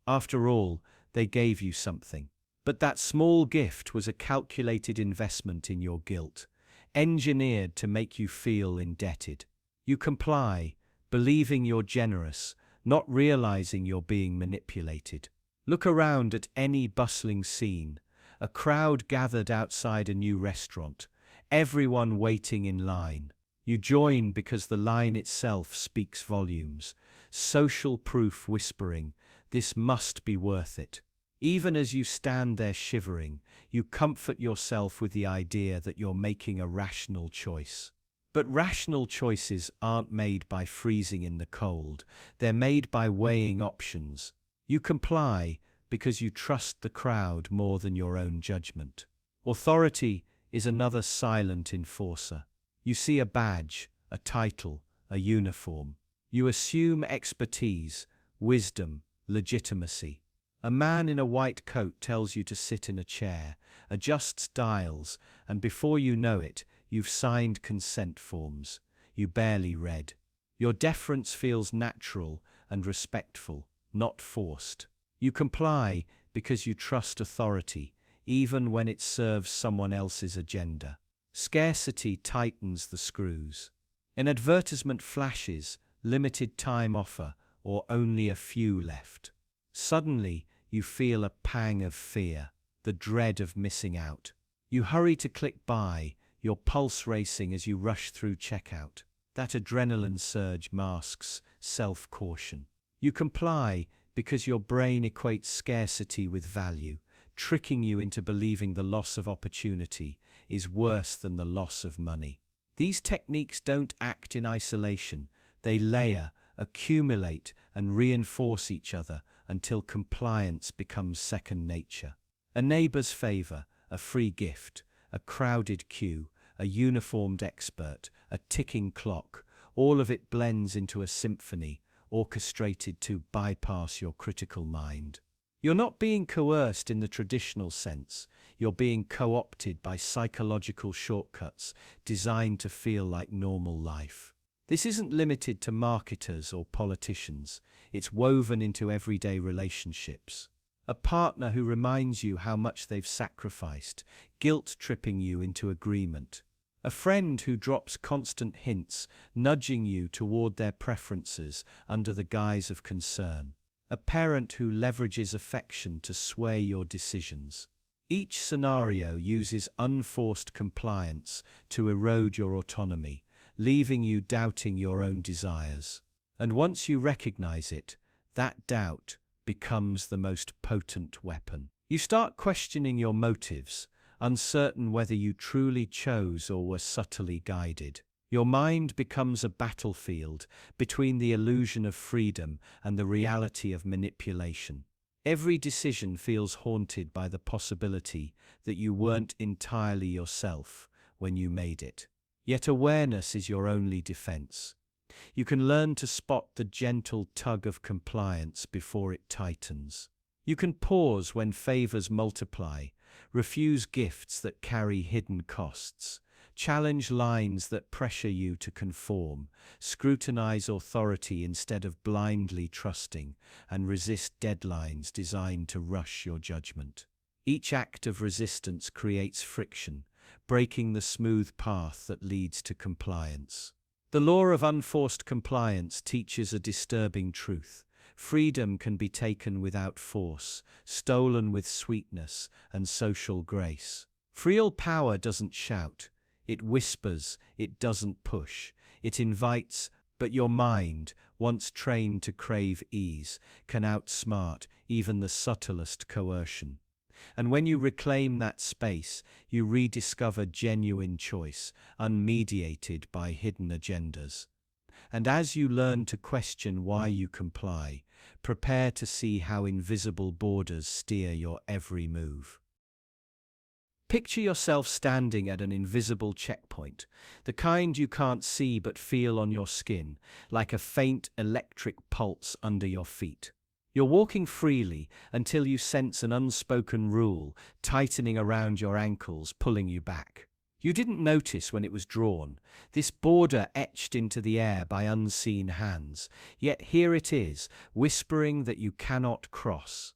After all, they gave you something. But that small gift was a calculated investment in your guilt, engineered to make you feel indebted. You comply, believing you're generous, not realizing you're being manipulated. Look around at any bustling scene, a crowd gathered outside a new restaurant, everyone waiting in line. You join because the line itself speaks volumes, social proof whispering, "This must be worth it." Even as you stand there shivering, you comfort yourself with the idea that you're making a rational choice. But rational choices aren't made by freezing in the cold, they're made by weighing options. You comply because you trust the crowd more than your own judgment. Authority is another silent enforcer. You see a badge, a title, a uniform. You assume expertise, wisdom, legitimacy. A man in a white coat tells you to sit in a chair, adjusts dials, and before you know it, you've signed consent forms you barely read. Your deference feels natural and respectful, not forced. You comply because you trust authority, even when it serves someone else's agenda. Scarcity tightens the screws. An advertisement flashes, limited time offer, or only a few left. Suddenly, you feel a pang of fear, the dread of missing out. You hurry to click buy, your pulse racing as you rush through checkout. That adrenaline surge masks self-caution. You comply because your brain equates scarcity with value, tricking you into believing the loss of opportunity is worse than the loss of money. These techniques don't act in isolation. They layer, accumulate, and reinforce each other until compliance becomes second nature. A neighbor's favor, a free gift, a crowded queue, a uniformed expert, a ticking clock, all of it blends into a symphony, orchestrated to bypass your critical mind. You're not being coerced in the traditional sense, you're being co-opted by psychological shortcuts designed to feel like normal life. This isn't limited to marketers or politicians, it's woven into everyday relationships. A partner who reminds you how much they've sacrificed, guilt-tripping you into agreement. A friend who drops constant hints, nudging you toward their preferences under the guise of concern. A parent who leverages affection to sway your decisions. Each scenario uses unforced compliance to erode your autonomy, leaving you doubting your own desires. And once you recognize it, that doubt becomes the most potent weapon. You start questioning your motives, uncertain whether you truly chose or were subtly guided. Your mind becomes a battlefield between the illusion of freedom and the reality of manipulation. Every decision feels haunted by the possibility that you weren't entirely yourself when you made it. Yet awareness is your only defense. You can learn to spot the gentle tug of compliance before it tightens. You can pause when favors multiply, refuse gifts that carry hidden costs, challenge lines that pressure you to conform, scrutinize authority instead of blindly trusting, and resist deadlines designed to rush your judgment. Each act of resistance creates friction, breaking the smooth path that leads to compliance. The law of unforced compliance teaches a disturbing truth. Freedom can be taken without force, stolen with sweetness and social grace. Real power doesn't shout. It whispers, it doesn't push, it invites, but your mind, once trained to crave ease, can outsmart even the subtlest coercion. And when you reclaim that space, you rediscover genuine choice, unmediated by hidden agendas. And as you learn to question why you comply, prepare to see how invisible borders steer your every move. Picture yourself standing at an invisible checkpoint, the kind you can't see but feel on your skin, like a faint electric pulse under your feet. You're walking freely until you sense an unspoken rule tightening around your ankles, pulling you back. You didn't notice when it was drawn, this border etched into the air by unseen hands, yet here it is, whispering that you cannot cross.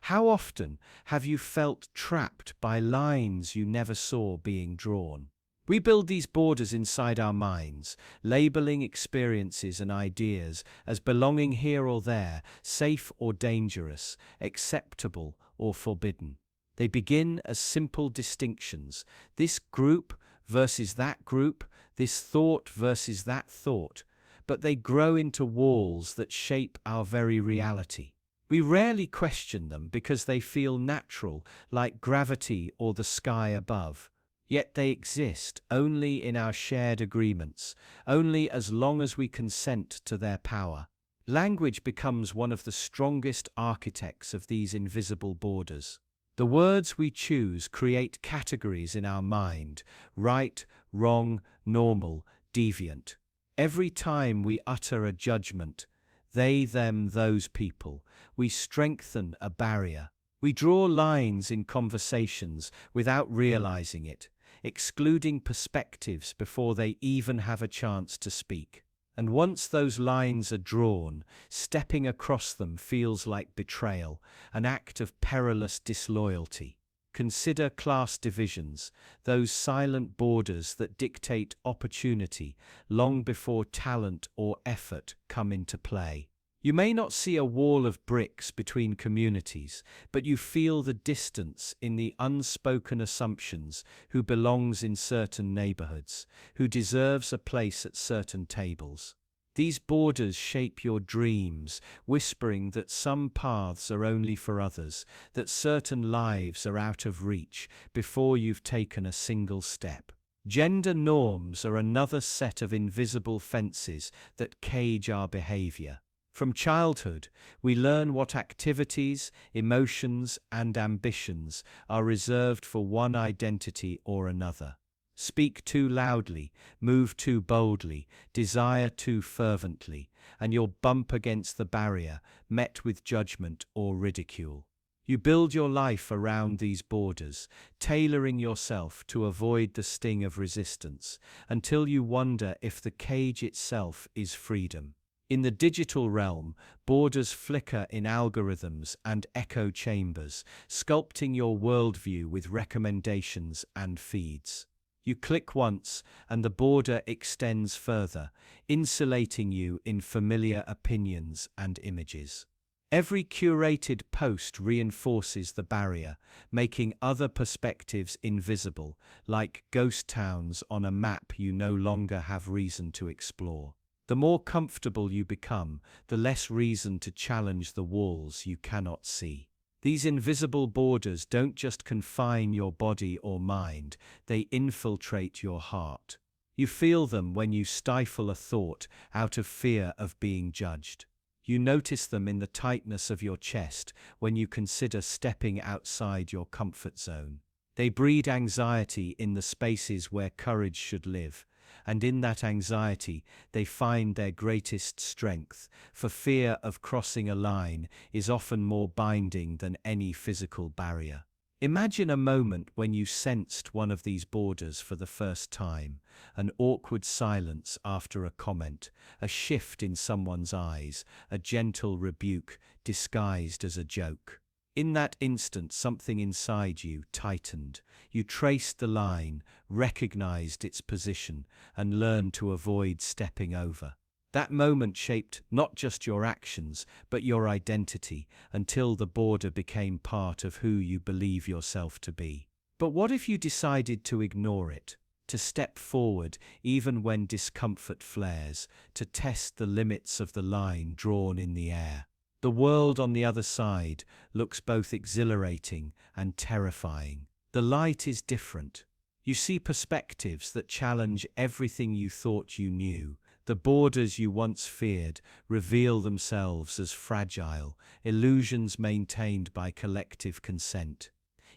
How often have you felt trapped by lines you never saw being drawn? We build these borders inside our minds, labeling experiences and ideas as belonging here or there, safe or dangerous, acceptable or forbidden. They begin as simple distinctions, this group versus that group, this thought versus that thought, but they grow into walls that shape our very reality. We rarely question them because they feel natural, like gravity or the sky above. Yet they exist only in our shared agreements, only as long as we consent to their power. Language becomes one of the strongest architects of these invisible borders. The words we choose create categories in our mind: right, wrong, normal, deviant. Every time we utter a judgment, they, them, those people, we strengthen a barrier. We draw lines in conversations without realizing it, excluding perspectives before they even have a chance to speak. And once those lines are drawn, stepping across them feels like betrayal, an act of perilous disloyalty. Consider class divisions, those silent borders that dictate opportunity long before talent or effort come into play. You may not see a wall of bricks between communities, but you feel the distance in the unspoken assumptions: who belongs in certain neighborhoods, who deserves a place at certain tables. These borders shape your dreams, whispering that some paths are only for others, that certain lives are out of reach before you've taken a single step. Gender norms are another set of invisible fences that cage our behavior. From childhood, we learn what activities, emotions, and ambitions are reserved for one identity or another. Speak too loudly, move too boldly, desire too fervently, and you'll bump against the barrier, met with judgment or ridicule. You build your life around these borders, tailoring yourself to avoid the sting of resistance, until you wonder if the cage itself is freedom. In the digital realm, borders flicker in algorithms and echo chambers, sculpting your worldview with recommendations and feeds. You click once, and the border extends further, insulating you in familiar opinions and images. Every curated post reinforces the barrier, making other perspectives invisible, like ghost towns on a map you no longer have reason to explore. The more comfortable you become, the less reason to challenge the walls you cannot see. These invisible borders don't just confine your body or mind, they infiltrate your heart. You feel them when you stifle a thought out of fear of being judged. You notice them in the tightness of your chest when you consider stepping outside your comfort zone. They breed anxiety in the spaces where courage should live, and in that anxiety they find their greatest strength, for fear of crossing a line is often more binding than any physical barrier. Imagine a moment when you sensed one of these borders for the first time, an awkward silence after a comment, a shift in someone's eyes, a gentle rebuke disguised as a joke. In that instant, something inside you tightened. You traced the line, recognized its position, and learned to avoid stepping over. That moment shaped not just your actions, but your identity, until the border became part of who you believe yourself to be. But what if you decided to ignore it, to step forward even when discomfort flares, to test the limits of the line drawn in the air? The world on the other side looks both exhilarating and terrifying. The light is different. You see perspectives that challenge everything you thought you knew. The borders you once feared reveal themselves as fragile, illusions maintained by collective consent.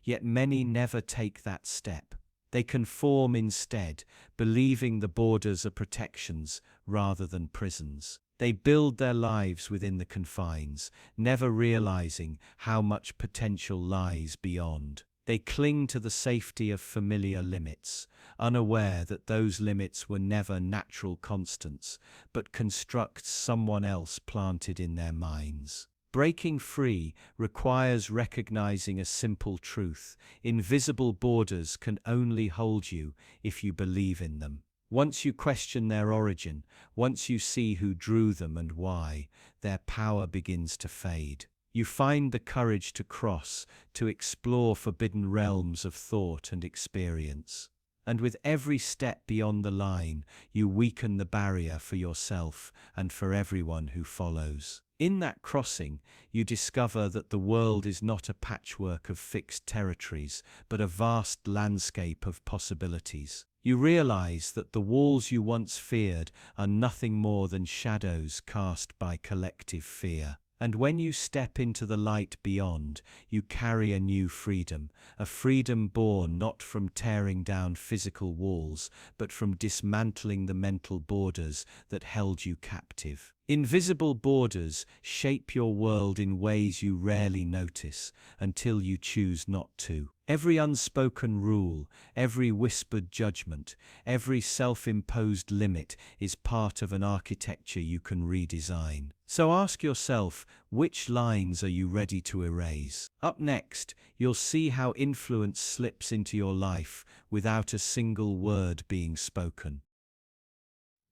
Yet many never take that step. They conform instead, believing the borders are protections rather than prisons. They build their lives within the confines, never realizing how much potential lies beyond. They cling to the safety of familiar limits, unaware that those limits were never natural constants, but constructs someone else planted in their minds. Breaking free requires recognizing a simple truth: invisible borders can only hold you if you believe in them. Once you question their origin, once you see who drew them and why, their power begins to fade. You find the courage to cross, to explore forbidden realms of thought and experience. And with every step beyond the line, you weaken the barrier for yourself and for everyone who follows. In that crossing, you discover that the world is not a patchwork of fixed territories, but a vast landscape of possibilities. You realize that the walls you once feared are nothing more than shadows cast by collective fear. And when you step into the light beyond, you carry a new freedom, a freedom born not from tearing down physical walls, but from dismantling the mental borders that held you captive. Invisible borders shape your world in ways you rarely notice until you choose not to. Every unspoken rule, every whispered judgment, every self-imposed limit is part of an architecture you can redesign. So ask yourself, which lines are you ready to erase? Up next, you'll see how influence slips into your life without a single word being spoken.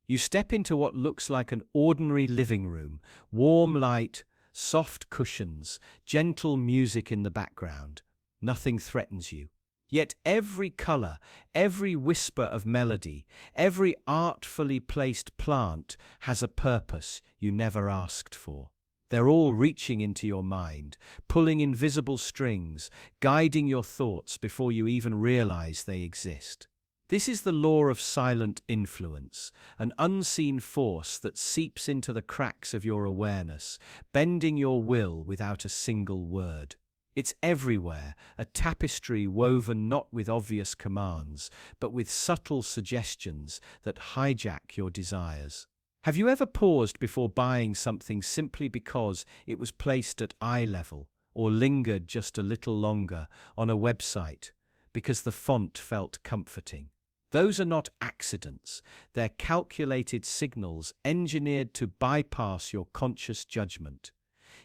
You step into what looks like an ordinary living room: warm light, soft cushions, gentle music in the background. Nothing threatens you. Yet every color, every whisper of melody, every artfully placed plant has a purpose you never asked for. They're all reaching into your mind, pulling invisible strings, guiding your thoughts before you even realize they exist. This is the law of silent influence, an unseen force that seeps into the cracks of your awareness, bending your will without a single word. It's everywhere, a tapestry woven not with obvious commands, but with subtle suggestions that hijack your desires. Have you ever paused before buying something simply because it was placed at eye level, or lingered just a little longer on a website because the font felt comforting? Those are not accidents, they're calculated signals engineered to bypass your conscious judgment.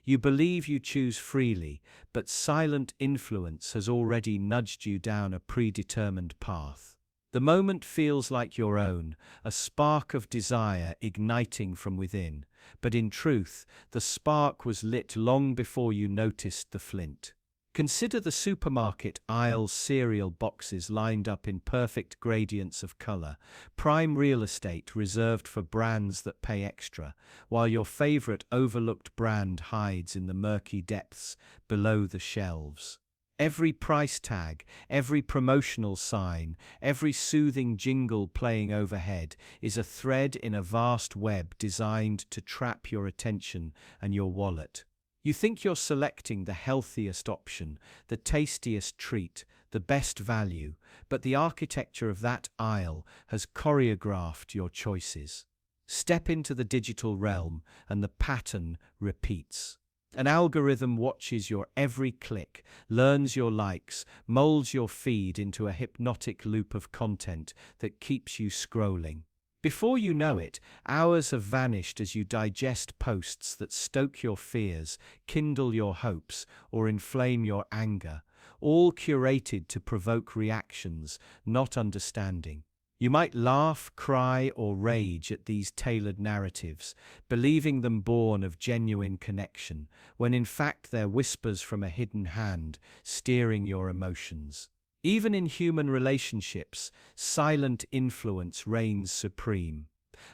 You believe you choose freely, but silent influence has already nudged you down a predetermined path. The moment feels like your own, a spark of desire igniting from within, but in truth, the spark was lit long before you noticed the flint. Consider the supermarket aisle cereal boxes lined up in perfect gradients of color, prime real estate reserved for brands that pay extra, while your favorite overlooked brand hides in the murky depths below the shelves. Every price tag, every promotional sign, every soothing jingle playing overhead is a thread in a vast web designed to trap your attention and your wallet. You think you're selecting the healthiest option, the tastiest treat, the best value, but the architecture of that aisle has choreographed your choices. Step into the digital realm and the pattern repeats. An algorithm watches your every click, learns your likes, molds your feed into a hypnotic loop of content that keeps you scrolling. Before you know it, hours have vanished as you digest posts that stoke your fears, kindle your hopes, or inflame your anger, all curated to provoke reactions, not understanding. You might laugh, cry, or rage at these tailored narratives, believing them born of genuine connection, when in fact they're whispers from a hidden hand steering your emotions. Even in human relationships, silent influence reigns supreme.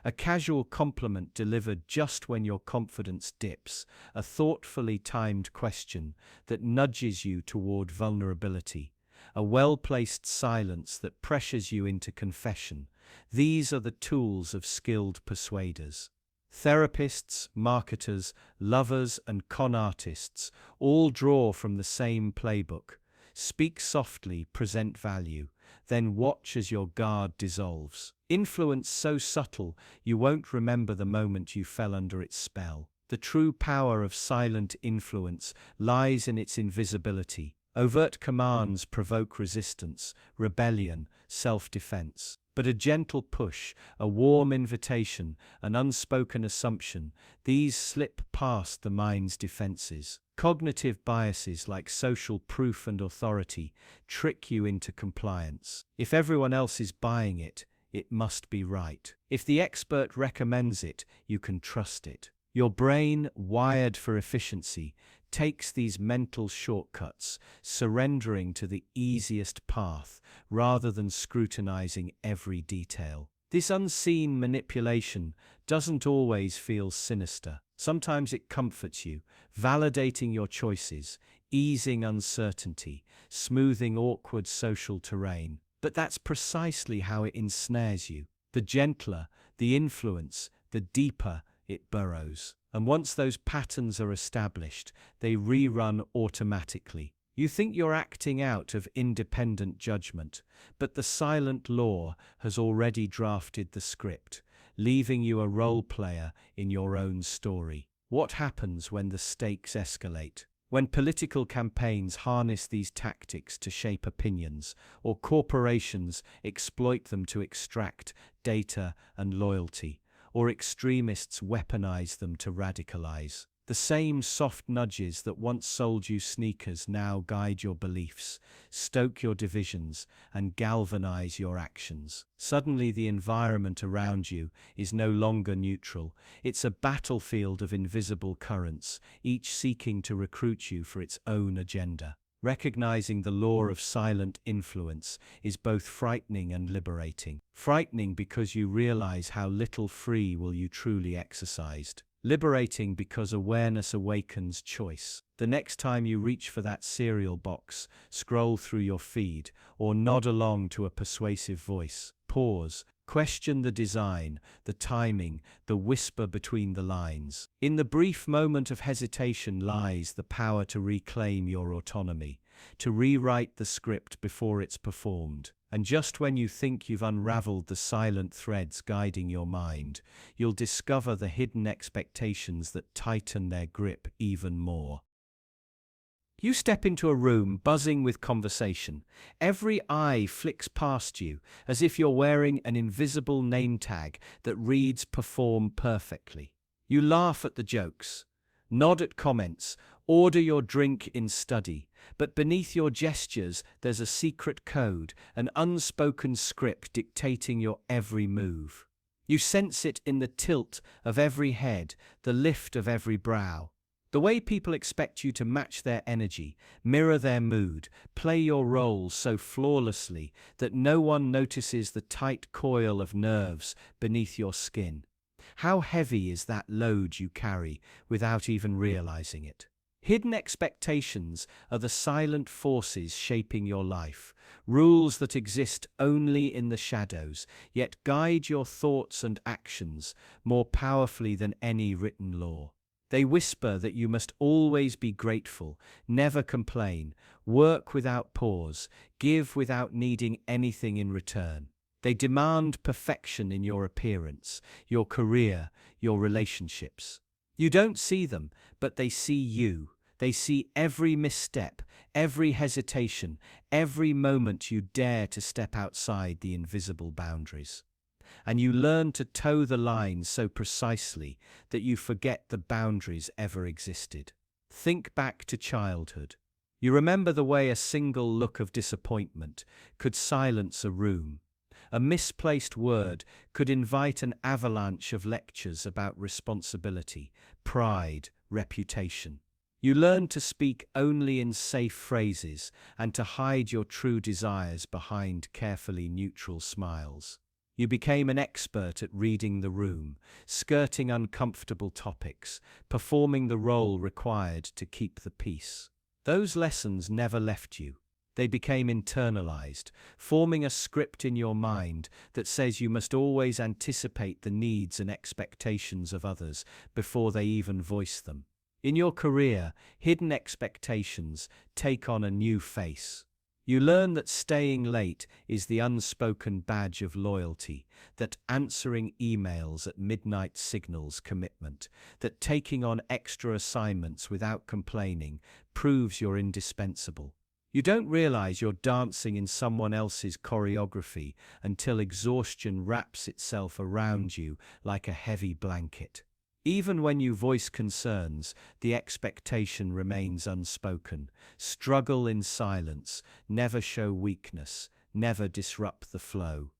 A casual compliment delivered just when your confidence dips, a thoughtfully timed question that nudges you toward vulnerability, a well-placed silence that pressures you into confession. These are the tools of skilled persuaders. Therapists, marketers, lovers, and con artists all draw from the same playbook. Speak softly, present value, then watch as your guard dissolves. Influence so subtle you won't remember the moment you fell under its spell. The true power of silent influence lies in its invisibility. Overt commands provoke resistance, rebellion, self-defense. But a gentle push, a warm invitation, an unspoken assumption, these slip past the mind's defenses. Cognitive biases like social proof and authority trick you into compliance. If everyone else is buying it, it must be right. If the expert recommends it, you can trust it. Your brain, wired for efficiency, takes these mental shortcuts, surrendering to the easiest path rather than scrutinizing every detail. This unseen manipulation doesn't always feel sinister. Sometimes it comforts you, validating your choices, easing uncertainty, smoothing awkward social terrain. But that's precisely how it ensnares you. The gentler the influence, the deeper it burrows. And once those patterns are established, they rerun automatically. You think you're acting out of independent judgment, but the silent law has already drafted the script, leaving you a role player in your own story. What happens when the stakes escalate? When political campaigns harness these tactics to shape opinions, or corporations exploit them to extract data and loyalty, or extremists weaponize them to radicalize. The same soft nudges that once sold you sneakers now guide your beliefs, stoke your divisions, and galvanize your actions. Suddenly the environment around you is no longer neutral. It's a battlefield of invisible currents, each seeking to recruit you for its own agenda. Recognizing the law of silent influence is both frightening and liberating. Frightening because you realize how little free will you truly exercised. Liberating because awareness awakens choice. The next time you reach for that cereal box, scroll through your feed, or nod along to a persuasive voice, pause, question the design, the timing, the whisper between the lines. In the brief moment of hesitation lies the power to reclaim your autonomy, to rewrite the script before it's performed. And just when you think you've unraveled the silent threads guiding your mind, you'll discover the hidden expectations that tighten their grip even more. You step into a room buzzing with conversation. Every eye flicks past you, as if you're wearing an invisible name tag that reads "Perform perfectly." You laugh at the jokes, nod at comments, Order your drink in study, but beneath your gestures there's a secret code, an unspoken script dictating your every move. You sense it in the tilt of every head, the lift of every brow. The way people expect you to match their energy, mirror their mood, play your role so flawlessly that no one notices the tight coil of nerves beneath your skin. How heavy is that load you carry without even realizing it? Hidden expectations are the silent forces shaping your life, rules that exist only in the shadows, yet guide your thoughts and actions more powerfully than any written law. They whisper that you must always be grateful, never complain, work without pause, give without needing anything in return. They demand perfection in your appearance, your career, your relationships. You don't see them, but they see you. They see every misstep, every hesitation, every moment you dare to step outside the invisible boundaries. And you learn to toe the line so precisely that you forget the boundaries ever existed. Think back to childhood. You remember the way a single look of disappointment could silence a room. A misplaced word could invite an avalanche of lectures about responsibility, pride, reputation. You learned to speak only in safe phrases and to hide your true desires behind carefully neutral smiles. You became an expert at reading the room, skirting uncomfortable topics, performing the role required to keep the peace. Those lessons never left you. They became internalized, forming a script in your mind that says you must always anticipate the needs and expectations of others before they even voice them. In your career, hidden expectations take on a new face. You learn that staying late is the unspoken badge of loyalty, that answering emails at midnight signals commitment, that taking on extra assignments without complaining proves you're indispensable. You don't realize you're dancing in someone else's choreography until exhaustion wraps itself around you like a heavy blanket. Even when you voice concerns, the expectation remains unspoken. Struggle in silence, never show weakness, never disrupt the flow.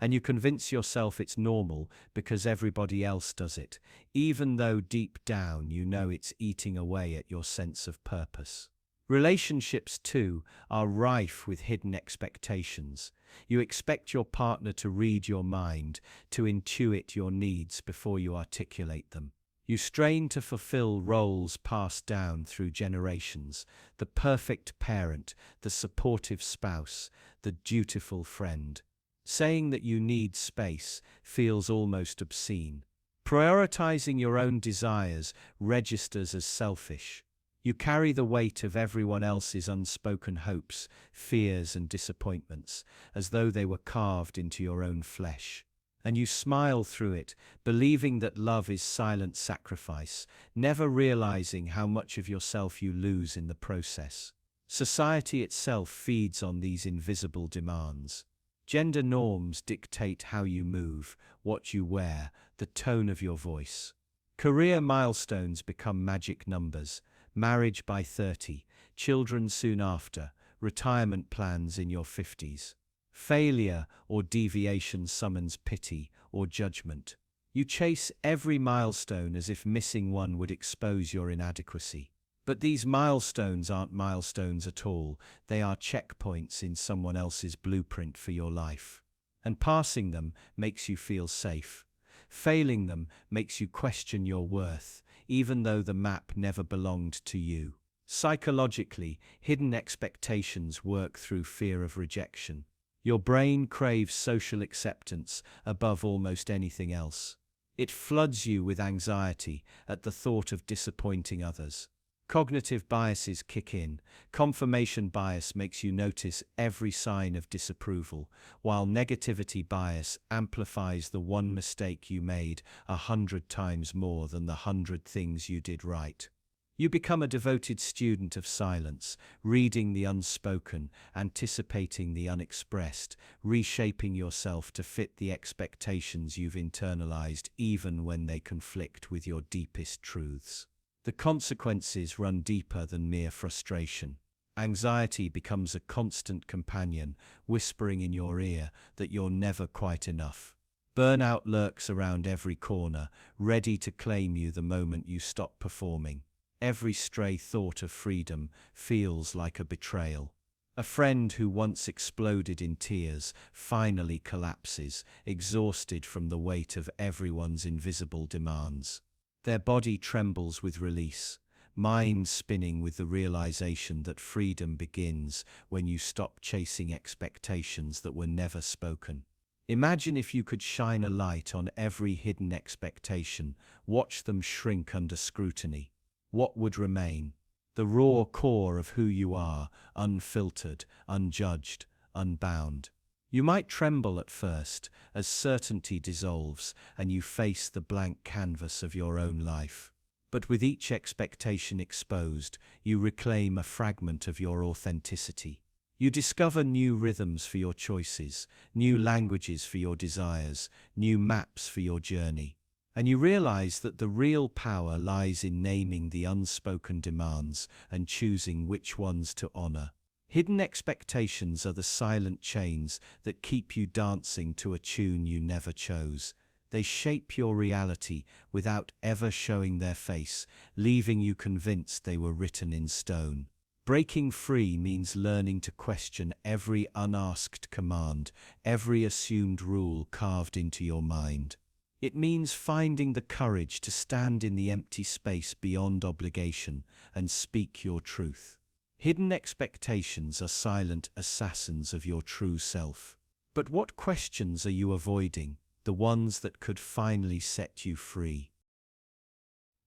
And you convince yourself it's normal because everybody else does it, even though deep down you know it's eating away at your sense of purpose. Relationships, too, are rife with hidden expectations. You expect your partner to read your mind, to intuit your needs before you articulate them. You strain to fulfill roles passed down through generations: the perfect parent, the supportive spouse, the dutiful friend. Saying that you need space feels almost obscene. Prioritizing your own desires registers as selfish. You carry the weight of everyone else's unspoken hopes, fears, and disappointments, as though they were carved into your own flesh. And you smile through it, believing that love is silent sacrifice, never realizing how much of yourself you lose in the process. Society itself feeds on these invisible demands. Gender norms dictate how you move, what you wear, the tone of your voice. Career milestones become magic numbers. Marriage by 30, children soon after, retirement plans in your 50s. Failure or deviation summons pity or judgment. You chase every milestone as if missing one would expose your inadequacy. But these milestones aren't milestones at all. They are checkpoints in someone else's blueprint for your life. And passing them makes you feel safe. Failing them makes you question your worth, even though the map never belonged to you. Psychologically, hidden expectations work through fear of rejection. Your brain craves social acceptance above almost anything else. It floods you with anxiety at the thought of disappointing others. Cognitive biases kick in. Confirmation bias makes you notice every sign of disapproval, while negativity bias amplifies the one mistake you made 100 times more than the 100 things you did right. You become a devoted student of silence, reading the unspoken, anticipating the unexpressed, reshaping yourself to fit the expectations you've internalized even when they conflict with your deepest truths. The consequences run deeper than mere frustration. Anxiety becomes a constant companion, whispering in your ear that you're never quite enough. Burnout lurks around every corner, ready to claim you the moment you stop performing. Every stray thought of freedom feels like a betrayal. A friend who once exploded in tears finally collapses, exhausted from the weight of everyone's invisible demands. Their body trembles with release, mind spinning with the realization that freedom begins when you stop chasing expectations that were never spoken. Imagine if you could shine a light on every hidden expectation, watch them shrink under scrutiny. What would remain? The raw core of who you are, unfiltered, unjudged, unbound. You might tremble at first, as certainty dissolves and you face the blank canvas of your own life. But with each expectation exposed, you reclaim a fragment of your authenticity. You discover new rhythms for your choices, new languages for your desires, new maps for your journey. And you realize that the real power lies in naming the unspoken demands and choosing which ones to honor. Hidden expectations are the silent chains that keep you dancing to a tune you never chose. They shape your reality without ever showing their face, leaving you convinced they were written in stone. Breaking free means learning to question every unasked command, every assumed rule carved into your mind. It means finding the courage to stand in the empty space beyond obligation and speak your truth. Hidden expectations are silent assassins of your true self. But what questions are you avoiding? The ones that could finally set you free.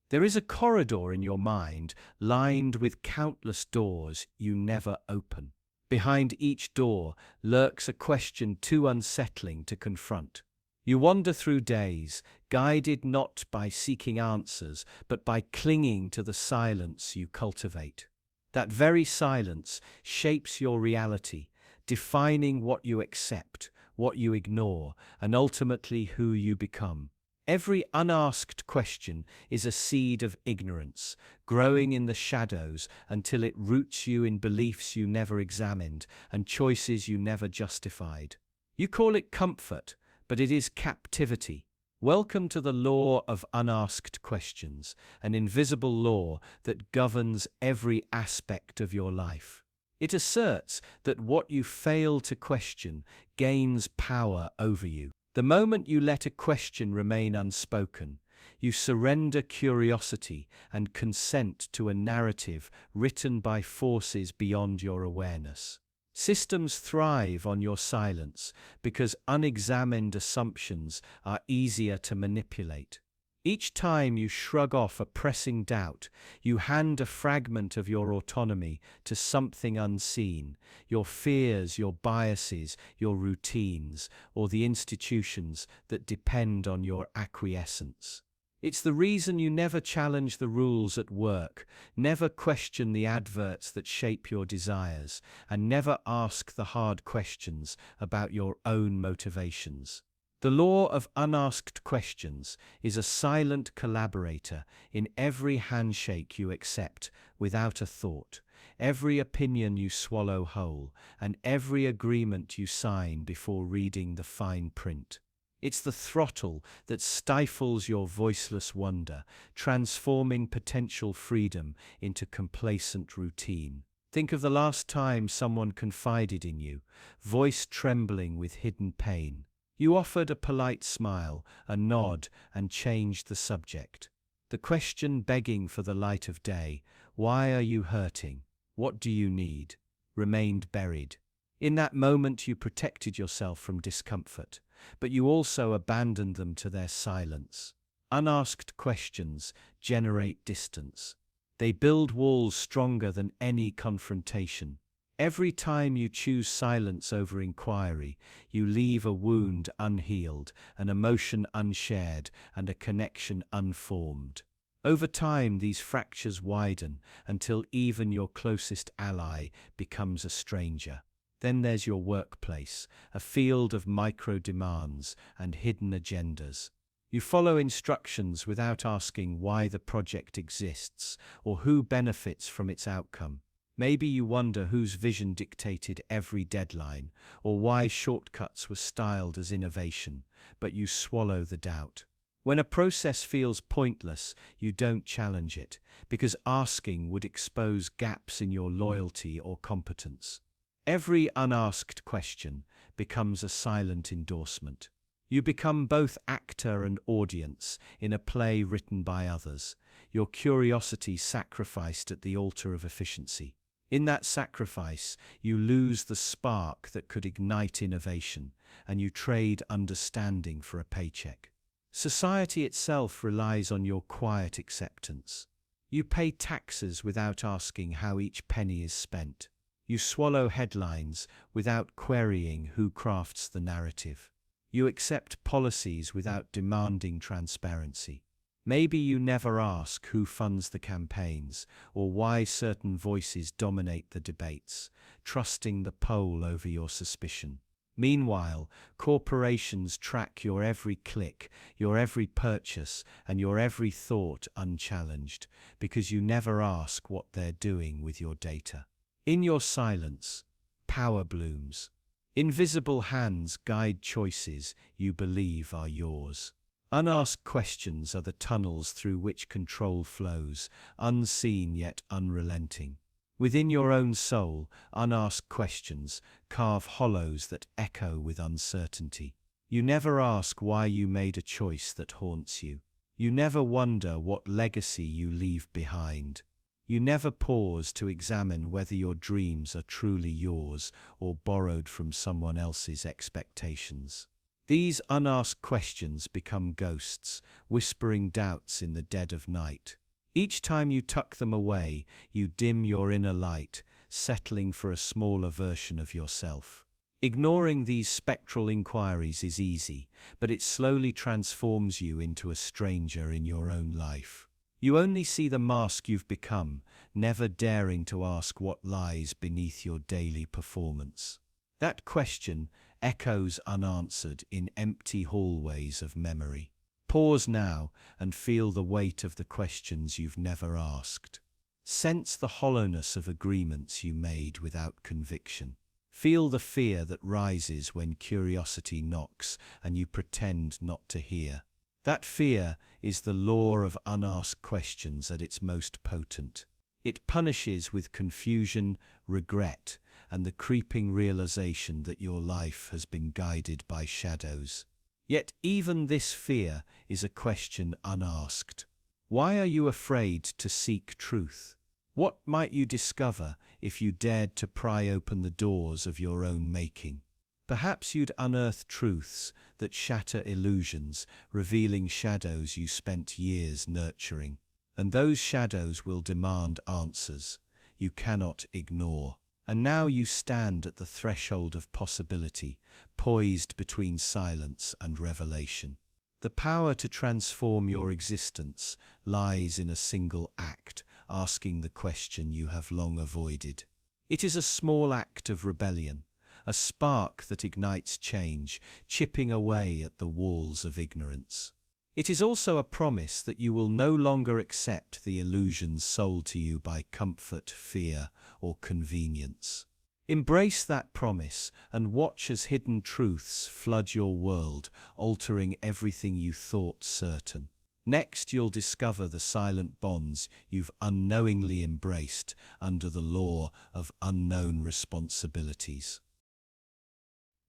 There is a corridor in your mind lined with countless doors you never open. Behind each door lurks a question too unsettling to confront. You wander through days, guided not by seeking answers, but by clinging to the silence you cultivate. That very silence shapes your reality, defining what you accept, what you ignore, and ultimately who you become. Every unasked question is a seed of ignorance, growing in the shadows until it roots you in beliefs you never examined and choices you never justified. You call it comfort, but it is captivity. Welcome to the law of unasked questions, an invisible law that governs every aspect of your life. It asserts that what you fail to question gains power over you. The moment you let a question remain unspoken, you surrender curiosity and consent to a narrative written by forces beyond your awareness. Systems thrive on your silence because unexamined assumptions are easier to manipulate. Each time you shrug off a pressing doubt, you hand a fragment of your autonomy to something unseen, your fears, your biases, your routines, or the institutions that depend on your acquiescence. It's the reason you never challenge the rules at work, never question the adverts that shape your desires, and never ask the hard questions about your own motivations. The law of unasked questions is a silent collaborator in every handshake you accept without a thought, every opinion you swallow whole, and every agreement you sign before reading the fine print. It's the throttle that stifles your voiceless wonder, transforming potential freedom into complacent routine. Think of the last time someone confided in you, voice trembling with hidden pain. You offered a polite smile, a nod, and changed the subject. The question begging for the light of day, "Why are you hurting? What do you need?" remained buried. In that moment you protected yourself from discomfort, but you also abandoned them to their silence. Unasked questions generate distance. They build walls stronger than any confrontation. Every time you choose silence over inquiry, you leave a wound unhealed, an emotion unshared, and a connection unformed. Over time, these fractures widen until even your closest ally becomes a stranger. Then there's your workplace, a field of micro-demands and hidden agendas. You follow instructions without asking why the project exists or who benefits from its outcome. Maybe you wonder whose vision dictated every deadline or why shortcuts were styled as innovation, but you swallow the doubt. When a process feels pointless, you don't challenge it, because asking would expose gaps in your loyalty or competence. Every unasked question becomes a silent endorsement. You become both actor and audience in a play written by others, your curiosity sacrificed at the altar of efficiency. In that sacrifice, you lose the spark that could ignite innovation, and you trade understanding for a paycheck. Society itself relies on your quiet acceptance. You pay taxes without asking how each penny is spent. You swallow headlines without querying who crafts the narrative. You accept policies without demanding transparency. Maybe you never ask who funds the campaigns or why certain voices dominate the debates, trusting the poll over your suspicion. Meanwhile, corporations track your every click, your every purchase, and your every thought unchallenged, because you never ask what they're doing with your data. In your silence, power blooms. Invisible hands guide choices you believe are yours. Unasked questions are the tunnels through which control flows, unseen yet unrelenting. Within your own soul, unasked questions carve hollows that echo with uncertainty. You never ask why you made a choice that haunts you. You never wonder what legacy you leave behind. You never pause to examine whether your dreams are truly yours or borrowed from someone else's expectations. These unasked questions become ghosts, whispering doubts in the dead of night. Each time you tuck them away, you dim your inner light, settling for a smaller version of yourself. Ignoring these spectral inquiries is easy, but it slowly transforms you into a stranger in your own life. You only see the mask you've become, never daring to ask what lies beneath your daily performance. That question echoes unanswered in empty hallways of memory. Pause now and feel the weight of the questions you've never asked. Sense the hollowness of agreements you made without conviction. Feel the fear that rises when curiosity knocks and you pretend not to hear. That fear is the law of unasked questions at its most potent. It punishes with confusion, regret, and the creeping realization that your life has been guided by shadows. Yet even this fear is a question unasked. Why are you afraid to seek truth? What might you discover if you dared to pry open the doors of your own making? Perhaps you'd unearth truths that shatter illusions, revealing shadows you spent years nurturing. And those shadows will demand answers you cannot ignore. And now you stand at the threshold of possibility, poised between silence and revelation. The power to transform your existence lies in a single act, asking the question you have long avoided. It is a small act of rebellion, a spark that ignites change, chipping away at the walls of ignorance. It is also a promise that you will no longer accept the illusions sold to you by comfort, fear, or convenience. Embrace that promise and watch as hidden truths flood your world, altering everything you thought certain. Next, you'll discover the silent bonds you've unknowingly embraced under the law of unknown responsibilities.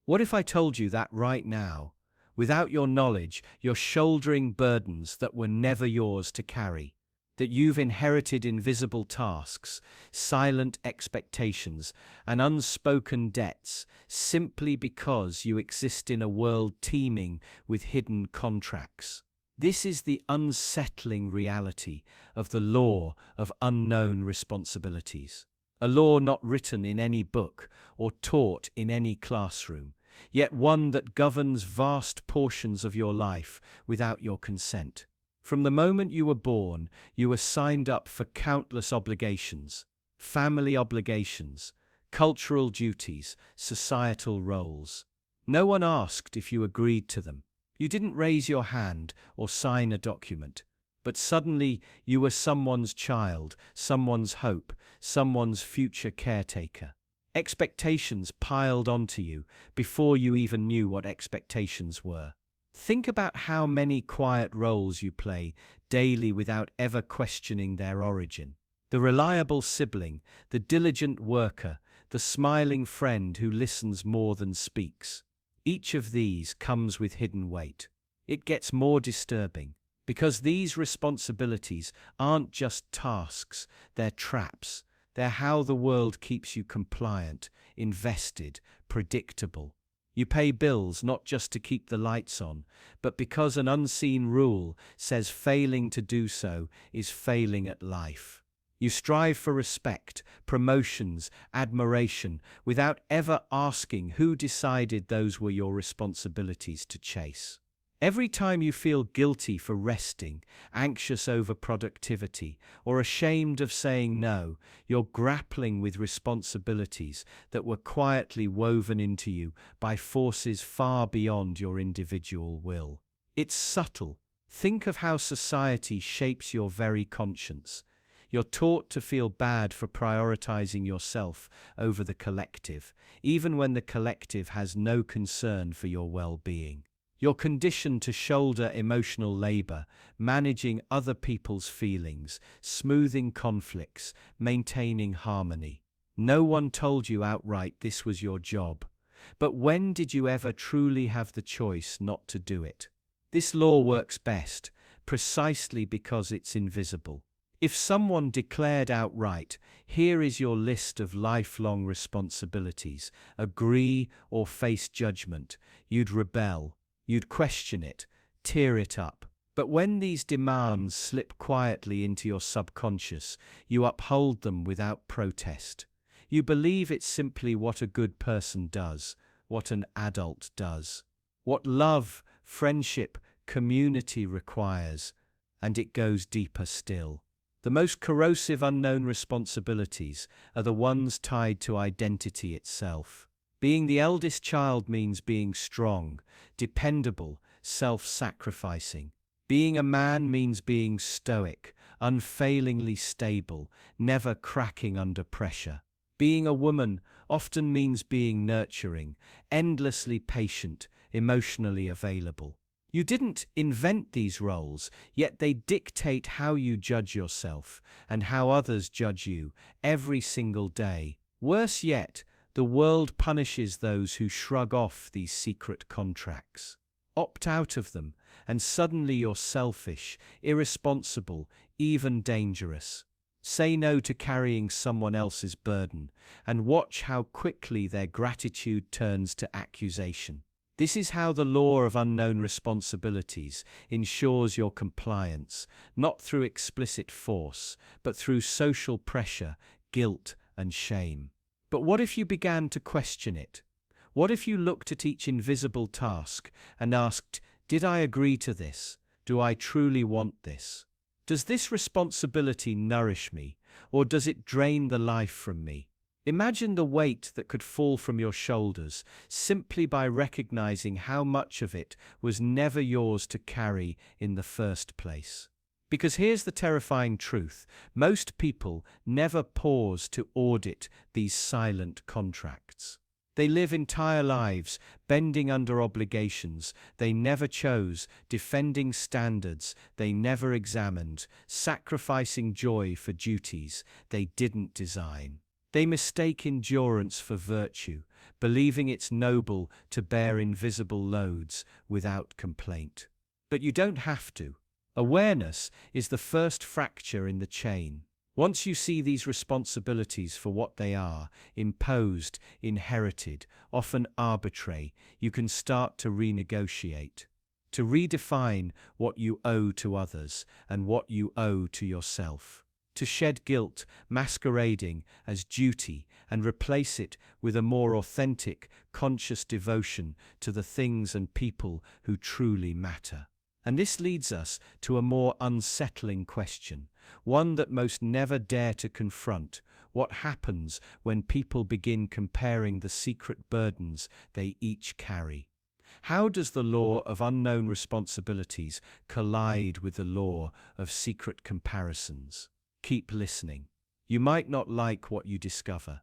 What if I told you that right now? Without your knowledge, you're shouldering burdens that were never yours to carry. That you've inherited invisible tasks, silent expectations, and unspoken debts simply because you exist in a world teeming with hidden contracts. This is the unsettling reality of the law of unknown responsibilities. A law not written in any book or taught in any classroom, yet one that governs vast portions of your life without your consent. From the moment you were born, you were signed up for countless obligations, family obligations, cultural duties, societal roles. No one asked if you agreed to them. You didn't raise your hand or sign a document, but suddenly you were someone's child, someone's hope, someone's future caretaker. Expectations piled onto you before you even knew what expectations were. Think about how many quiet roles you play daily without ever questioning their origin. The reliable sibling, the diligent worker, the smiling friend who listens more than speaks. Each of these comes with hidden weight. It gets more disturbing because these responsibilities aren't just tasks, they're traps. They're how the world keeps you compliant, invested, predictable. You pay bills not just to keep the lights on, but because an unseen rule says failing to do so is failing at life. You strive for respect, promotions, admiration, without ever asking who decided those were your responsibilities to chase. Every time you feel guilty for resting, anxious over productivity, or ashamed of saying no, you're grappling with responsibilities that were quietly woven into you by forces far beyond your individual will. It's subtle. Think of how society shapes your very conscience. You're taught to feel bad for prioritizing yourself over the collective, even when the collective has no concern for your well-being. You're conditioned to shoulder emotional labor, managing other people's feelings, smoothing conflicts, maintaining harmony. No one told you outright this was your job. But when did you ever truly have the choice not to do it? This law works best, precisely because it's invisible. If someone declared outright, "Here is your list of lifelong responsibilities, agree or face judgment," you'd rebel. You'd question it, tear it up. But when these demands slip quietly into your subconscious, you uphold them without protest. You believe it's simply what a good person does, what an adult does, what love, friendship, community requires, and it goes deeper still. The most corrosive unknown responsibilities are the ones tied to identity itself. Being the eldest child means being strong, dependable, self-sacrificing. Being a man means being stoic, unfailingly stable, never cracking under pressure. Being a woman often means being nurturing, endlessly patient, emotionally available. You didn't invent these roles, yet they dictate how you judge yourself and how others judge you every single day. Worse yet, the world punishes those who shrug off these secret contracts. Opt out of them, and suddenly you're selfish, irresponsible, even dangerous. Say no to carrying someone else's burden, and watch how quickly their gratitude turns to accusation. This is how the law of unknown responsibilities ensures your compliance, not through explicit force, but through social pressure, guilt, and shame. But what if you began to question it? What if you looked at each invisible task and asked, "Did I agree to this? Do I truly want this? Does this responsibility nourish me, or does it drain the life from me?" Imagine the weight that could fall from your shoulders simply by recognizing how much of it was never yours to carry in the first place. Because here's the terrifying truth: most people never pause to audit these silent contracts. They live entire lives bending under obligations they never chose, defending standards they never examined, sacrificing joy for duties they didn't design. They mistake endurance for virtue, believing it's noble to bear invisible loads without complaint. But you don't have to. Awareness is the first fracture in the chain. Once you see these responsibilities for what they are, imposed, inherited, often arbitrary, you can start to renegotiate, to redefine what you owe to others and what you owe to yourself, to shed guilt masquerading as duty and replace it with a more authentic, conscious devotion to the things and people who truly matter. And this leads us to a more unsettling question, one that most never dare to confront. What happens when people begin comparing the secret burdens they each carry? How does the law of unknown responsibilities collide with the law of secret comparisons? Keep listening. You might not like what you discover.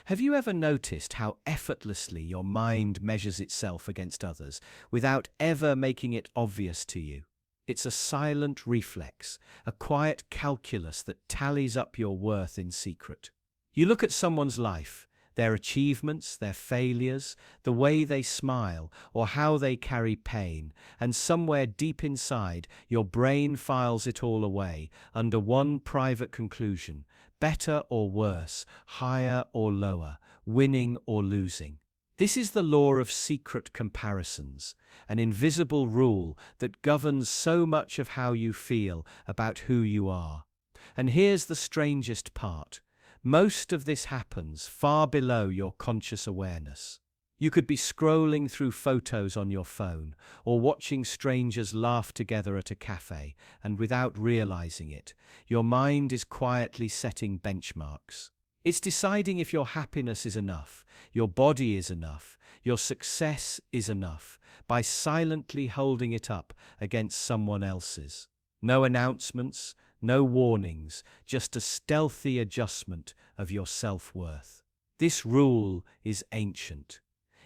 Have you ever noticed how effortlessly your mind measures itself against others without ever making it obvious to you? It's a silent reflex, a quiet calculus that tallies up your worth in secret. You look at someone's life, their achievements, their failures, the way they smile, or how they carry pain, and somewhere deep inside, your brain files it all away under one private conclusion: better or worse, higher or lower, winning or losing. This is the law of secret comparisons, an invisible rule that governs so much of how you feel about who you are. And here's the strangest part. Most of this happens far below your conscious awareness. You could be scrolling through photos on your phone or watching strangers laugh together at a cafe, and without realizing it, your mind is quietly setting benchmarks. It's deciding if your happiness is enough, your body is enough, your success is enough, by silently holding it up against someone else's. No announcements, no warnings, just a stealthy adjustment of your self-worth. This rule is ancient.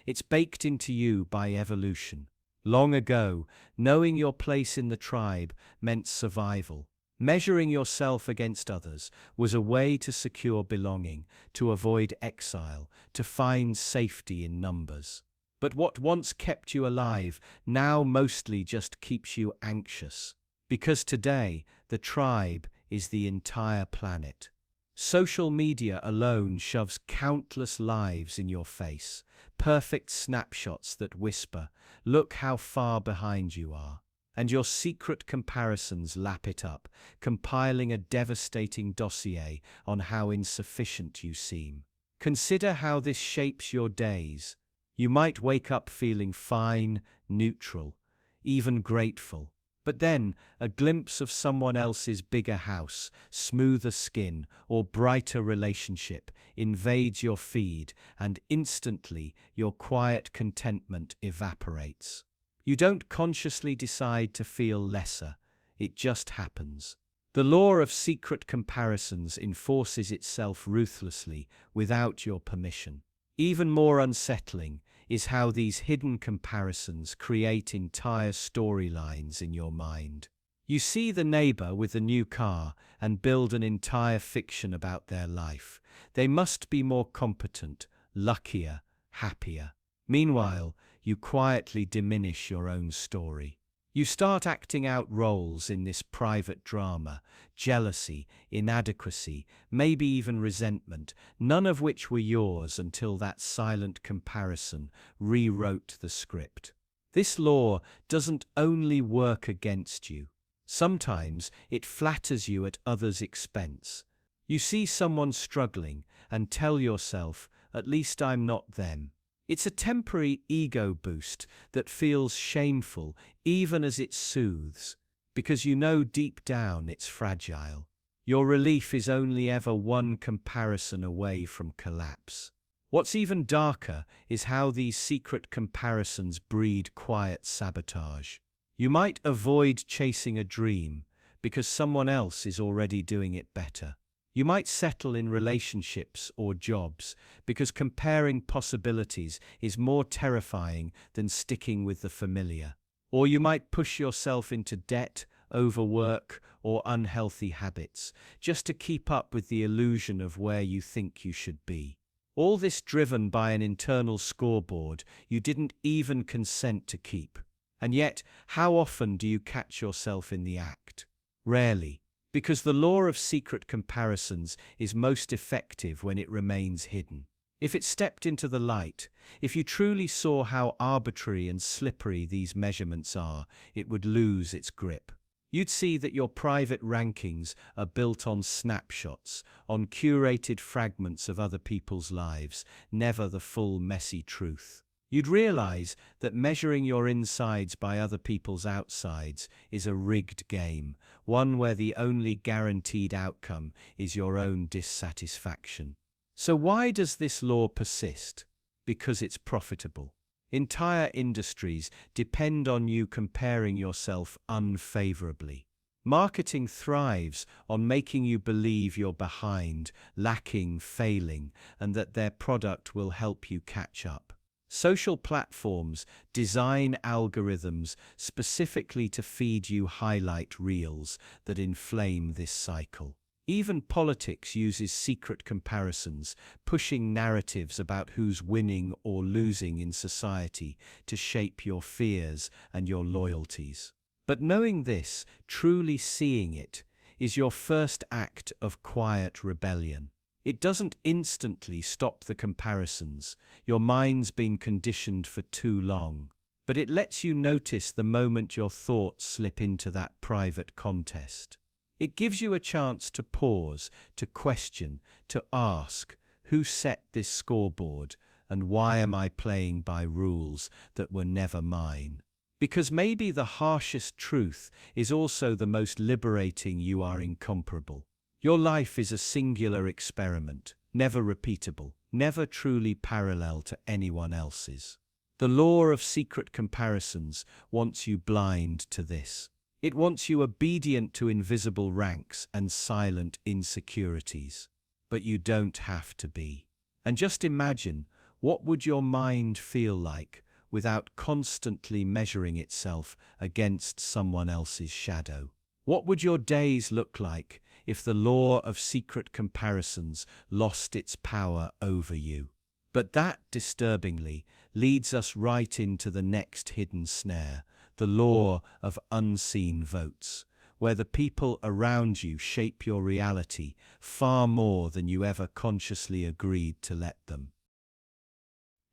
It's baked into you by evolution. Long ago, knowing your place in the tribe meant survival. Measuring yourself against others was a way to secure belonging, to avoid exile, to find safety in numbers. But what once kept you alive now mostly just keeps you anxious. Because today, the tribe is the entire planet. Social media alone shoves countless lives in your face, perfect snapshots that whisper, "Look how far behind you are." And your secret comparisons lap it up, compiling a devastating dossier on how insufficient you seem. Consider how this shapes your days. You might wake up feeling fine, neutral, even grateful. But then, a glimpse of someone else's bigger house, smoother skin, or brighter relationship invades your feed, and instantly your quiet contentment evaporates. You don't consciously decide to feel lesser, it just happens. The law of secret comparisons enforces itself ruthlessly without your permission. Even more unsettling is how these hidden comparisons create entire storylines in your mind. You see the neighbor with the new car and build an entire fiction about their life. They must be more competent, luckier, happier. Meanwhile, you quietly diminish your own story. You start acting out roles in this private drama: jealousy, inadequacy, maybe even resentment, none of which were yours until that silent comparison rewrote the script. This law doesn't only work against you. Sometimes it flatters you at others' expense. You see someone struggling and tell yourself, "At least I'm not them." It's a temporary ego boost that feels shameful even as it soothes, because you know deep down it's fragile. Your relief is only ever one comparison away from collapse. What's even darker is how these secret comparisons breed quiet sabotage. You might avoid chasing a dream because someone else is already doing it better. You might settle in relationships or jobs because comparing possibilities is more terrifying than sticking with the familiar. Or you might push yourself into debt, overwork, or unhealthy habits just to keep up with the illusion of where you think you should be. All this driven by an internal scoreboard you didn't even consent to keep. And yet, how often do you catch yourself in the act? Rarely. Because the law of secret comparisons is most effective when it remains hidden. If it stepped into the light, if you truly saw how arbitrary and slippery these measurements are, it would lose its grip. You'd see that your private rankings are built on snapshots, on curated fragments of other people's lives, never the full messy truth. You'd realize that measuring your insides by other people's outsides is a rigged game, one where the only guaranteed outcome is your own dissatisfaction. So why does this law persist? Because it's profitable. Entire industries depend on you comparing yourself unfavorably. Marketing thrives on making you believe you're behind, lacking, failing, and that their product will help you catch up. Social platforms design algorithms specifically to feed you highlight reels that inflame this cycle. Even politics uses secret comparisons, pushing narratives about who's winning or losing in society to shape your fears and your loyalties. But knowing this, truly seeing it, is your first act of quiet rebellion. It doesn't instantly stop the comparisons, your mind's been conditioned for too long, but it lets you notice the moment your thoughts slip into that private contest. It gives you a chance to pause, to question, to ask, who set this scoreboard, and why am I playing by rules that were never mine? Because maybe the harshest truth is also the most liberating: you are incomparable. Your life is a singular experiment, never repeatable, never truly parallel to anyone else's. The law of secret comparisons wants you blind to this. It wants you obedient to invisible ranks and silent insecurities. But you don't have to be. And just imagine, what would your mind feel like without constantly measuring itself against someone else's shadow? What would your days look like if the law of secret comparisons lost its power over you? But that, disturbingly, leads us right into the next hidden snare, the law of unseen votes, where the people around you shape your reality far more than you ever consciously agreed to let them.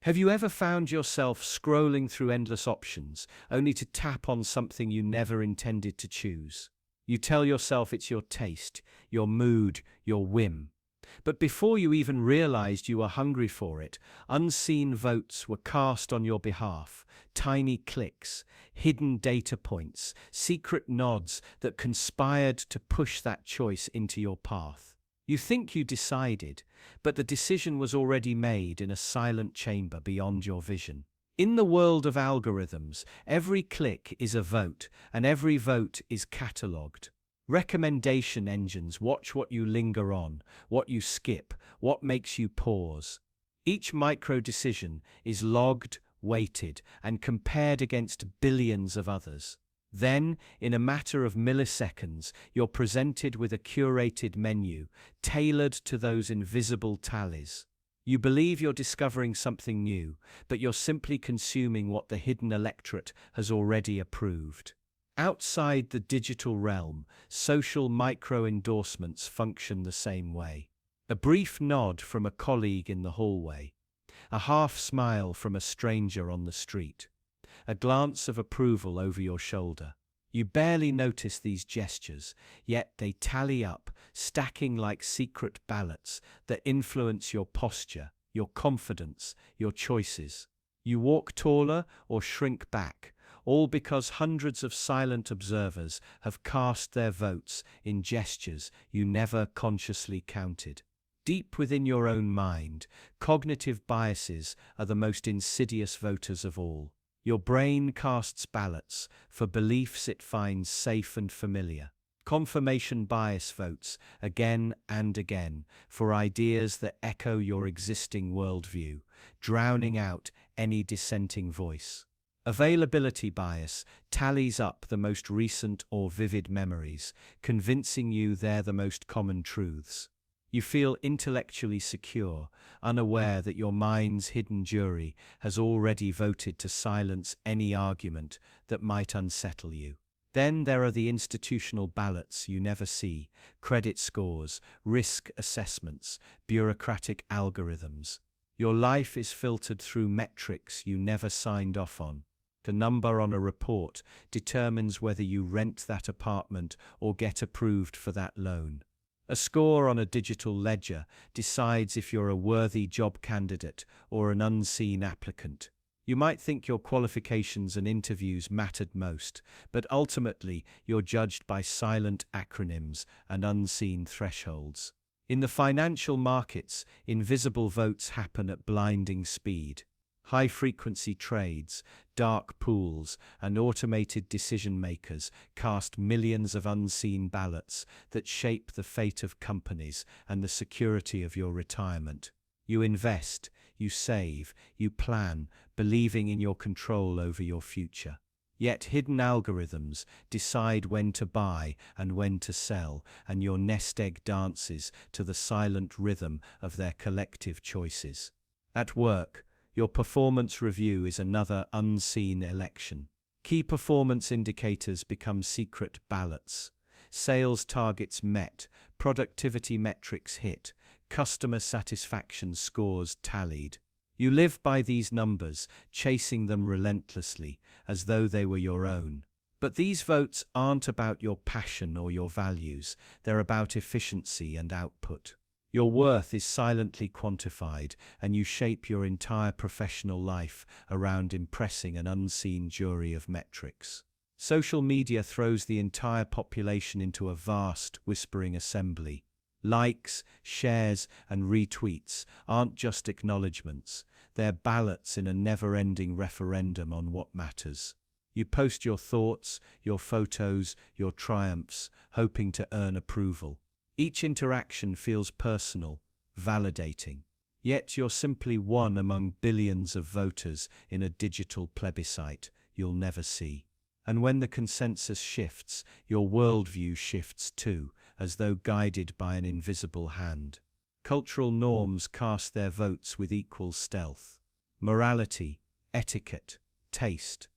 Have you ever found yourself scrolling through endless options, only to tap on something you never intended to choose? You tell yourself it's your taste, your mood, your whim. But before you even realized you were hungry for it, unseen votes were cast on your behalf. Tiny clicks, hidden data points, secret nods that conspired to push that choice into your path. You think you decided, but the decision was already made in a silent chamber beyond your vision. In the world of algorithms, every click is a vote, and every vote is catalogued. Recommendation engines watch what you linger on, what you skip, what makes you pause. Each micro decision is logged, weighted, and compared against billions of others. Then, in a matter of milliseconds, you're presented with a curated menu, tailored to those invisible tallies. You believe you're discovering something new, but you're simply consuming what the hidden electorate has already approved. Outside the digital realm, social micro-endorsements function the same way. A brief nod from a colleague in the hallway, a half smile from a stranger on the street, a glance of approval over your shoulder. You barely notice these gestures, yet they tally up, stacking like secret ballots that influence your posture, your confidence, your choices. You walk taller or shrink back, all because hundreds of silent observers have cast their votes in gestures you never consciously counted. Deep within your own mind, cognitive biases are the most insidious voters of all. Your brain casts ballots for beliefs it finds safe and familiar. Confirmation bias votes again and again for ideas that echo your existing worldview, drowning out any dissenting voice. Availability bias tallies up the most recent or vivid memories, convincing you they're the most common truths. You feel intellectually secure, unaware that your mind's hidden jury has already voted to silence any argument that might unsettle you. Then there are the institutional ballots you never see: credit scores, risk assessments, bureaucratic algorithms. Your life is filtered through metrics you never signed off on. The number on a report determines whether you rent that apartment or get approved for that loan. A score on a digital ledger decides if you're a worthy job candidate or an unseen applicant. You might think your qualifications and interviews mattered most, but ultimately you're judged by silent acronyms and unseen thresholds. In the financial markets, invisible votes happen at blinding speed. High-frequency trades, dark pools, and automated decision-makers cast millions of unseen ballots that shape the fate of companies and the security of your retirement. You invest, you save, you plan, believing in your control over your future. Yet hidden algorithms decide when to buy and when to sell, and your nest egg dances to the silent rhythm of their collective choices. At work, your performance review is another unseen election. Key performance indicators become secret ballots. Sales targets met, productivity metrics hit, customer satisfaction scores tallied. You live by these numbers, chasing them relentlessly, as though they were your own. But these votes aren't about your passion or your values, they're about efficiency and output. Your worth is silently quantified, and you shape your entire professional life around impressing an unseen jury of metrics. Social media throws the entire population into a vast, whispering assembly. Likes, shares, and retweets aren't just acknowledgements, they're ballots in a never-ending referendum on what matters. You post your thoughts, your photos, your triumphs, hoping to earn approval. Each interaction feels personal, validating. Yet you're simply one among billions of voters in a digital plebiscite you'll never see. And when the consensus shifts, your worldview shifts too, as though guided by an invisible hand. Cultural norms cast their votes with equal stealth. Morality, etiquette, taste,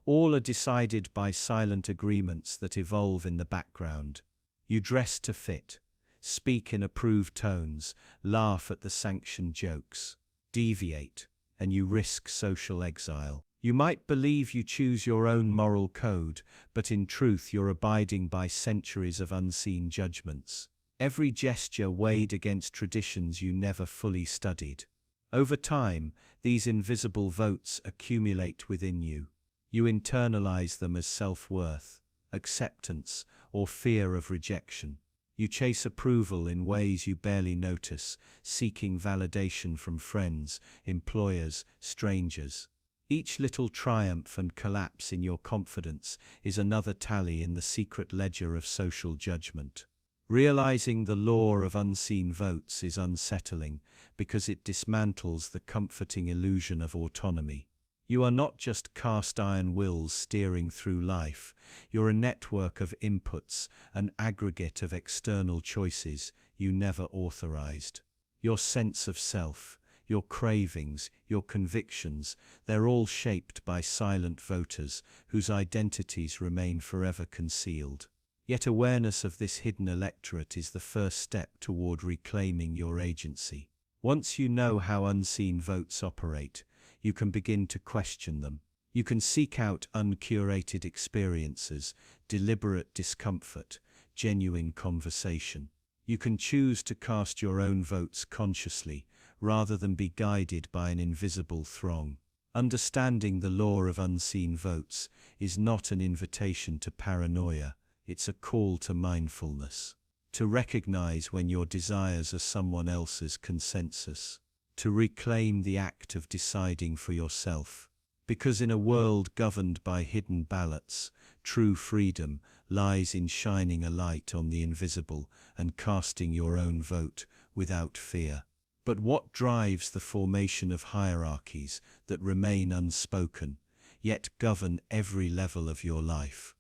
all are decided by silent agreements that evolve in the background. You dress to fit, speak in approved tones, laugh at the sanctioned jokes, deviate, and you risk social exile. You might believe you choose your own moral code, but in truth you're abiding by centuries of unseen judgments. Every gesture weighed against traditions you never fully studied. Over time, these invisible votes accumulate within you. You internalize them as self-worth, acceptance, or fear of rejection. You chase approval in ways you barely notice, seeking validation from friends, employers, strangers. Each little triumph and collapse in your confidence is another tally in the secret ledger of social judgment. Realizing the law of unseen votes is unsettling because it dismantles the comforting illusion of autonomy. You are not just cast iron wills steering through life, you're a network of inputs, an aggregate of external choices you never authorized. Your sense of self, your cravings, your convictions, they're all shaped by silent voters whose identities remain forever concealed. Yet awareness of this hidden electorate is the first step toward reclaiming your agency. Once you know how unseen votes operate, you can begin to question them. You can seek out uncurated experiences, deliberate discomfort, genuine conversation. You can choose to cast your own votes consciously, rather than be guided by an invisible throng. Understanding the law of unseen votes is not an invitation to paranoia, it's a call to mindfulness. To recognize when your desires are someone else's consensus. To reclaim the act of deciding for yourself. Because in a world governed by hidden ballots, true freedom lies in shining a light on the invisible and casting your own vote without fear. But what drives the formation of hierarchies that remain unspoken, yet govern every level of your life?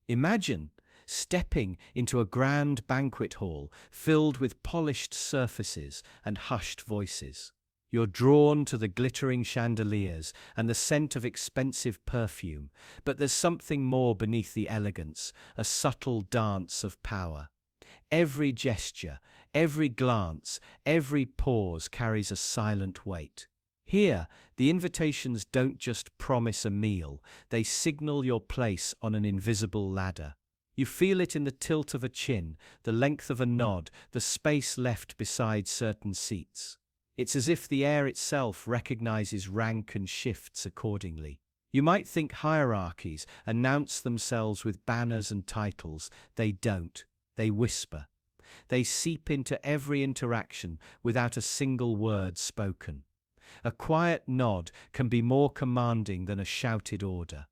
Imagine stepping into a grand banquet hall filled with polished surfaces and hushed voices. You're drawn to the glittering chandeliers and the scent of expensive perfume, but there's something more beneath the elegance, a subtle dance of power. Every gesture, every glance, every pause carries a silent weight. Here, the invitations don't just promise a meal, they signal your place on an invisible ladder. You feel it in the tilt of a chin, the length of a nod, the space left beside certain seats. It's as if the air itself recognizes rank and shifts accordingly. You might think hierarchies announce themselves with banners and titles. They don't. They whisper. They seep into every interaction without a single word spoken. A quiet nod can be more commanding than a shouted order.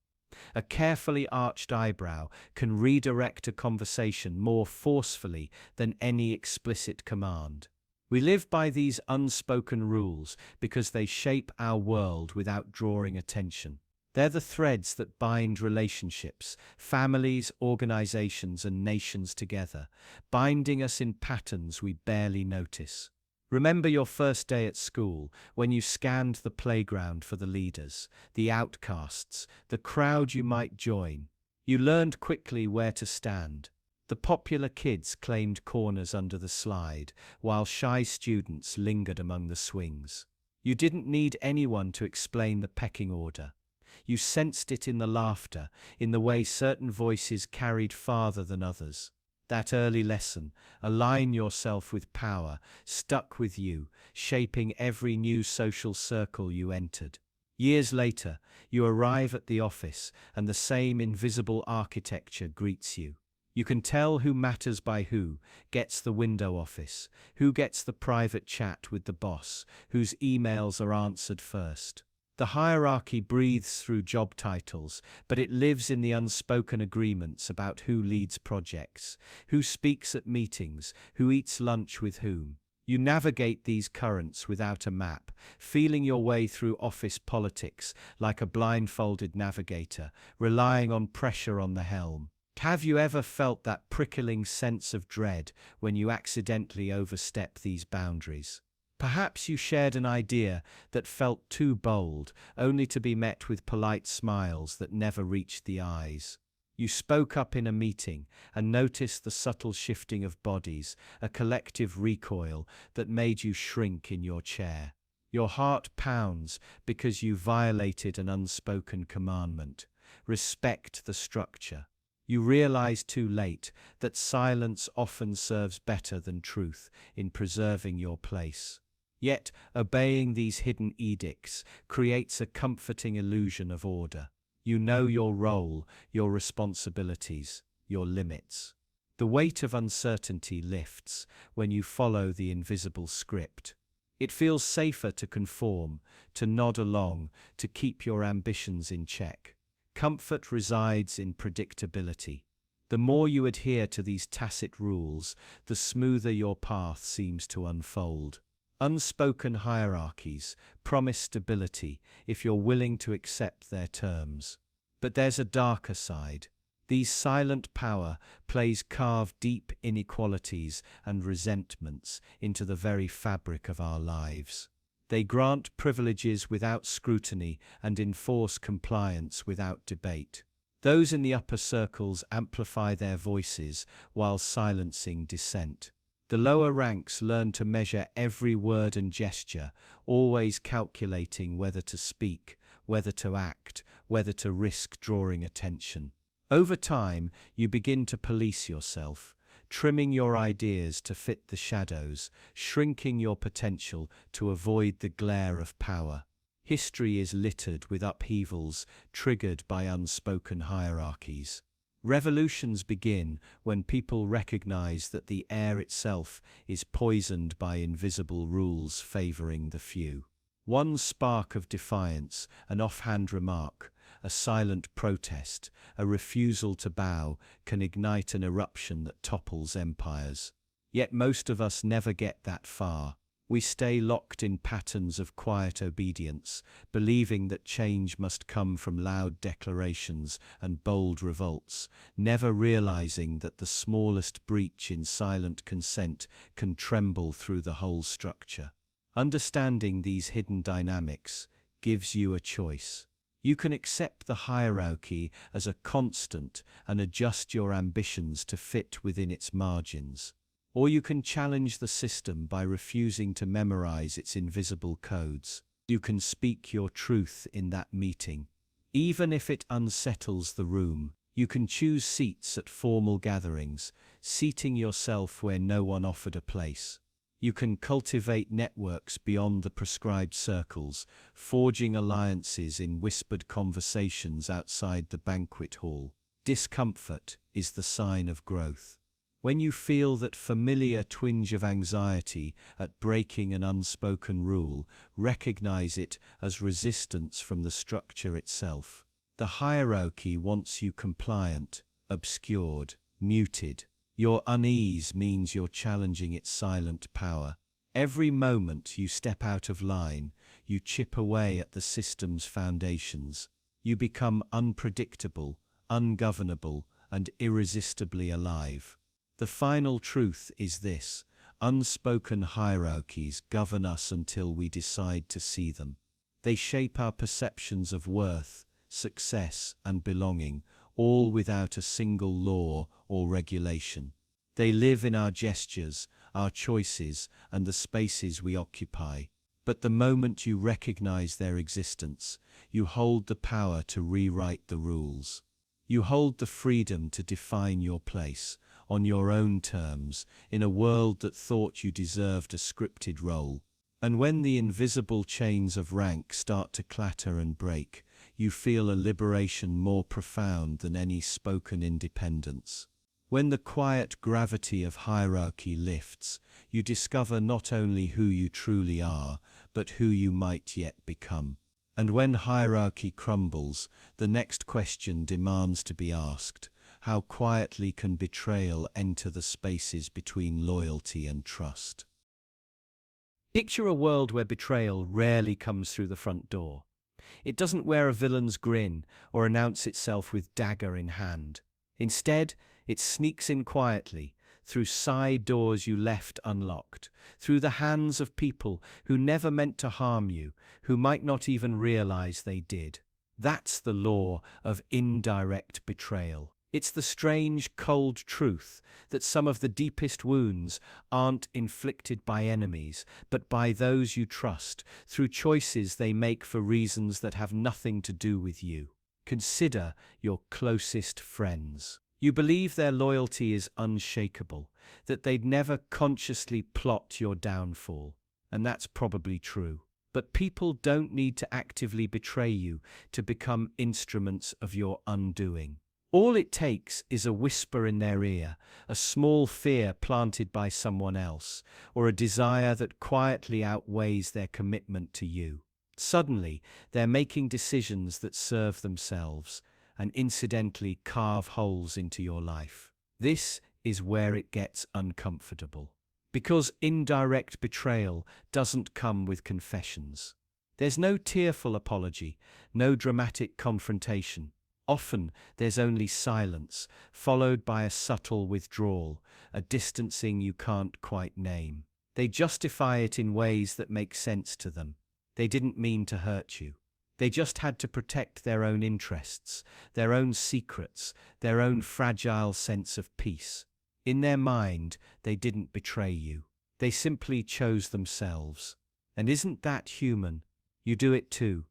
A carefully arched eyebrow can redirect a conversation more forcefully than any explicit command. We live by these unspoken rules because they shape our world without drawing attention. They're the threads that bind relationships, families, organizations, and nations together, binding us in patterns we barely notice. Remember your first day at school, when you scanned the playground for the leaders, the outcasts, the crowd you might join. You learned quickly where to stand. The popular kids claimed corners under the slide, while shy students lingered among the swings. You didn't need anyone to explain the pecking order. You sensed it in the laughter, in the way certain voices carried farther than others. That early lesson, align yourself with power, stuck with you, shaping every new social circle you entered. Years later, you arrive at the office, and the same invisible architecture greets you. You can tell who matters by who gets the window office, who gets the private chat with the boss, whose emails are answered first. The hierarchy breathes through job titles, but it lives in the unspoken agreements about who leads projects, who speaks at meetings, who eats lunch with whom. You navigate these currents without a map, feeling your way through office politics like a blindfolded navigator, relying on pressure on the helm. Have you ever felt that prickling sense of dread when you accidentally overstep these boundaries? Perhaps you shared an idea that felt too bold, only to be met with polite smiles that never reached the eyes. You spoke up in a meeting and noticed the subtle shifting of bodies, a collective recoil that made you shrink in your chair. Your heart pounds because you violated an unspoken commandment. Respect the structure. You realize too late that silence often serves better than truth in preserving your place. Yet, obeying these hidden edicts creates a comforting illusion of order. You know your role, your responsibilities, your limits. The weight of uncertainty lifts when you follow the invisible script. It feels safer to conform, to nod along, to keep your ambitions in check. Comfort resides in predictability. The more you adhere to these tacit rules, the smoother your path seems to unfold. Unspoken hierarchies promise stability if you're willing to accept their terms. But there's a darker side. These silent power plays carve deep inequalities and resentments into the very fabric of our lives. They grant privileges without scrutiny and enforce compliance without debate. Those in the upper circles amplify their voices while silencing dissent. The lower ranks learn to measure every word and gesture, always calculating whether to speak, whether to act, whether to risk drawing attention. Over time, you begin to police yourself, trimming your ideas to fit the shadows, shrinking your potential to avoid the glare of power. History is littered with upheavals triggered by unspoken hierarchies. Revolutions begin when people recognize that the air itself is poisoned by invisible rules favoring the few. One spark of defiance, an offhand remark, a silent protest, a refusal to bow can ignite an eruption that topples empires. Yet most of us never get that far. We stay locked in patterns of quiet obedience, believing that change must come from loud declarations and bold revolts, never realizing that the smallest breach in silent consent can tremble through the whole structure. Understanding these hidden dynamics gives you a choice. You can accept the hierarchy as a constant and adjust your ambitions to fit within its margins. Or you can challenge the system by refusing to memorize its invisible codes. You can speak your truth in that meeting. Even if it unsettles the room, you can choose seats at formal gatherings, seating yourself where no one offered a place. You can cultivate networks beyond the prescribed circles, forging alliances in whispered conversations outside the banquet hall. Discomfort is the sign of growth. When you feel that familiar twinge of anxiety at breaking an unspoken rule, recognize it as resistance from the structure itself. The hierarchy wants you compliant, obscured, muted. Your unease means you're challenging its silent power. Every moment you step out of line, you chip away at the system's foundations. You become unpredictable, ungovernable, and irresistibly alive. The final truth is this: unspoken hierarchies govern us until we decide to see them. They shape our perceptions of worth, success, and belonging, all without a single law or regulation. They live in our gestures, our choices, and the spaces we occupy. But the moment you recognize their existence, you hold the power to rewrite the rules. You hold the freedom to define your place, on your own terms, in a world that thought you deserved a scripted role. And when the invisible chains of rank start to clatter and break, you feel a liberation more profound than any spoken independence. When the quiet gravity of hierarchy lifts, you discover not only who you truly are, but who you might yet become. And when hierarchy crumbles, the next question demands to be asked: how quietly can betrayal enter the spaces between loyalty and trust? Picture a world where betrayal rarely comes through the front door. It doesn't wear a villain's grin or announce itself with dagger in hand. Instead, it sneaks in quietly, through side doors you left unlocked, through the hands of people who never meant to harm you, who might not even realize they did. That's the law of indirect betrayal. It's the strange, cold truth that some of the deepest wounds aren't inflicted by enemies, but by those you trust, through choices they make for reasons that have nothing to do with you. Consider your closest friends. You believe their loyalty is unshakable, that they'd never consciously plot your downfall, and that's probably true. But people don't need to actively betray you to become instruments of your undoing. All it takes is a whisper in their ear, a small fear planted by someone else, or a desire that quietly outweighs their commitment to you. Suddenly, they're making decisions that serve themselves and incidentally carve holes into your life. This is where it gets uncomfortable. Because indirect betrayal doesn't come with confessions. There's no tearful apology, no dramatic confrontation. Often, there's only silence, followed by a subtle withdrawal, a distancing you can't quite name. They justify it in ways that make sense to them. They didn't mean to hurt you. They just had to protect their own interests, their own secrets, their own fragile sense of peace. In their mind, they didn't betray you. They simply chose themselves. And isn't that human? You do it too,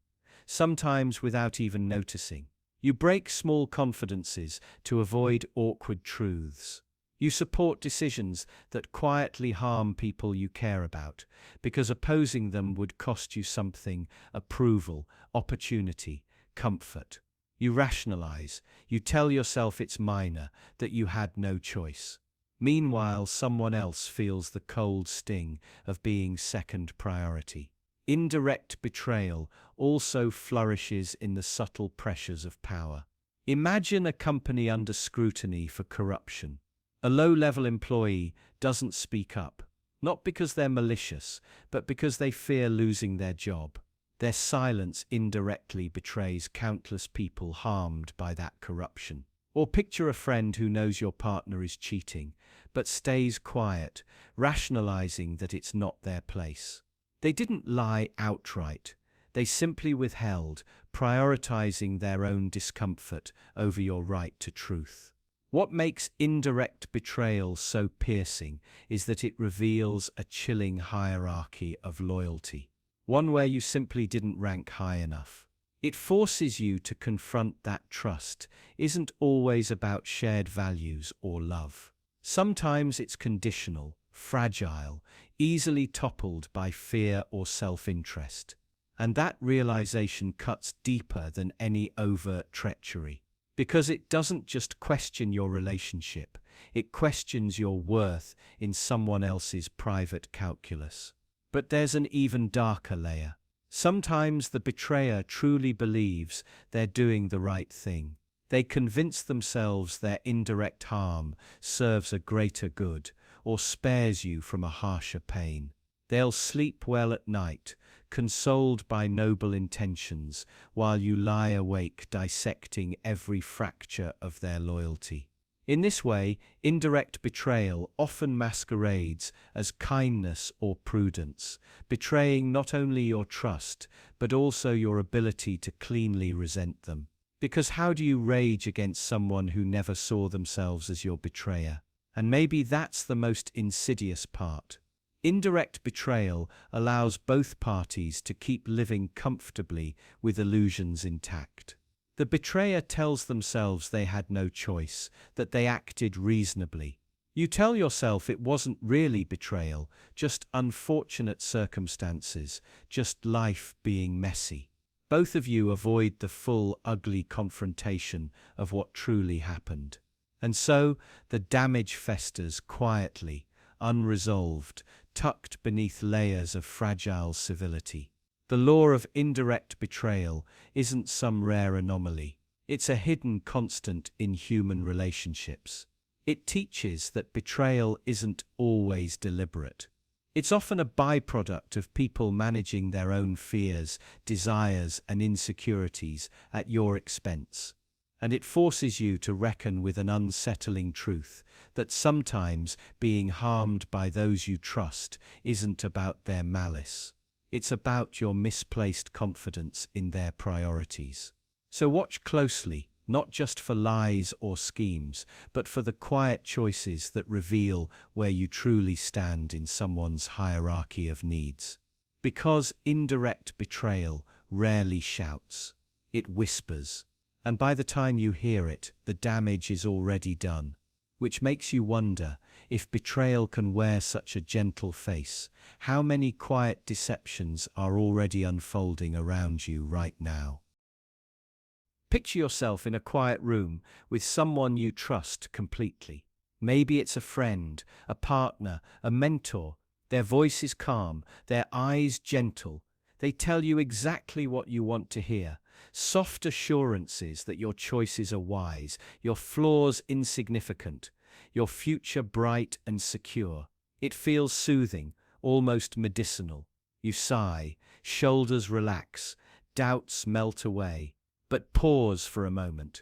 sometimes without even noticing. You break small confidences to avoid awkward truths. You support decisions that quietly harm people you care about, because opposing them would cost you something: approval, opportunity, comfort. You rationalize, you tell yourself it's minor, that you had no choice. Meanwhile, someone else feels the cold sting of being second priority. Indirect betrayal also flourishes in the subtle pressures of power. Imagine a company under scrutiny for corruption. A low-level employee doesn't speak up, not because they're malicious, but because they fear losing their job. Their silence indirectly betrays countless people harmed by that corruption. Or picture a friend who knows your partner is cheating, but stays quiet, rationalizing that it's not their place. They didn't lie outright. They simply withheld, prioritizing their own discomfort over your right to truth. What makes indirect betrayal so piercing is that it reveals a chilling hierarchy of loyalty, one where you simply didn't rank high enough. It forces you to confront that trust isn't always about shared values or love. Sometimes it's conditional, fragile, easily toppled by fear or self-interest. And that realization cuts deeper than any overt treachery. Because it doesn't just question your relationship, It questions your worth in someone else's private calculus. But there's an even darker layer. Sometimes the betrayer truly believes they're doing the right thing. They convince themselves their indirect harm serves a greater good or spares you from a harsher pain. They'll sleep well at night, consoled by noble intentions, while you lie awake dissecting every fracture of their loyalty. In this way, indirect betrayal often masquerades as kindness or prudence, betraying not only your trust, but also your ability to cleanly resent them. Because how do you rage against someone who never saw themselves as your betrayer? And maybe that's the most insidious part. Indirect betrayal allows both parties to keep living comfortably with illusions intact. The betrayer tells themselves they had no choice, that they acted reasonably. You tell yourself it wasn't really betrayal, just unfortunate circumstances, just life being messy. Both of you avoid the full, ugly confrontation of what truly happened. And so, the damage festers quietly, unresolved, tucked beneath layers of fragile civility. The law of indirect betrayal isn't some rare anomaly. It's a hidden constant in human relationships. It teaches that betrayal isn't always deliberate. It's often a byproduct of people managing their own fears, desires, and insecurities at your expense. And it forces you to reckon with an unsettling truth that sometimes being harmed by those you trust isn't about their malice. It's about your misplaced confidence in their priorities. So watch closely, not just for lies or schemes, but for the quiet choices that reveal where you truly stand in someone's hierarchy of needs. Because indirect betrayal rarely shouts, it whispers. And by the time you hear it, the damage is already done. Which makes you wonder, if betrayal can wear such a gentle face, how many quiet deceptions are already unfolding around you right now? Picture yourself in a quiet room with someone you trust completely. Maybe it's a friend, a partner, a mentor. Their voice is calm, their eyes gentle. They tell you exactly what you want to hear. Soft assurances that your choices are wise, your flaws insignificant, your future bright and secure. It feels soothing, almost medicinal. You sigh, shoulders relax, doubts melt away. But pause for a moment.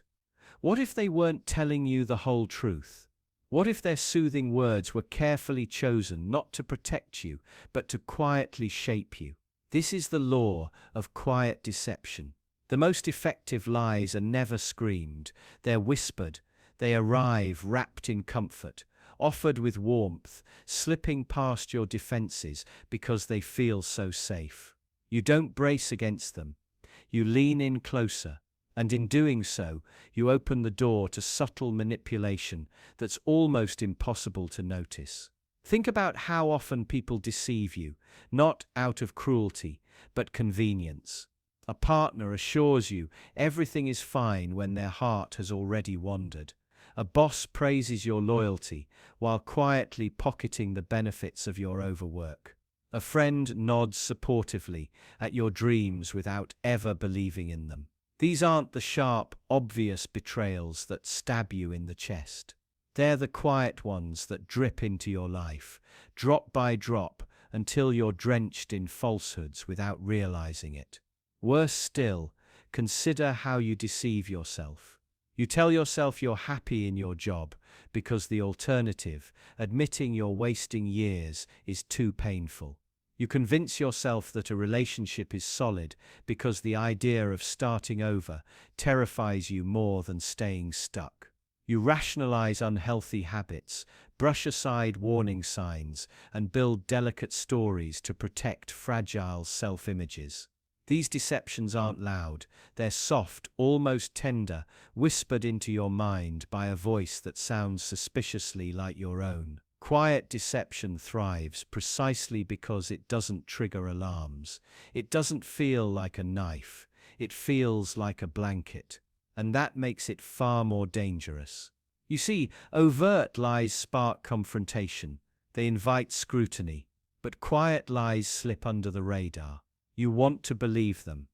What if they weren't telling you the whole truth? What if their soothing words were carefully chosen not to protect you, but to quietly shape you? This is the law of quiet deception. The most effective lies are never screamed, they're whispered, they arrive wrapped in comfort, offered with warmth, slipping past your defenses because they feel so safe. You don't brace against them, you lean in closer, and in doing so, you open the door to subtle manipulation that's almost impossible to notice. Think about how often people deceive you, not out of cruelty, but convenience. A partner assures you everything is fine when their heart has already wandered. A boss praises your loyalty while quietly pocketing the benefits of your overwork. A friend nods supportively at your dreams without ever believing in them. These aren't the sharp, obvious betrayals that stab you in the chest. They're the quiet ones that drip into your life, drop by drop, until you're drenched in falsehoods without realizing it. Worse still, consider how you deceive yourself. You tell yourself you're happy in your job because the alternative, admitting you're wasting years, is too painful. You convince yourself that a relationship is solid because the idea of starting over terrifies you more than staying stuck. You rationalize unhealthy habits, brush aside warning signs, and build delicate stories to protect fragile self-images. These deceptions aren't loud, they're soft, almost tender, whispered into your mind by a voice that sounds suspiciously like your own. Quiet deception thrives precisely because it doesn't trigger alarms. It doesn't feel like a knife, it feels like a blanket. And that makes it far more dangerous. You see, overt lies spark confrontation. They invite scrutiny. But quiet lies slip under the radar. You want to believe them.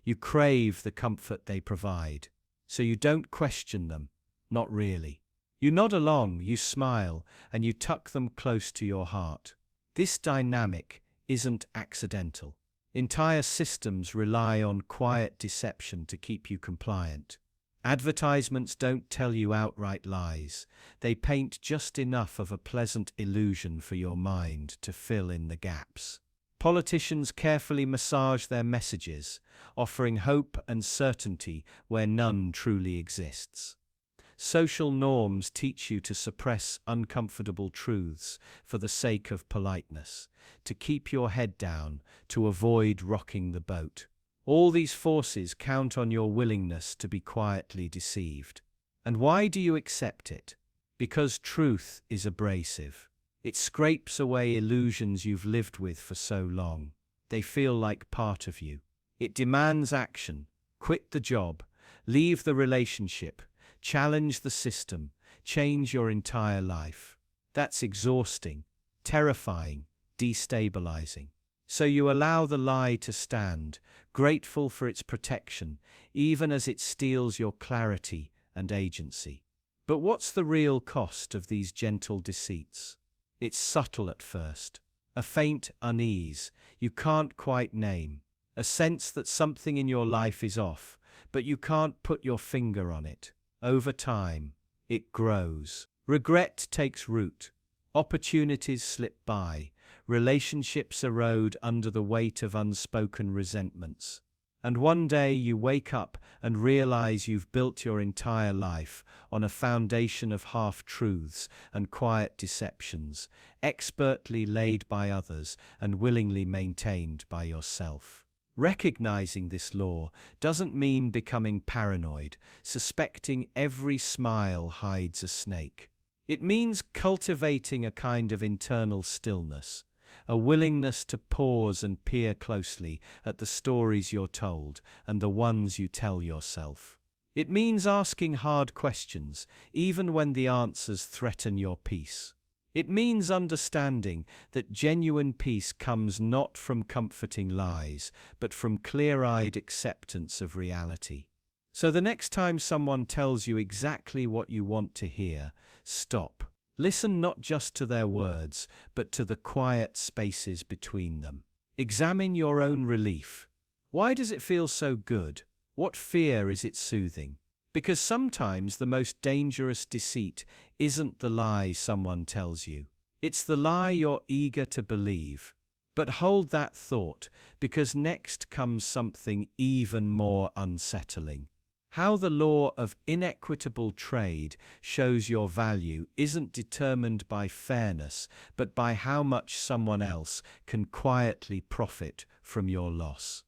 You crave the comfort they provide. So you don't question them. Not really. You nod along, you smile, and you tuck them close to your heart. This dynamic isn't accidental. Entire systems rely on quiet deception to keep you compliant. Advertisements don't tell you outright lies. They paint just enough of a pleasant illusion for your mind to fill in the gaps. Politicians carefully massage their messages, offering hope and certainty where none truly exists. Social norms teach you to suppress uncomfortable truths for the sake of politeness, to keep your head down, to avoid rocking the boat. All these forces count on your willingness to be quietly deceived. And why do you accept it? Because truth is abrasive. It scrapes away illusions you've lived with for so long. They feel like part of you. It demands action. Quit the job. Leave the relationship. Challenge the system. Change your entire life. That's exhausting, terrifying, destabilizing. So you allow the lie to stand, grateful for its protection, even as it steals your clarity and agency. But what's the real cost of these gentle deceits? It's subtle at first. A faint unease you can't quite name. A sense that something in your life is off, but you can't put your finger on it. Over time, it grows. Regret takes root. Opportunities slip by. Relationships erode under the weight of unspoken resentments. And one day you wake up and realize you've built your entire life on a foundation of half-truths and quiet deceptions, expertly laid by others and willingly maintained by yourself. Recognizing this law doesn't mean becoming paranoid, suspecting every smile hides a snake. It means cultivating a kind of internal stillness, a willingness to pause and peer closely at the stories you're told and the ones you tell yourself. It means asking hard questions, even when the answers threaten your peace. It means understanding that genuine peace comes not from comforting lies, but from clear-eyed acceptance of reality. So the next time someone tells you exactly what you want to hear, stop. Listen not just to their words, but to the quiet spaces between them. Examine your own relief. Why does it feel so good? What fear is it soothing? Because sometimes the most dangerous deceit isn't the lie someone tells you. It's the lie you're eager to believe. But hold that thought, because next comes something even more unsettling. How the law of inequitable trade shows your value isn't determined by fairness, but by how much someone else can quietly profit from your loss.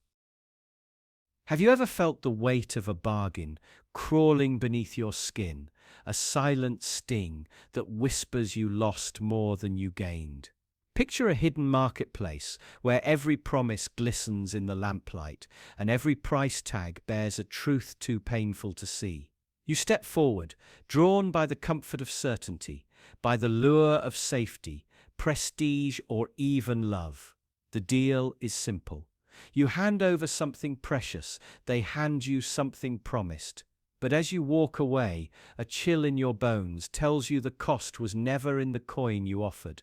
Have you ever felt the weight of a bargain crawling beneath your skin, a silent sting that whispers you lost more than you gained? Picture a hidden marketplace where every promise glistens in the lamplight and every price tag bears a truth too painful to see. You step forward, drawn by the comfort of certainty, by the lure of safety, prestige, or even love. The deal is simple. You hand over something precious, they hand you something promised. But as you walk away, a chill in your bones tells you the cost was never in the coin you offered.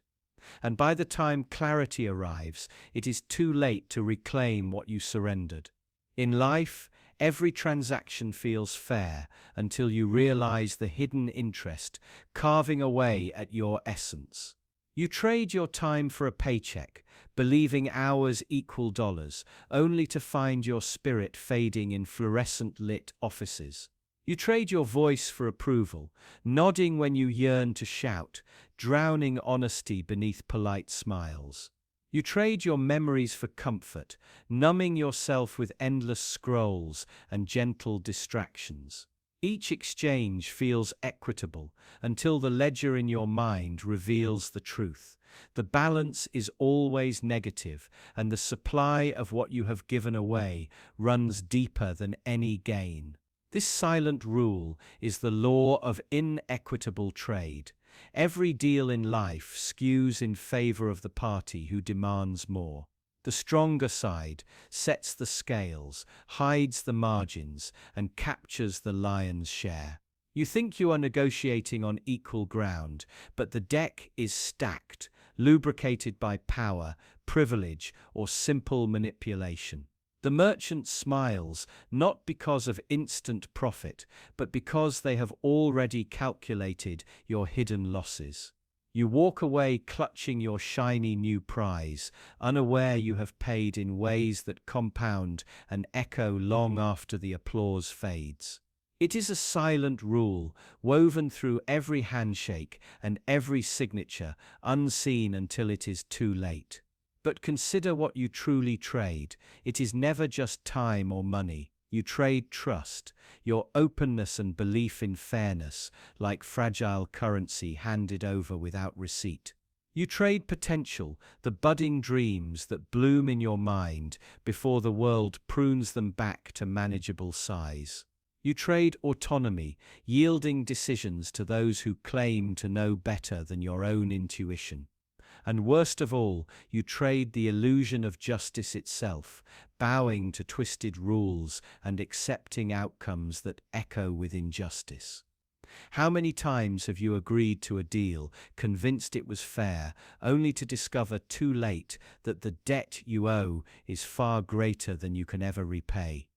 And by the time clarity arrives, it is too late to reclaim what you surrendered. In life, every transaction feels fair until you realize the hidden interest carving away at your essence. You trade your time for a paycheck, believing hours equal dollars, only to find your spirit fading in fluorescent-lit offices. You trade your voice for approval, nodding when you yearn to shout, drowning honesty beneath polite smiles. You trade your memories for comfort, numbing yourself with endless scrolls and gentle distractions. Each exchange feels equitable until the ledger in your mind reveals the truth. The balance is always negative, and the supply of what you have given away runs deeper than any gain. This silent rule is the law of inequitable trade. Every deal in life skews in favor of the party who demands more. The stronger side sets the scales, hides the margins, and captures the lion's share. You think you are negotiating on equal ground, but the deck is stacked, lubricated by power, privilege, or simple manipulation. The merchant smiles not because of instant profit, but because they have already calculated your hidden losses. You walk away clutching your shiny new prize, unaware you have paid in ways that compound and echo long after the applause fades. It is a silent rule, woven through every handshake and every signature, unseen until it is too late. But consider what you truly trade. It is never just time or money. You trade trust, your openness and belief in fairness, like fragile currency handed over without receipt. You trade potential, the budding dreams that bloom in your mind before the world prunes them back to manageable size. You trade autonomy, yielding decisions to those who claim to know better than your own intuition. And worst of all, you trade the illusion of justice itself, bowing to twisted rules and accepting outcomes that echo with injustice. How many times have you agreed to a deal, convinced it was fair, only to discover too late that the debt you owe is far greater than you can ever repay?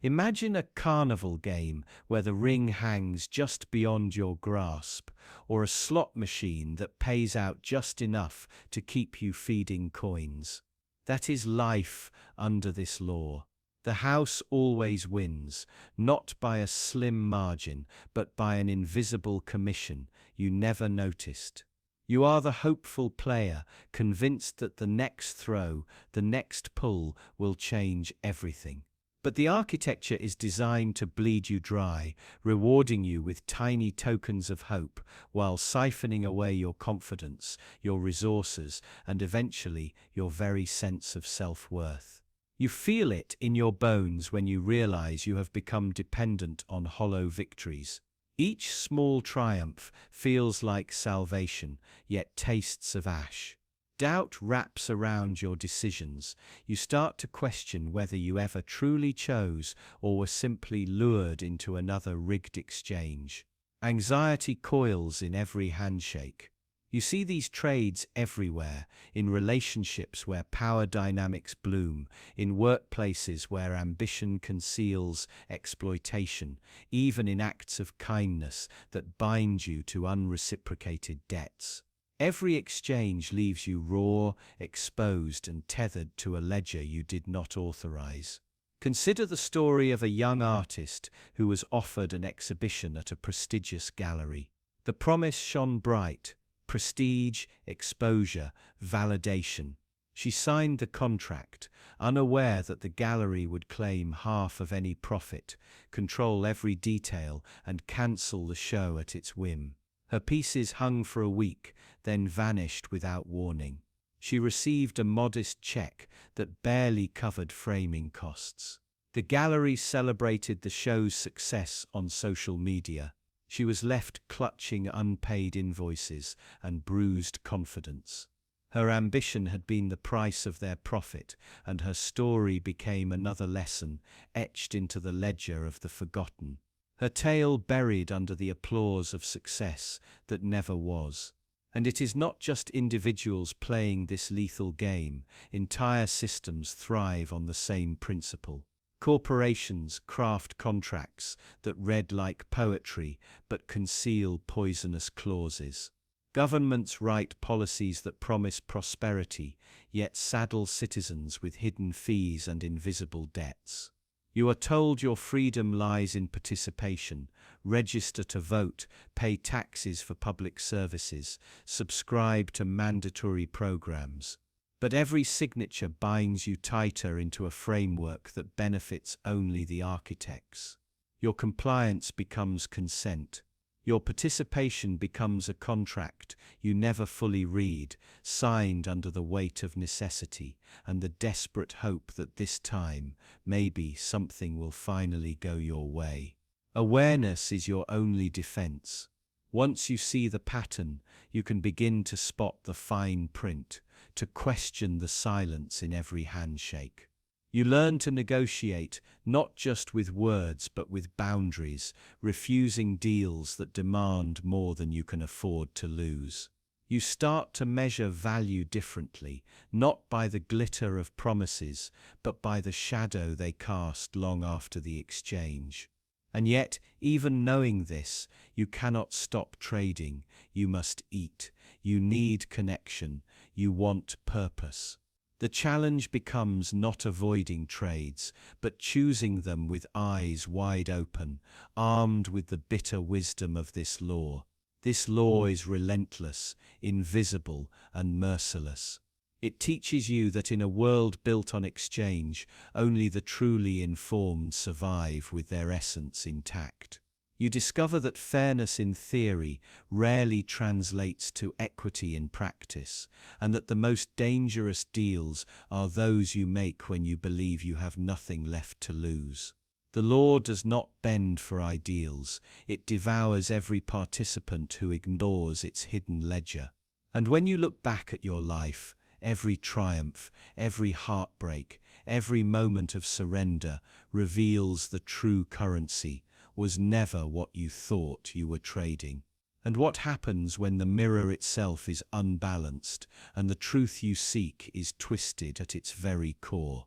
Imagine a carnival game where the ring hangs just beyond your grasp, or a slot machine that pays out just enough to keep you feeding coins. That is life under this law. The house always wins, not by a slim margin, but by an invisible commission you never noticed. You are the hopeful player, convinced that the next throw, the next pull will change everything. But the architecture is designed to bleed you dry, rewarding you with tiny tokens of hope, while siphoning away your confidence, your resources, and eventually your very sense of self-worth. You feel it in your bones when you realize you have become dependent on hollow victories. Each small triumph feels like salvation, yet tastes of ash. Doubt wraps around your decisions. You start to question whether you ever truly chose or were simply lured into another rigged exchange. Anxiety coils in every handshake. You see these trades everywhere, in relationships where power dynamics bloom, in workplaces where ambition conceals exploitation, even in acts of kindness that bind you to unreciprocated debts. Every exchange leaves you raw, exposed, and tethered to a ledger you did not authorize. Consider the story of a young artist who was offered an exhibition at a prestigious gallery. The promise shone bright: prestige, exposure, validation. She signed the contract, unaware that the gallery would claim half of any profit, control every detail, and cancel the show at its whim. Her pieces hung for a week, then vanished without warning. She received a modest check that barely covered framing costs. The gallery celebrated the show's success on social media. She was left clutching unpaid invoices and bruised confidence. Her ambition had been the price of their profit, and her story became another lesson etched into the ledger of the forgotten. Her tale buried under the applause of success that never was. And it is not just individuals playing this lethal game. Entire systems thrive on the same principle. Corporations craft contracts that read like poetry but conceal poisonous clauses. Governments write policies that promise prosperity, yet saddle citizens with hidden fees and invisible debts. You are told your freedom lies in participation: register to vote, pay taxes for public services, subscribe to mandatory programs. But every signature binds you tighter into a framework that benefits only the architects. Your compliance becomes consent. Your participation becomes a contract you never fully read, signed under the weight of necessity and the desperate hope that this time, maybe, something will finally go your way. Awareness is your only defense. Once you see the pattern, you can begin to spot the fine print, to question the silence in every handshake. You learn to negotiate, not just with words but with boundaries, refusing deals that demand more than you can afford to lose. You start to measure value differently, not by the glitter of promises, but by the shadow they cast long after the exchange. And yet, even knowing this, you cannot stop trading. You must eat. You need connection. You want purpose. The challenge becomes not avoiding trades, but choosing them with eyes wide open, armed with the bitter wisdom of this law. This law is relentless, invisible, and merciless. It teaches you that in a world built on exchange, only the truly informed survive with their essence intact. You discover that fairness in theory rarely translates to equity in practice, and that the most dangerous deals are those you make when you believe you have nothing left to lose. The law does not bend for ideals, it devours every participant who ignores its hidden ledger. And when you look back at your life, every triumph, every heartbreak, every moment of surrender reveals the true currency was never what you thought you were trading. And what happens when the mirror itself is unbalanced and the truth you seek is twisted at its very core?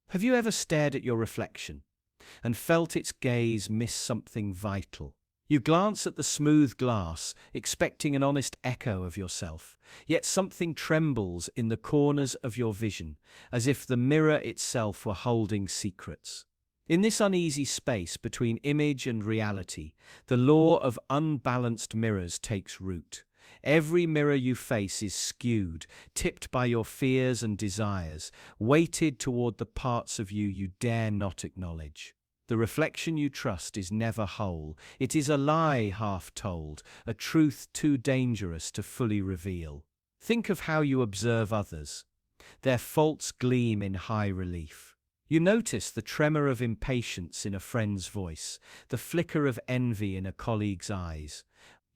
Have you ever stared at your reflection and felt its gaze miss something vital? You glance at the smooth glass, expecting an honest echo of yourself, yet something trembles in the corners of your vision, as if the mirror itself were holding secrets. In this uneasy space between image and reality, the law of unbalanced mirrors takes root. Every mirror you face is skewed, tipped by your fears and desires, weighted toward the parts of you you dare not acknowledge. The reflection you trust is never whole. It is a lie half told, a truth too dangerous to fully reveal. Think of how you observe others. Their faults gleam in high relief. You notice the tremor of impatience in a friend's voice, the flicker of envy in a colleague's eyes.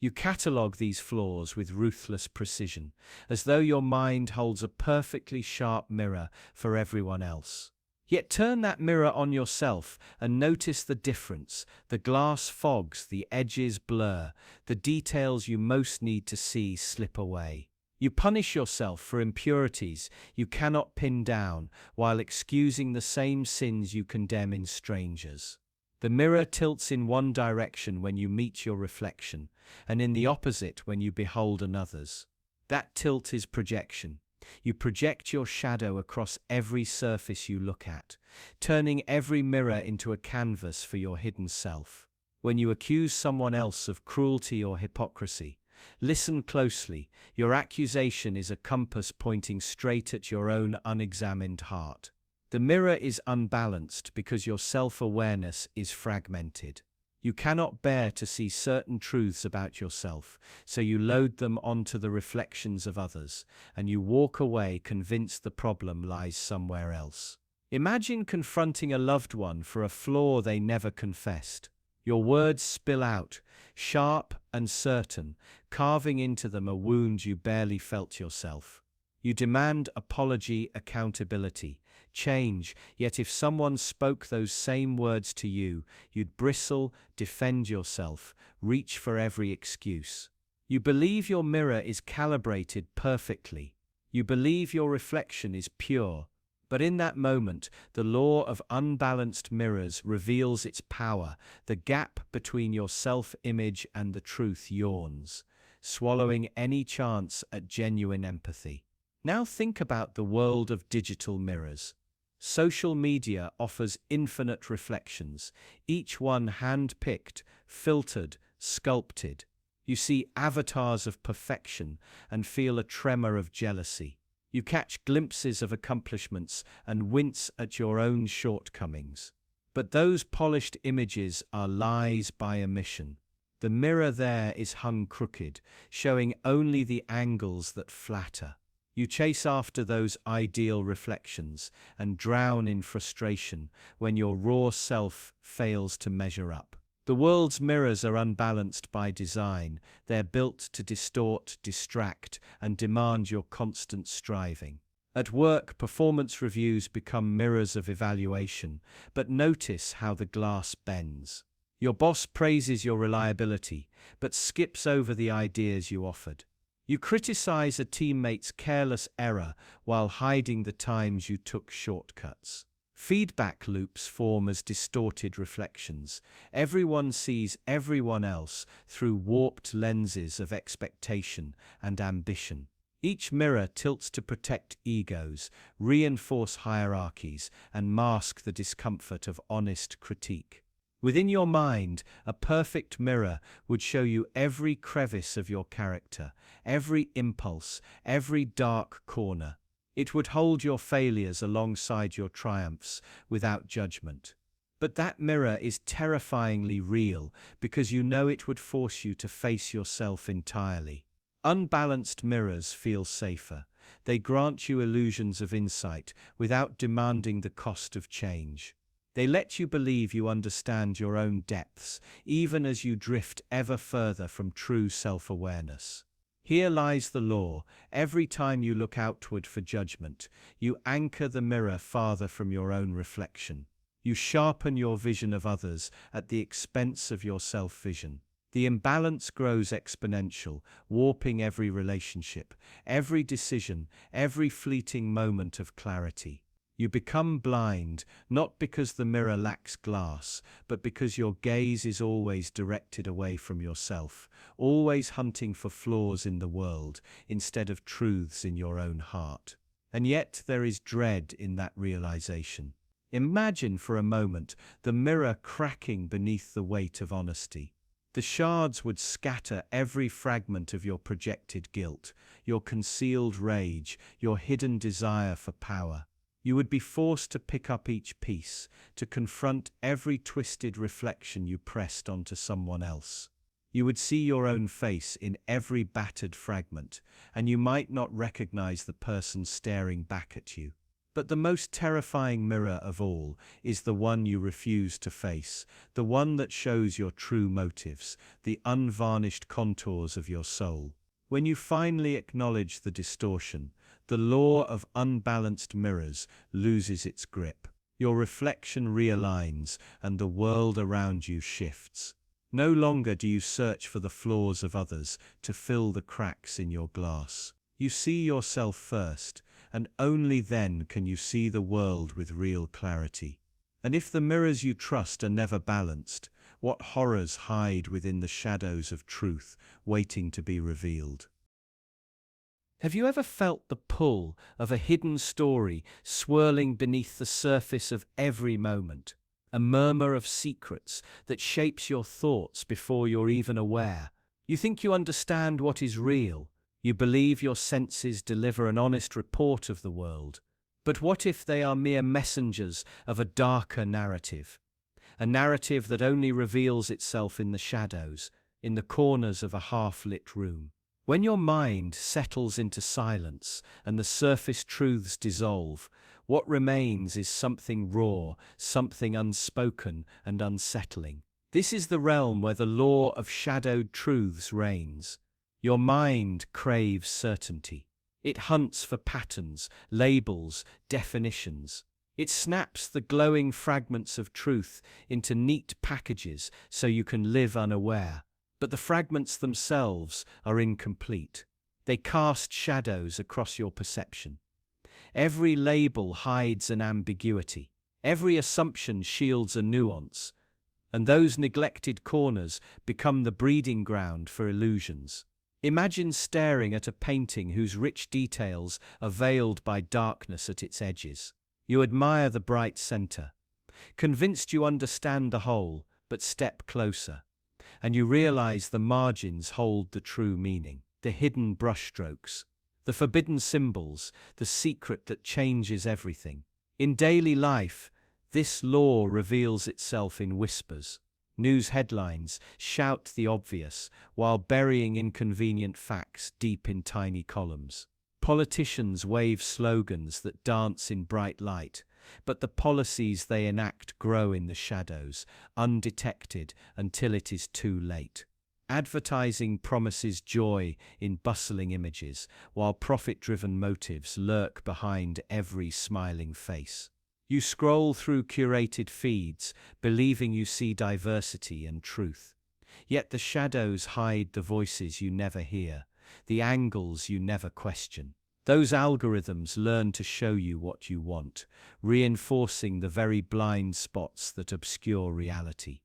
You catalogue these flaws with ruthless precision, as though your mind holds a perfectly sharp mirror for everyone else. Yet turn that mirror on yourself and notice the difference. The glass fogs, the edges blur, the details you most need to see slip away. You punish yourself for impurities you cannot pin down, while excusing the same sins you condemn in strangers. The mirror tilts in one direction when you meet your reflection, and in the opposite when you behold another's. That tilt is projection. You project your shadow across every surface you look at, turning every mirror into a canvas for your hidden self. When you accuse someone else of cruelty or hypocrisy, listen closely. Your accusation is a compass pointing straight at your own unexamined heart. The mirror is unbalanced because your self-awareness is fragmented. You cannot bear to see certain truths about yourself, so you load them onto the reflections of others, and you walk away convinced the problem lies somewhere else. Imagine confronting a loved one for a flaw they never confessed. Your words spill out, sharp and certain, carving into them a wound you barely felt yourself. You demand apology, accountability, change, yet if someone spoke those same words to you, you'd bristle, defend yourself, reach for every excuse. You believe your mirror is calibrated perfectly. You believe your reflection is pure. But in that moment, the law of unbalanced mirrors reveals its power. The gap between your self-image and the truth yawns, swallowing any chance at genuine empathy. Now think about the world of digital mirrors. Social media offers infinite reflections, each one hand-picked, filtered, sculpted. You see avatars of perfection and feel a tremor of jealousy. You catch glimpses of accomplishments and wince at your own shortcomings. But those polished images are lies by omission. The mirror there is hung crooked, showing only the angles that flatter. You chase after those ideal reflections and drown in frustration when your raw self fails to measure up. The world's mirrors are unbalanced by design. They're built to distort, distract, and demand your constant striving. At work, performance reviews become mirrors of evaluation, but notice how the glass bends. Your boss praises your reliability, but skips over the ideas you offered. You criticize a teammate's careless error while hiding the times you took shortcuts. Feedback loops form as distorted reflections. Everyone sees everyone else through warped lenses of expectation and ambition. Each mirror tilts to protect egos, reinforce hierarchies, and mask the discomfort of honest critique. Within your mind, a perfect mirror would show you every crevice of your character, every impulse, every dark corner. It would hold your failures alongside your triumphs without judgment. But that mirror is terrifyingly real because you know it would force you to face yourself entirely. Unbalanced mirrors feel safer. They grant you illusions of insight without demanding the cost of change. They let you believe you understand your own depths, even as you drift ever further from true self-awareness. Here lies the law. Every time you look outward for judgment, you anchor the mirror farther from your own reflection. You sharpen your vision of others at the expense of your self-vision. The imbalance grows exponential, warping every relationship, every decision, every fleeting moment of clarity. You become blind, not because the mirror lacks glass, but because your gaze is always directed away from yourself, always hunting for flaws in the world instead of truths in your own heart. And yet there is dread in that realization. Imagine for a moment the mirror cracking beneath the weight of honesty. The shards would scatter every fragment of your projected guilt, your concealed rage, your hidden desire for power. You would be forced to pick up each piece, to confront every twisted reflection you pressed onto someone else. You would see your own face in every battered fragment, and you might not recognize the person staring back at you. But the most terrifying mirror of all is the one you refuse to face, the one that shows your true motives, the unvarnished contours of your soul. When you finally acknowledge the distortion, the law of unbalanced mirrors loses its grip. Your reflection realigns, and the world around you shifts. No longer do you search for the flaws of others to fill the cracks in your glass. You see yourself first, and only then can you see the world with real clarity. And if the mirrors you trust are never balanced, what horrors hide within the shadows of truth, waiting to be revealed? Have you ever felt the pull of a hidden story swirling beneath the surface of every moment? A murmur of secrets that shapes your thoughts before you're even aware. You think you understand what is real. You believe your senses deliver an honest report of the world. But what if they are mere messengers of a darker narrative? A narrative that only reveals itself in the shadows, in the corners of a half-lit room. When your mind settles into silence and the surface truths dissolve, what remains is something raw, something unspoken and unsettling. This is the realm where the law of shadowed truths reigns. Your mind craves certainty. It hunts for patterns, labels, definitions. It snaps the glowing fragments of truth into neat packages so you can live unaware. But the fragments themselves are incomplete. They cast shadows across your perception. Every label hides an ambiguity. Every assumption shields a nuance. And those neglected corners become the breeding ground for illusions. Imagine staring at a painting whose rich details are veiled by darkness at its edges. You admire the bright center, convinced you understand the whole, but step closer, and you realize the margins hold the true meaning, the hidden brushstrokes, the forbidden symbols, the secret that changes everything. In daily life, this law reveals itself in whispers. News headlines shout the obvious while burying inconvenient facts deep in tiny columns. Politicians wave slogans that dance in bright light, but the policies they enact grow in the shadows, undetected until it is too late. Advertising promises joy in bustling images, while profit-driven motives lurk behind every smiling face. You scroll through curated feeds, believing you see diversity and truth. Yet the shadows hide the voices you never hear, the angles you never question. Those algorithms learn to show you what you want, reinforcing the very blind spots that obscure reality.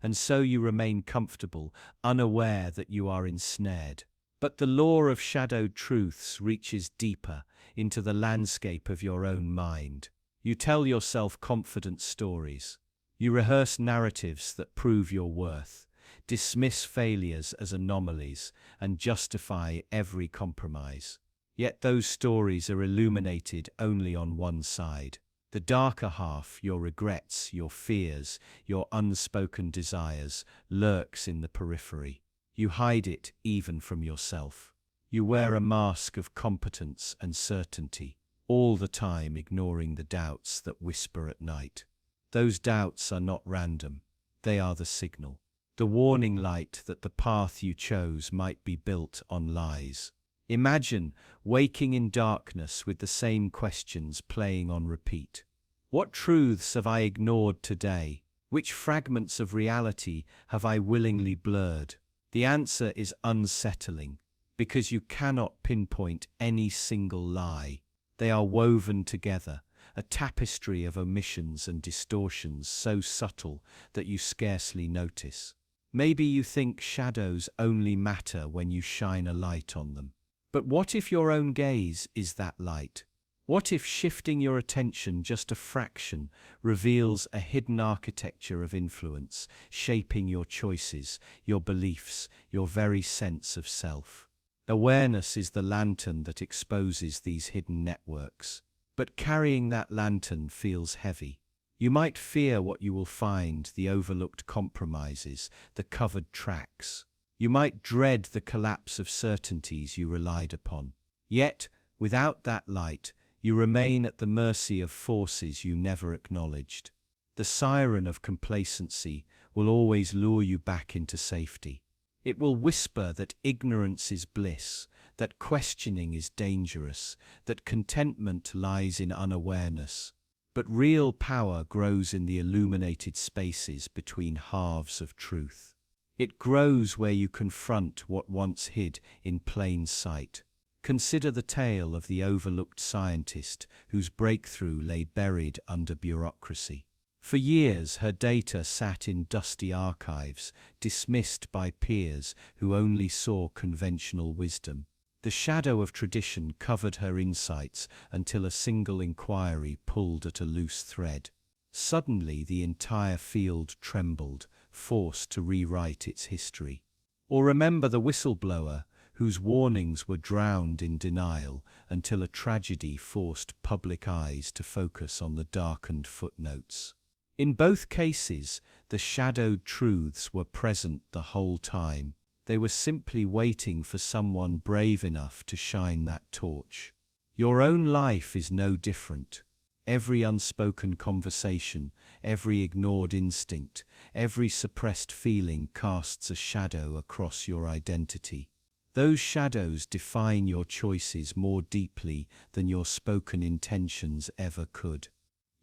And so you remain comfortable, unaware that you are ensnared. But the law of shadowed truths reaches deeper into the landscape of your own mind. You tell yourself confident stories. You rehearse narratives that prove your worth, dismiss failures as anomalies, and justify every compromise. Yet those stories are illuminated only on one side. The darker half, your regrets, your fears, your unspoken desires, lurks in the periphery. You hide it even from yourself. You wear a mask of competence and certainty, all the time ignoring the doubts that whisper at night. Those doubts are not random. They are the signal, the warning light that the path you chose might be built on lies. Imagine waking in darkness with the same questions playing on repeat. What truths have I ignored today? Which fragments of reality have I willingly blurred? The answer is unsettling, because you cannot pinpoint any single lie. They are woven together, a tapestry of omissions and distortions so subtle that you scarcely notice. Maybe you think shadows only matter when you shine a light on them. But what if your own gaze is that light? What if shifting your attention just a fraction reveals a hidden architecture of influence, shaping your choices, your beliefs, your very sense of self? Awareness is the lantern that exposes these hidden networks. But carrying that lantern feels heavy. You might fear what you will find, the overlooked compromises, the covered tracks. You might dread the collapse of certainties you relied upon. Yet, without that light, you remain at the mercy of forces you never acknowledged. The siren of complacency will always lure you back into safety. It will whisper that ignorance is bliss, that questioning is dangerous, that contentment lies in unawareness. But real power grows in the illuminated spaces between halves of truth. It grows where you confront what once hid in plain sight. Consider the tale of the overlooked scientist whose breakthrough lay buried under bureaucracy. For years, her data sat in dusty archives, dismissed by peers who only saw conventional wisdom. The shadow of tradition covered her insights until a single inquiry pulled at a loose thread. Suddenly, the entire field trembled, forced to rewrite its history. Or remember the whistleblower, whose warnings were drowned in denial until a tragedy forced public eyes to focus on the darkened footnotes. In both cases, the shadowed truths were present the whole time. They were simply waiting for someone brave enough to shine that torch. Your own life is no different. Every unspoken conversation, every ignored instinct, every suppressed feeling casts a shadow across your identity. Those shadows define your choices more deeply than your spoken intentions ever could.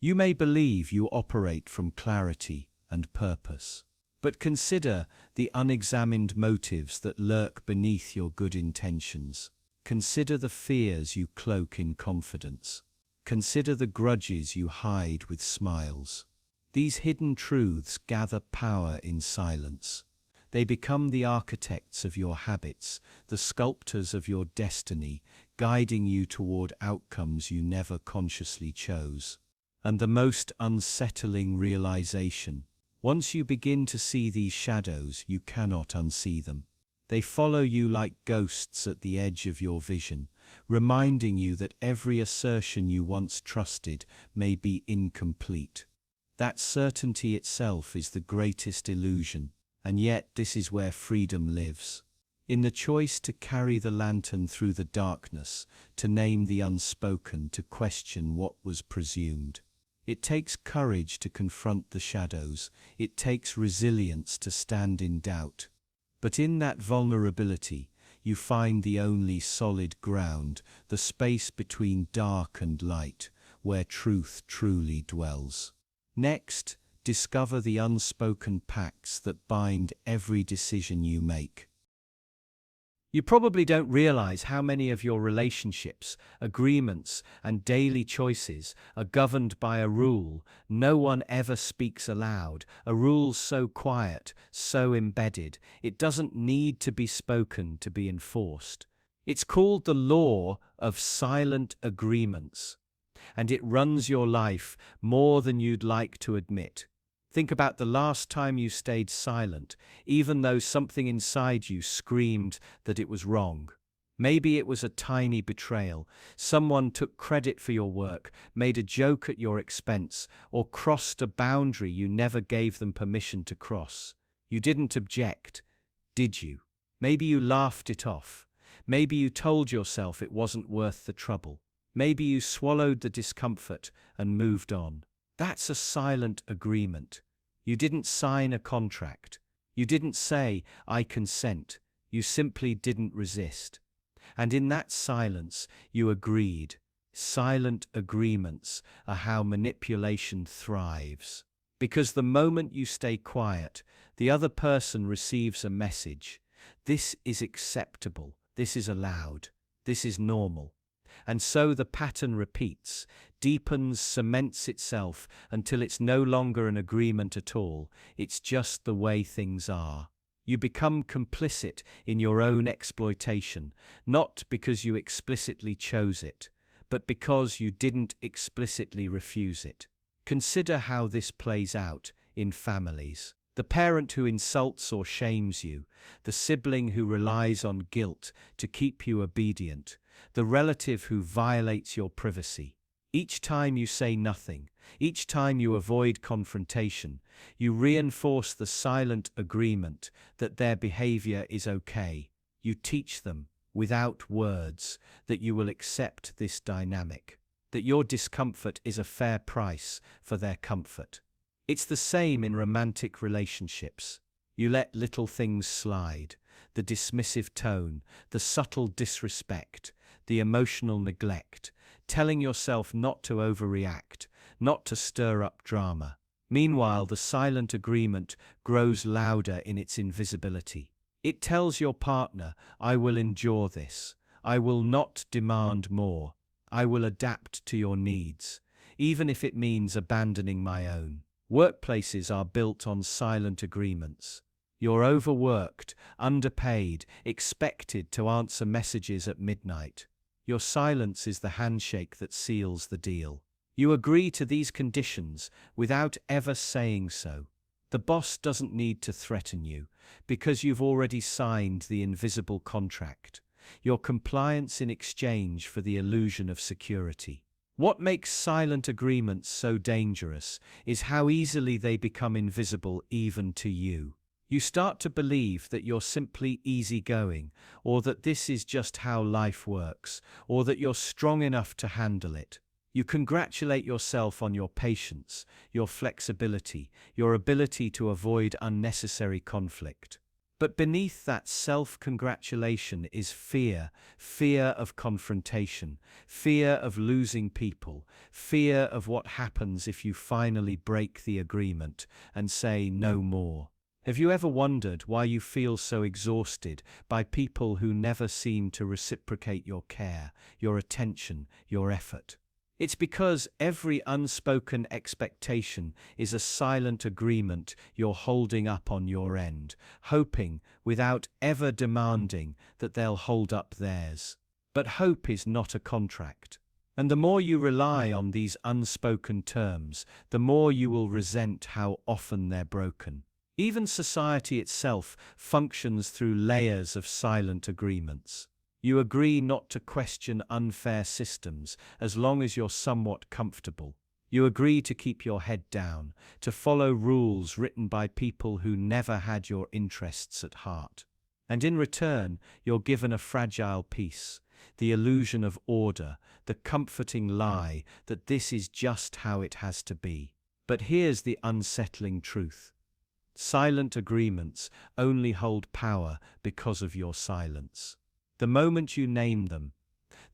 You may believe you operate from clarity and purpose, but consider the unexamined motives that lurk beneath your good intentions. Consider the fears you cloak in confidence. Consider the grudges you hide with smiles. These hidden truths gather power in silence. They become the architects of your habits, the sculptors of your destiny, guiding you toward outcomes you never consciously chose. And the most unsettling realization: once you begin to see these shadows, you cannot unsee them. They follow you like ghosts at the edge of your vision, reminding you that every assertion you once trusted may be incomplete. That certainty itself is the greatest illusion, and yet this is where freedom lives. In the choice to carry the lantern through the darkness, to name the unspoken, to question what was presumed. It takes courage to confront the shadows. It takes resilience to stand in doubt. But in that vulnerability, you find the only solid ground, the space between dark and light, where truth truly dwells. Next, discover the unspoken pacts that bind every decision you make. You probably don't realize how many of your relationships, agreements, and daily choices are governed by a rule no one ever speaks aloud, a rule so quiet, so embedded, it doesn't need to be spoken to be enforced. It's called the law of silent agreements, and it runs your life more than you'd like to admit. Think about the last time you stayed silent, even though something inside you screamed that it was wrong. Maybe it was a tiny betrayal. Someone took credit for your work, made a joke at your expense, or crossed a boundary you never gave them permission to cross. You didn't object, did you? Maybe you laughed it off. Maybe you told yourself it wasn't worth the trouble. Maybe you swallowed the discomfort and moved on. That's a silent agreement. You didn't sign a contract. You didn't say, "I consent." You simply didn't resist. And in that silence, you agreed. Silent agreements are how manipulation thrives. Because the moment you stay quiet, the other person receives a message. This is acceptable. This is allowed. This is normal. And so the pattern repeats, deepens, cements itself until it's no longer an agreement at all. It's just the way things are. You become complicit in your own exploitation, not because you explicitly chose it, but because you didn't explicitly refuse it. Consider how this plays out in families. The parent who insults or shames you, the sibling who relies on guilt to keep you obedient, the relative who violates your privacy. Each time you say nothing, each time you avoid confrontation, you reinforce the silent agreement that their behavior is okay. You teach them, without words, that you will accept this dynamic, that your discomfort is a fair price for their comfort. It's the same in romantic relationships. You let little things slide, the dismissive tone, the subtle disrespect, the emotional neglect, telling yourself not to overreact, not to stir up drama. Meanwhile, the silent agreement grows louder in its invisibility. It tells your partner, "I will endure this. I will not demand more. I will adapt to your needs, even if it means abandoning my own." Workplaces are built on silent agreements. You're overworked, underpaid, expected to answer messages at midnight. Your silence is the handshake that seals the deal. You agree to these conditions without ever saying so. The boss doesn't need to threaten you, because you've already signed the invisible contract. Your compliance in exchange for the illusion of security. What makes silent agreements so dangerous is how easily they become invisible even to you. You start to believe that you're simply easygoing, or that this is just how life works, or that you're strong enough to handle it. You congratulate yourself on your patience, your flexibility, your ability to avoid unnecessary conflict. But beneath that self-congratulation is fear, fear of confrontation, fear of losing people, fear of what happens if you finally break the agreement and say no more. Have you ever wondered why you feel so exhausted by people who never seem to reciprocate your care, your attention, your effort? It's because every unspoken expectation is a silent agreement you're holding up on your end, hoping, without ever demanding, that they'll hold up theirs. But hope is not a contract. And the more you rely on these unspoken terms, the more you will resent how often they're broken. Even society itself functions through layers of silent agreements. You agree not to question unfair systems as long as you're somewhat comfortable. You agree to keep your head down, to follow rules written by people who never had your interests at heart. And in return, you're given a fragile peace, the illusion of order, the comforting lie that this is just how it has to be. But here's the unsettling truth. Silent agreements only hold power because of your silence. The moment you name them,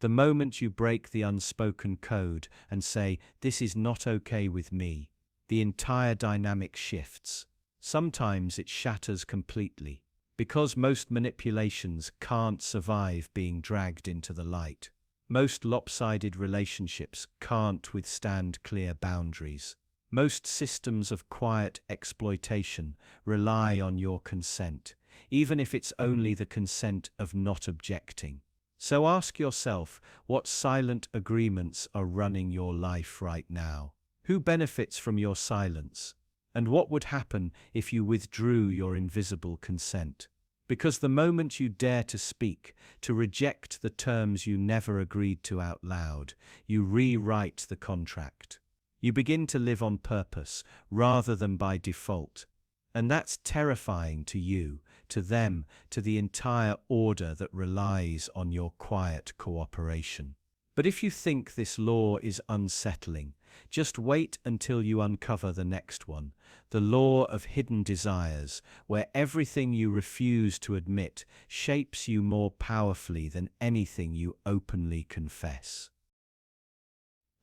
the moment you break the unspoken code and say, "This is not okay with me," the entire dynamic shifts. Sometimes it shatters completely, because most manipulations can't survive being dragged into the light. Most lopsided relationships can't withstand clear boundaries. Most systems of quiet exploitation rely on your consent, even if it's only the consent of not objecting. So ask yourself, what silent agreements are running your life right now? Who benefits from your silence? And what would happen if you withdrew your invisible consent? Because the moment you dare to speak, to reject the terms you never agreed to out loud, you rewrite the contract. You begin to live on purpose rather than by default. And that's terrifying to you, to them, to the entire order that relies on your quiet cooperation. But if you think this law is unsettling, just wait until you uncover the next one, the law of hidden desires, where everything you refuse to admit shapes you more powerfully than anything you openly confess.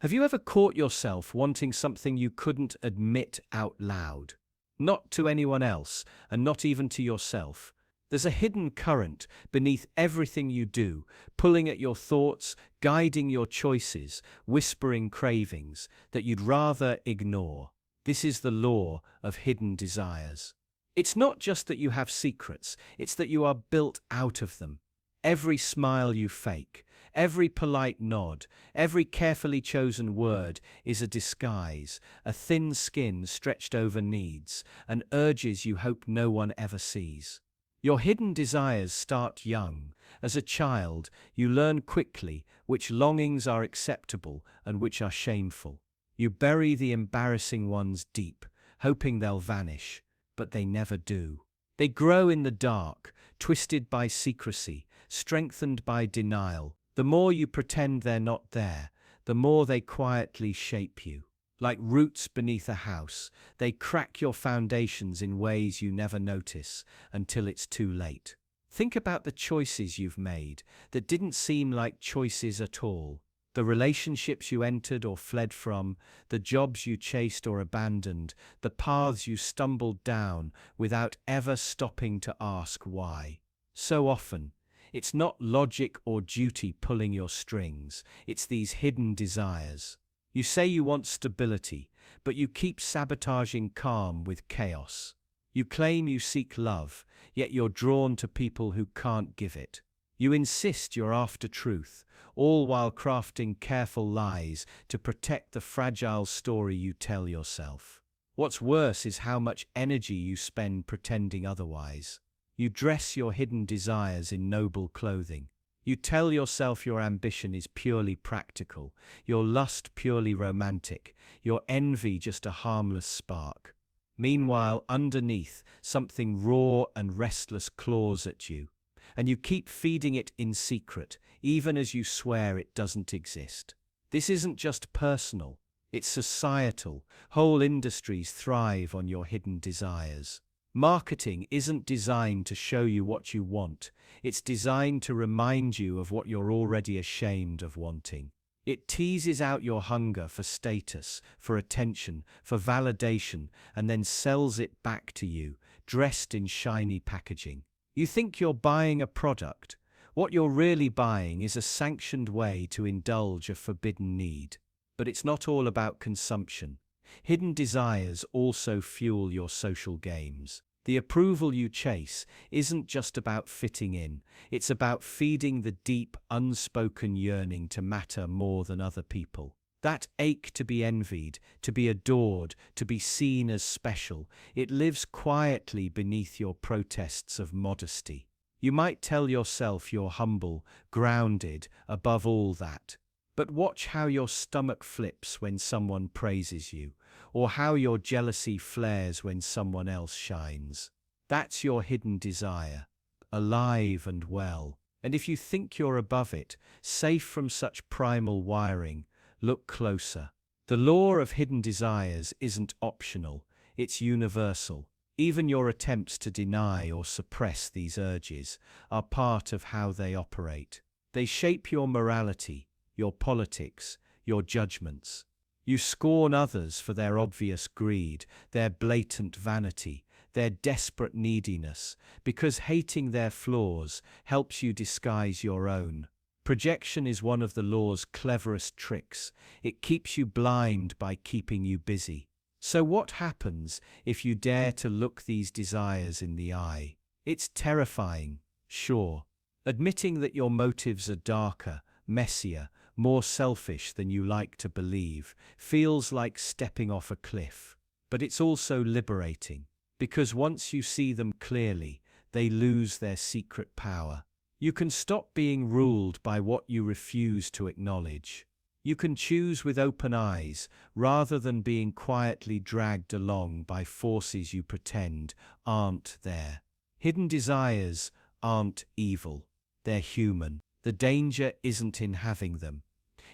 Have you ever caught yourself wanting something you couldn't admit out loud? Not to anyone else, and not even to yourself. There's a hidden current beneath everything you do, pulling at your thoughts, guiding your choices, whispering cravings that you'd rather ignore. This is the law of hidden desires. It's not just that you have secrets, it's that you are built out of them. Every smile you fake, every polite nod, every carefully chosen word is a disguise, a thin skin stretched over needs, and urges you hope no one ever sees. Your hidden desires start young. As a child, you learn quickly which longings are acceptable and which are shameful. You bury the embarrassing ones deep, hoping they'll vanish, but they never do. They grow in the dark, twisted by secrecy, strengthened by denial. The more you pretend they're not there, the more they quietly shape you. Like roots beneath a house, they crack your foundations in ways you never notice until it's too late. Think about the choices you've made that didn't seem like choices at all. The relationships you entered or fled from, the jobs you chased or abandoned, the paths you stumbled down without ever stopping to ask why. So often, it's not logic or duty pulling your strings, it's these hidden desires. You say you want stability, but you keep sabotaging calm with chaos. You claim you seek love, yet you're drawn to people who can't give it. You insist you're after truth, all while crafting careful lies to protect the fragile story you tell yourself. What's worse is how much energy you spend pretending otherwise. You dress your hidden desires in noble clothing. You tell yourself your ambition is purely practical, your lust purely romantic, your envy just a harmless spark. Meanwhile, underneath, something raw and restless claws at you, and you keep feeding it in secret, even as you swear it doesn't exist. This isn't just personal, it's societal. Whole industries thrive on your hidden desires. Marketing isn't designed to show you what you want, it's designed to remind you of what you're already ashamed of wanting. It teases out your hunger for status, for attention, for validation, and then sells it back to you, dressed in shiny packaging. You think you're buying a product. What you're really buying is a sanctioned way to indulge a forbidden need. But it's not all about consumption. Hidden desires also fuel your social games. The approval you chase isn't just about fitting in, it's about feeding the deep, unspoken yearning to matter more than other people. That ache to be envied, to be adored, to be seen as special, it lives quietly beneath your protests of modesty. You might tell yourself you're humble, grounded, above all that. But watch how your stomach flips when someone praises you, or how your jealousy flares when someone else shines. That's your hidden desire. alive and well. And if you think you're above it, safe from such primal wiring, look closer. The law of hidden desires isn't optional, it's universal. Even your attempts to deny or suppress these urges are part of how they operate. They shape your morality, your politics, your judgments. You scorn others for their obvious greed, their blatant vanity, their desperate neediness, because hating their flaws helps you disguise your own. Projection is one of the law's cleverest tricks. It keeps you blind by keeping you busy. So what happens if you dare to look these desires in the eye? It's terrifying, sure. Admitting that your motives are darker, messier, more selfish than you like to believe feels like stepping off a cliff. But it's also liberating, because once you see them clearly, they lose their secret power. You can stop being ruled by what you refuse to acknowledge. You can choose with open eyes rather than being quietly dragged along by forces you pretend aren't there. Hidden desires aren't evil. They're human. The danger isn't in having them.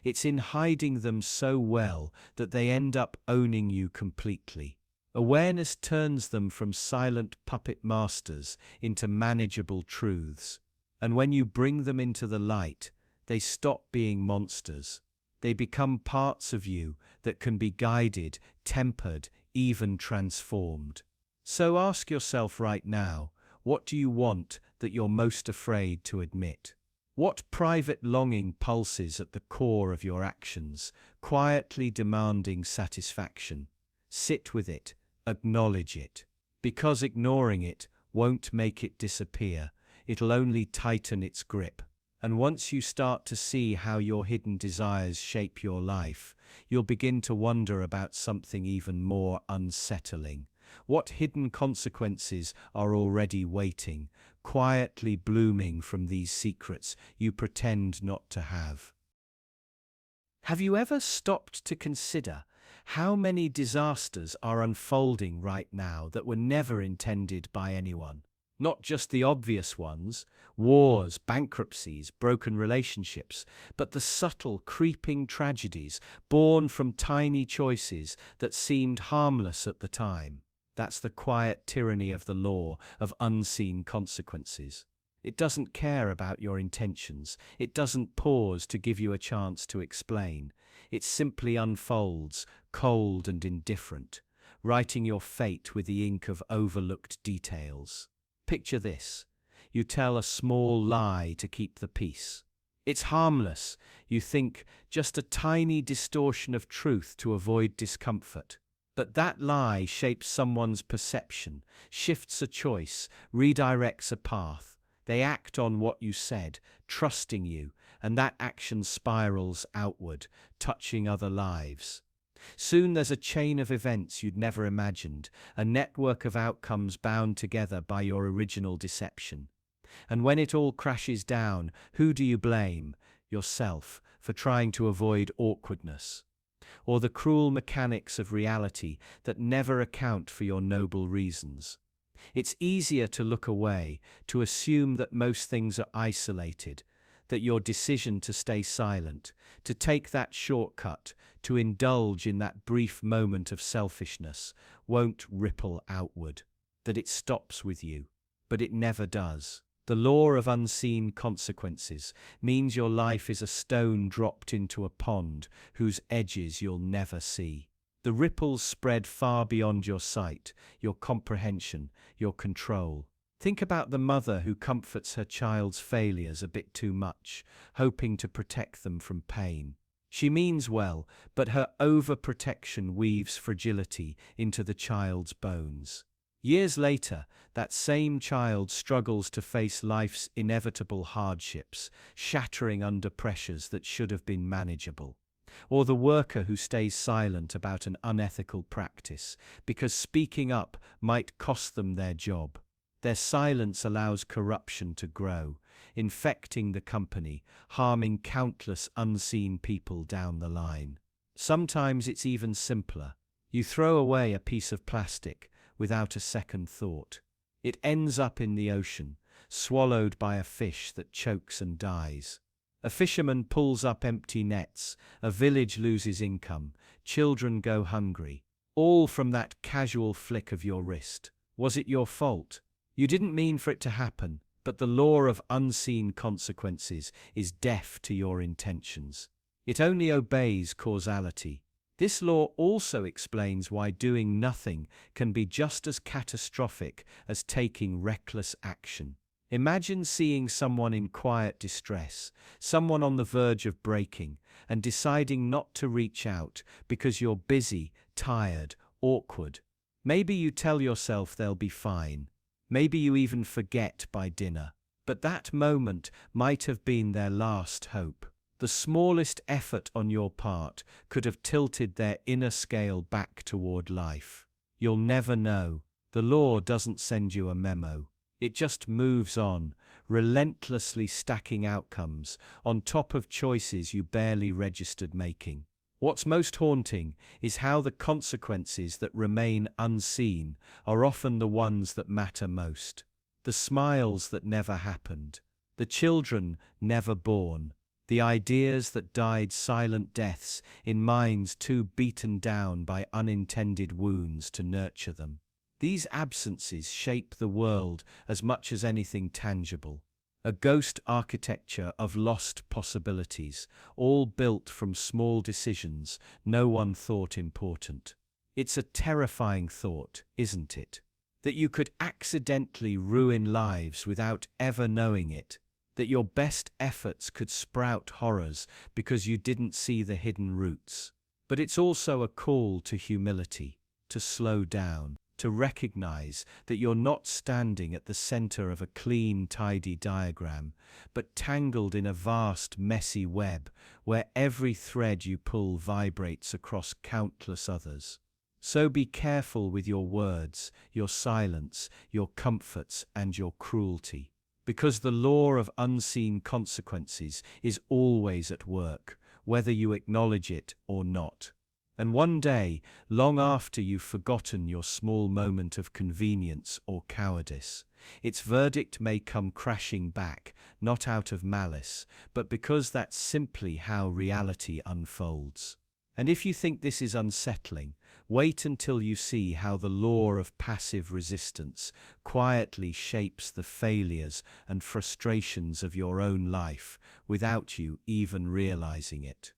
It's in hiding them so well that they end up owning you completely. Awareness turns them from silent puppet masters into manageable truths. And when you bring them into the light, they stop being monsters. They become parts of you that can be guided, tempered, even transformed. So ask yourself right now, what do you want that you're most afraid to admit? What private longing pulses at the core of your actions, quietly demanding satisfaction? Sit with it, acknowledge it. Because ignoring it won't make it disappear, it'll only tighten its grip. And once you start to see how your hidden desires shape your life, you'll begin to wonder about something even more unsettling. What hidden consequences are already waiting, quietly blooming from these secrets you pretend not to have? Have you ever stopped to consider how many disasters are unfolding right now that were never intended by anyone? Not just the obvious ones, wars, bankruptcies, broken relationships, but the subtle, creeping tragedies born from tiny choices that seemed harmless at the time. That's the quiet tyranny of the law of unseen consequences. It doesn't care about your intentions. It doesn't pause to give you a chance to explain. It simply unfolds, cold and indifferent, writing your fate with the ink of overlooked details. Picture this. You tell a small lie to keep the peace. It's harmless, you think, just a tiny distortion of truth to avoid discomfort. But that lie shapes someone's perception, shifts a choice, redirects a path. They act on what you said, trusting you, and that action spirals outward, touching other lives. Soon there's a chain of events you'd never imagined, a network of outcomes bound together by your original deception. And when it all crashes down, who do you blame? Yourself, for trying to avoid awkwardness. Or the cruel mechanics of reality that never account for your noble reasons. It's easier to look away, to assume that most things are isolated, that your decision to stay silent, to take that shortcut, to indulge in that brief moment of selfishness, won't ripple outward, that it stops with you. But it never does. The law of unseen consequences means your life is a stone dropped into a pond whose edges you'll never see. The ripples spread far beyond your sight, your comprehension, your control. Think about the mother who comforts her child's failures a bit too much, hoping to protect them from pain. She means well, but her overprotection weaves fragility into the child's bones. Years later, that same child struggles to face life's inevitable hardships, shattering under pressures that should have been manageable. Or the worker who stays silent about an unethical practice because speaking up might cost them their job. Their silence allows corruption to grow, infecting the company, harming countless unseen people down the line. Sometimes it's even simpler. You throw away a piece of plastic without a second thought. It ends up in the ocean, swallowed by a fish that chokes and dies. A fisherman pulls up empty nets, a village loses income, children go hungry. All from that casual flick of your wrist. Was it your fault? You didn't mean for it to happen, but the law of unseen consequences is deaf to your intentions. It only obeys causality. This law also explains why doing nothing can be just as catastrophic as taking reckless action. Imagine seeing someone in quiet distress, someone on the verge of breaking, and deciding not to reach out because you're busy, tired, awkward. Maybe you tell yourself they'll be fine. Maybe you even forget by dinner. But that moment might have been their last hope. The smallest effort on your part could have tilted their inner scale back toward life. You'll never know. The law doesn't send you a memo. It just moves on, relentlessly stacking outcomes on top of choices you barely registered making. What's most haunting is how the consequences that remain unseen are often the ones that matter most. The smiles that never happened, the children never born, the ideas that died silent deaths in minds too beaten down by unintended wounds to nurture them. These absences shape the world as much as anything tangible. A ghost architecture of lost possibilities, all built from small decisions no one thought important. It's a terrifying thought, isn't it? That you could accidentally ruin lives without ever knowing it. That your best efforts could sprout horrors because you didn't see the hidden roots. But it's also a call to humility, to slow down, to recognize that you're not standing at the center of a clean, tidy diagram, but tangled in a vast, messy web where every thread you pull vibrates across countless others. So be careful with your words, your silence, your comforts, and your cruelty. Because the law of unseen consequences is always at work, whether you acknowledge it or not. And one day, long after you've forgotten your small moment of convenience or cowardice, its verdict may come crashing back, not out of malice, but because that's simply how reality unfolds. And if you think this is unsettling, wait until you see how the law of passive resistance quietly shapes the failures and frustrations of your own life without you even realizing it.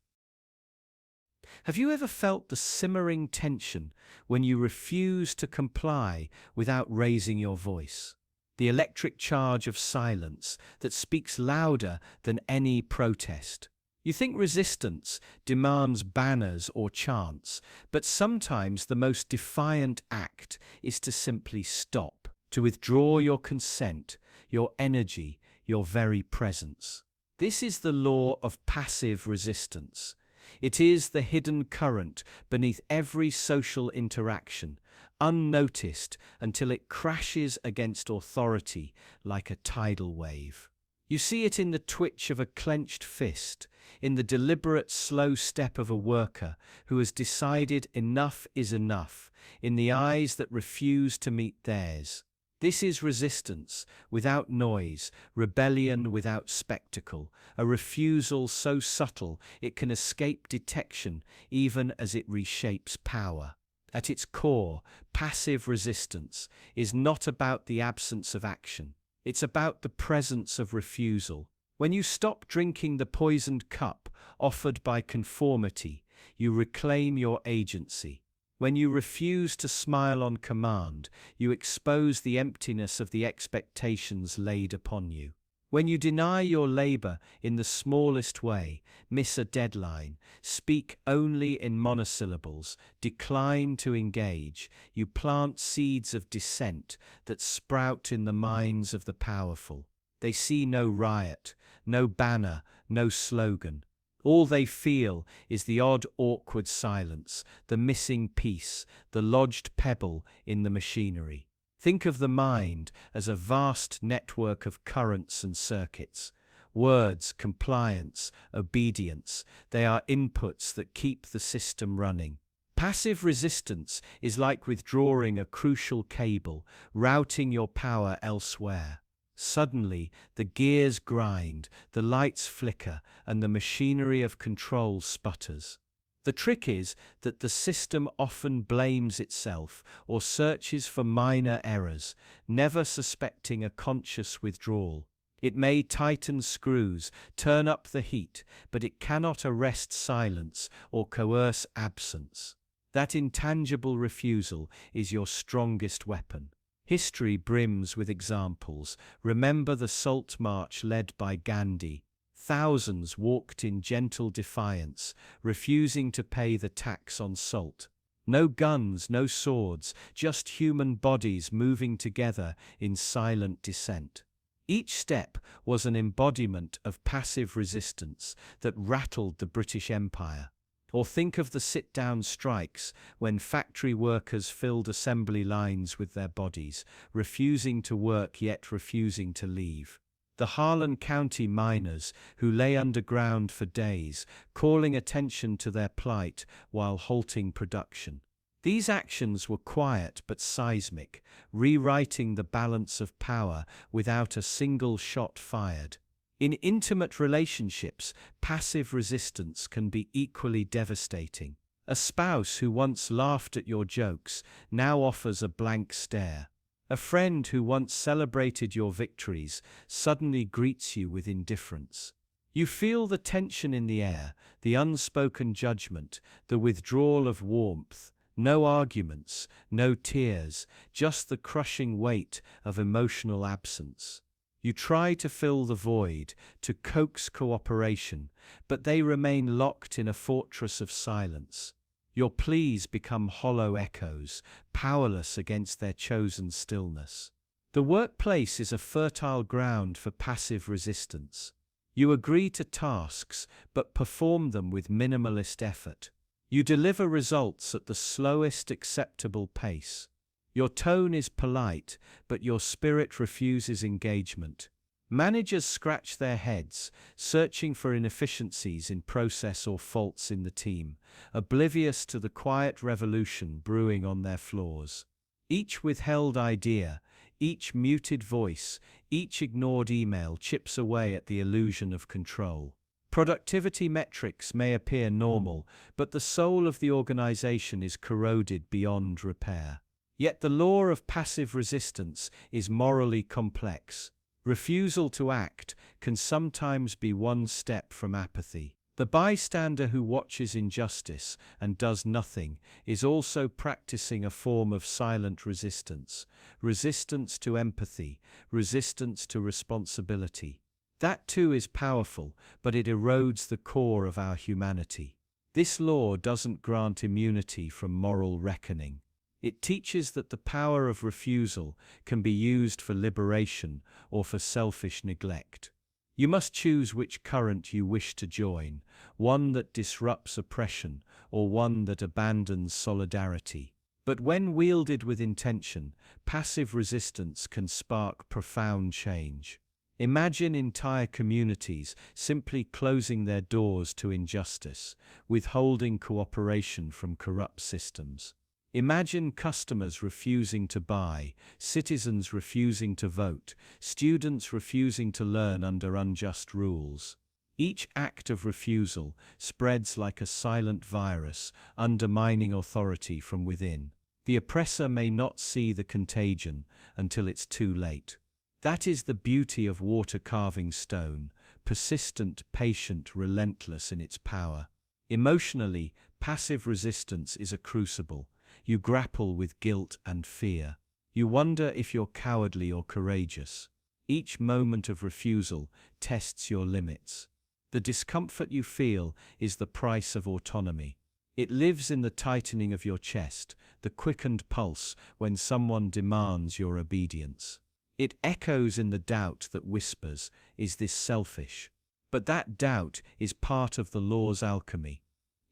Have you ever felt the simmering tension when you refuse to comply without raising your voice? The electric charge of silence that speaks louder than any protest. You think resistance demands banners or chants, but sometimes the most defiant act is to simply stop, to withdraw your consent, your energy, your very presence. This is the law of passive resistance. It is the hidden current beneath every social interaction, unnoticed until it crashes against authority like a tidal wave. You see it in the twitch of a clenched fist, in the deliberate slow step of a worker who has decided enough is enough, in the eyes that refuse to meet theirs. This is resistance without noise, rebellion without spectacle, a refusal so subtle it can escape detection even as it reshapes power. At its core, passive resistance is not about the absence of action. It's about the presence of refusal. When you stop drinking the poisoned cup offered by conformity, you reclaim your agency. When you refuse to smile on command, you expose the emptiness of the expectations laid upon you. When you deny your labor in the smallest way, miss a deadline, speak only in monosyllables, decline to engage, you plant seeds of dissent that sprout in the minds of the powerful. They see no riot, no banner, no slogan. All they feel is the odd, awkward silence, the missing piece, the lodged pebble in the machinery. Think of the mind as a vast network of currents and circuits. Words, compliance, obedience, they are inputs that keep the system running. Passive resistance is like withdrawing a crucial cable, routing your power elsewhere. Suddenly, the gears grind, the lights flicker, and the machinery of control sputters. The trick is that the system often blames itself or searches for minor errors, never suspecting a conscious withdrawal. It may tighten screws, turn up the heat, but it cannot arrest silence or coerce absence. That intangible refusal is your strongest weapon. History brims with examples. Remember the Salt March led by Gandhi. Thousands walked in gentle defiance, refusing to pay the tax on salt. No guns, no swords, just human bodies moving together in silent dissent. Each step was an embodiment of passive resistance that rattled the British Empire. Or think of the sit-down strikes when factory workers filled assembly lines with their bodies, refusing to work yet refusing to leave. The Harlan County miners who lay underground for days, calling attention to their plight while halting production. These actions were quiet but seismic, rewriting the balance of power without a single shot fired. In intimate relationships, passive resistance can be equally devastating. A spouse who once laughed at your jokes now offers a blank stare. A friend who once celebrated your victories suddenly greets you with indifference. You feel the tension in the air, the unspoken judgment, the withdrawal of warmth. No arguments, no tears, just the crushing weight of emotional absence. You try to fill the void, to coax cooperation, but they remain locked in a fortress of silence. Your pleas become hollow echoes, powerless against their chosen stillness. The workplace is a fertile ground for passive resistance. You agree to tasks, but perform them with minimalist effort. You deliver results at the slowest acceptable pace. Your tone is polite, but your spirit refuses engagement. Managers scratch their heads, searching for inefficiencies in process or faults in the team, oblivious to the quiet revolution brewing on their floors. Each withheld idea, each muted voice, each ignored email chips away at the illusion of control. Productivity metrics may appear normal, but the soul of the organization is corroded beyond repair. Yet the law of passive resistance is morally complex. Refusal to act can sometimes be one step from apathy. The bystander who watches injustice and does nothing is also practicing a form of silent resistance, resistance to empathy, resistance to responsibility. That too is powerful, but it erodes the core of our humanity. This law doesn't grant immunity from moral reckoning. It teaches that the power of refusal can be used for liberation or for selfish neglect. You must choose which current you wish to join, one that disrupts oppression or one that abandons solidarity. But when wielded with intention, passive resistance can spark profound change. Imagine entire communities simply closing their doors to injustice, withholding cooperation from corrupt systems. Imagine customers refusing to buy, citizens refusing to vote, students refusing to learn under unjust rules. Each act of refusal spreads like a silent virus, undermining authority from within. The oppressor may not see the contagion until it's too late. That is the beauty of water carving stone, persistent, patient, relentless in its power. Emotionally, passive resistance is a crucible. You grapple with guilt and fear. You wonder if you're cowardly or courageous. Each moment of refusal tests your limits. The discomfort you feel is the price of autonomy. It lives in the tightening of your chest, the quickened pulse when someone demands your obedience. It echoes in the doubt that whispers, "Is this selfish?" But that doubt is part of the law's alchemy.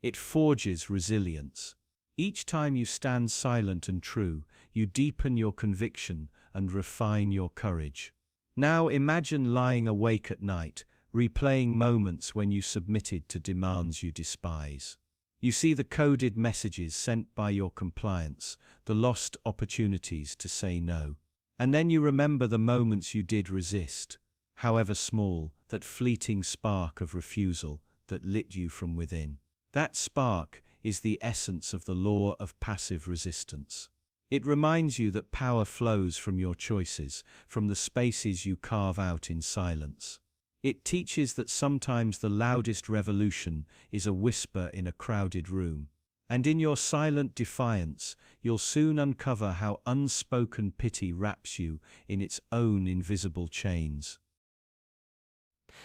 It forges resilience. Each time you stand silent and true, you deepen your conviction and refine your courage. Now imagine lying awake at night, replaying moments when you submitted to demands you despise. You see the coded messages sent by your compliance, the lost opportunities to say no. And then you remember the moments you did resist, however small, that fleeting spark of refusal that lit you from within. That spark is the essence of the law of passive resistance. It reminds you that power flows from your choices, from the spaces you carve out in silence. It teaches that sometimes the loudest revolution is a whisper in a crowded room. And in your silent defiance, you'll soon uncover how unspoken pity wraps you in its own invisible chains.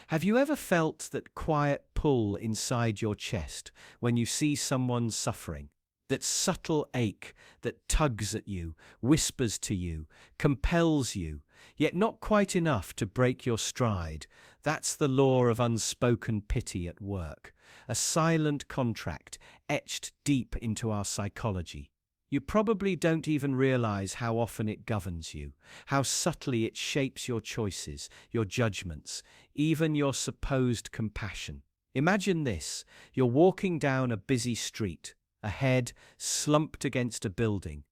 Have you ever felt that quiet pull inside your chest when you see someone suffering? That subtle ache that tugs at you, whispers to you, compels you, yet not quite enough to break your stride. That's the law of unspoken pity at work, a silent contract etched deep into our psychology. You probably don't even realize how often it governs you, how subtly it shapes your choices, your judgments, even your supposed compassion. Imagine this: you're walking down a busy street. Ahead, slumped against a building,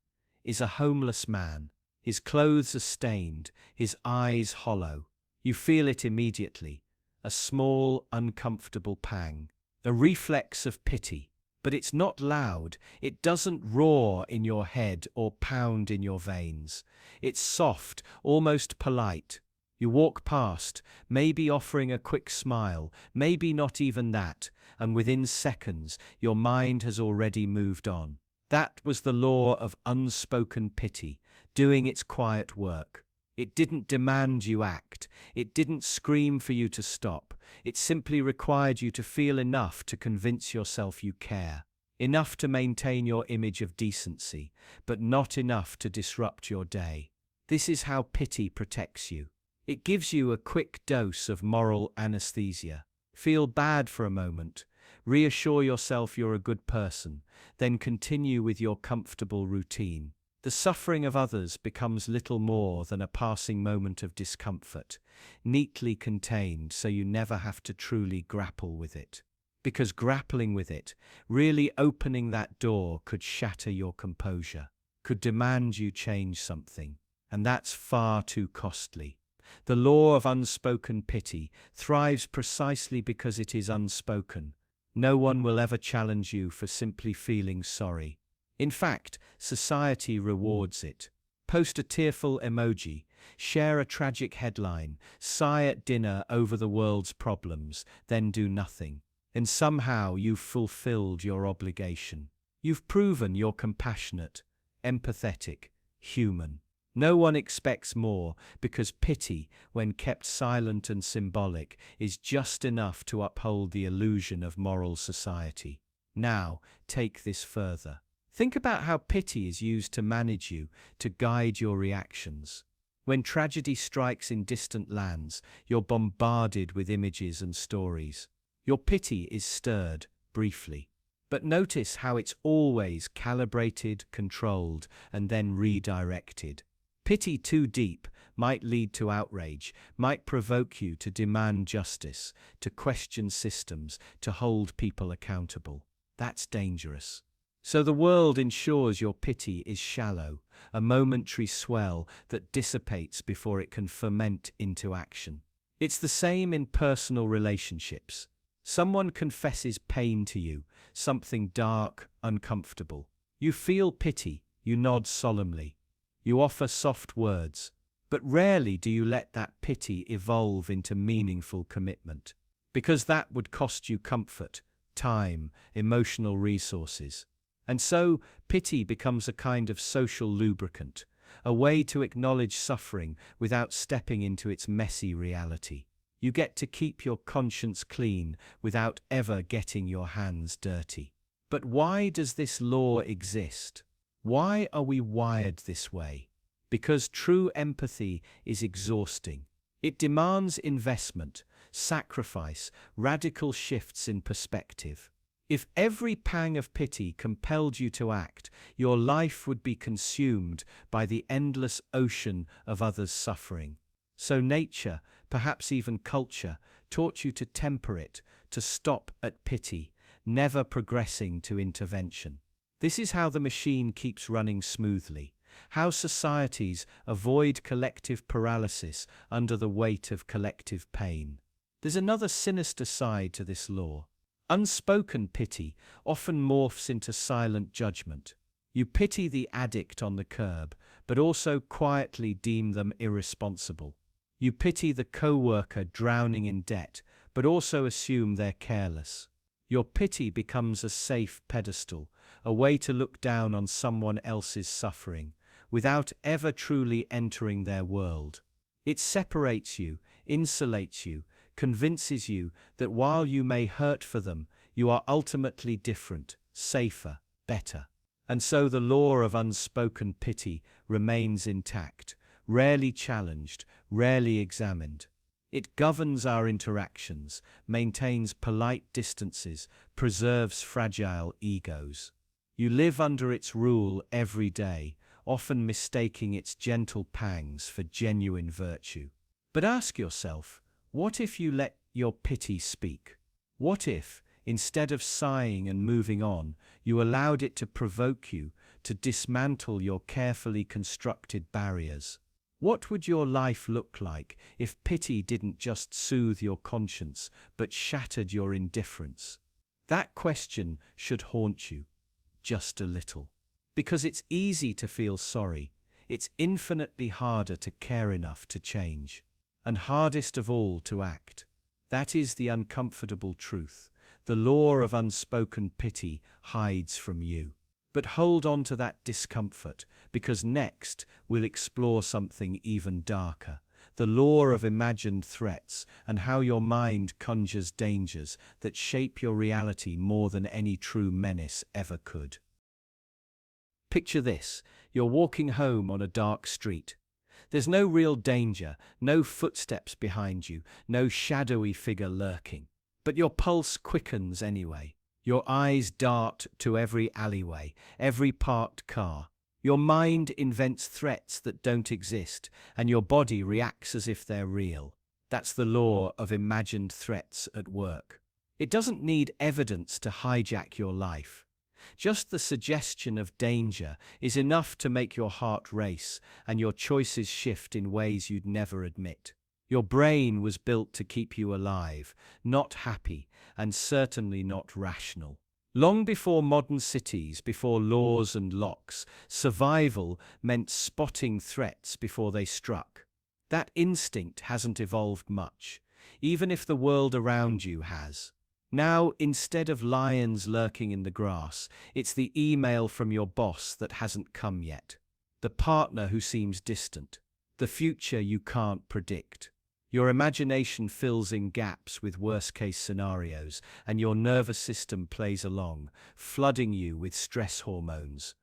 is a homeless man. His clothes are stained, his eyes hollow. You feel it immediately, a small, uncomfortable pang, a reflex of pity. But it's not loud, it doesn't roar in your head or pound in your veins. It's soft, almost polite. You walk past, maybe offering a quick smile, maybe not even that, and within seconds, your mind has already moved on. That was the law of unspoken pity, doing its quiet work. It didn't demand you act. It didn't scream for you to stop. It simply required you to feel enough to convince yourself you care. Enough to maintain your image of decency, but not enough to disrupt your day. This is how pity protects you. It gives you a quick dose of moral anesthesia. Feel bad for a moment. Reassure yourself you're a good person. Then continue with your comfortable routine. The suffering of others becomes little more than a passing moment of discomfort, neatly contained so you never have to truly grapple with it. Because grappling with it, really opening that door, could shatter your composure, could demand you change something, and that's far too costly. The law of unspoken pity thrives precisely because it is unspoken. No one will ever challenge you for simply feeling sorry. In fact, society rewards it. Post a tearful emoji, share a tragic headline, sigh at dinner over the world's problems, then do nothing. And somehow you've fulfilled your obligation. You've proven you're compassionate, empathetic, human. No one expects more, because pity, when kept silent and symbolic, is just enough to uphold the illusion of moral society. Now, take this further. Think about how pity is used to manage you, to guide your reactions. When tragedy strikes in distant lands, you're bombarded with images and stories. Your pity is stirred, briefly. But notice how it's always calibrated, controlled, and then redirected. Pity too deep might lead to outrage, might provoke you to demand justice, to question systems, to hold people accountable. That's dangerous. So the world ensures your pity is shallow, a momentary swell that dissipates before it can ferment into action. It's the same in personal relationships. Someone confesses pain to you, something dark, uncomfortable. You feel pity, you nod solemnly. You offer soft words, but rarely do you let that pity evolve into meaningful commitment, because that would cost you comfort, time, emotional resources. And so, pity becomes a kind of social lubricant, a way to acknowledge suffering without stepping into its messy reality. You get to keep your conscience clean without ever getting your hands dirty. But why does this law exist? Why are we wired this way? Because true empathy is exhausting. It demands investment, sacrifice, radical shifts in perspective. If every pang of pity compelled you to act, your life would be consumed by the endless ocean of others' suffering. So nature, perhaps even culture, taught you to temper it, to stop at pity, never progressing to intervention. This is how the machine keeps running smoothly, How societies avoid collective paralysis under the weight of collective pain. There's another sinister side to this law. Unspoken pity often morphs into silent judgment. You pity the addict on the curb, but also quietly deem them irresponsible. You pity the co-worker drowning in debt, but also assume they're careless. Your pity becomes a safe pedestal, a way to look down on someone else's suffering, without ever truly entering their world. It separates you, insulates you, convinces you that while you may hurt for them, you are ultimately different, safer, better. And so the law of unspoken pity remains intact, rarely challenged, rarely examined. It governs our interactions, maintains polite distances, preserves fragile egos. You live under its rule every day, often mistaking its gentle pangs for genuine virtue. But ask yourself, what if you let your pity speak? What if, instead of sighing and moving on, you allowed it to provoke you, to dismantle your carefully constructed barriers? What would your life look like if pity didn't just soothe your conscience, but shattered your indifference? That question should haunt you, just a little. Because it's easy to feel sorry, it's infinitely harder to care enough to change. And hardest of all to act. That is the uncomfortable truth. The law of unspoken pity hides from you. But hold on to that discomfort, because next we'll explore something even darker. The law of imagined threats and how your mind conjures dangers that shape your reality more than any true menace ever could. Picture this, you're walking home on a dark street. There's no real danger, no footsteps behind you, no shadowy figure lurking. But your pulse quickens anyway. Your eyes dart to every alleyway, every parked car. Your mind invents threats that don't exist, and your body reacts as if they're real. That's the law of imagined threats at work. It doesn't need evidence to hijack your life. Just the suggestion of danger is enough to make your heart race and your choices shift in ways you'd never admit. Your brain was built to keep you alive, not happy, and certainly not rational. Long before modern cities, before laws and locks, survival meant spotting threats before they struck. That instinct hasn't evolved much, even if the world around you has. Now, instead of lions lurking in the grass, it's the email from your boss that hasn't come yet. The partner who seems distant. The future you can't predict. Your imagination fills in gaps with worst-case scenarios, and your nervous system plays along, flooding you with stress hormones.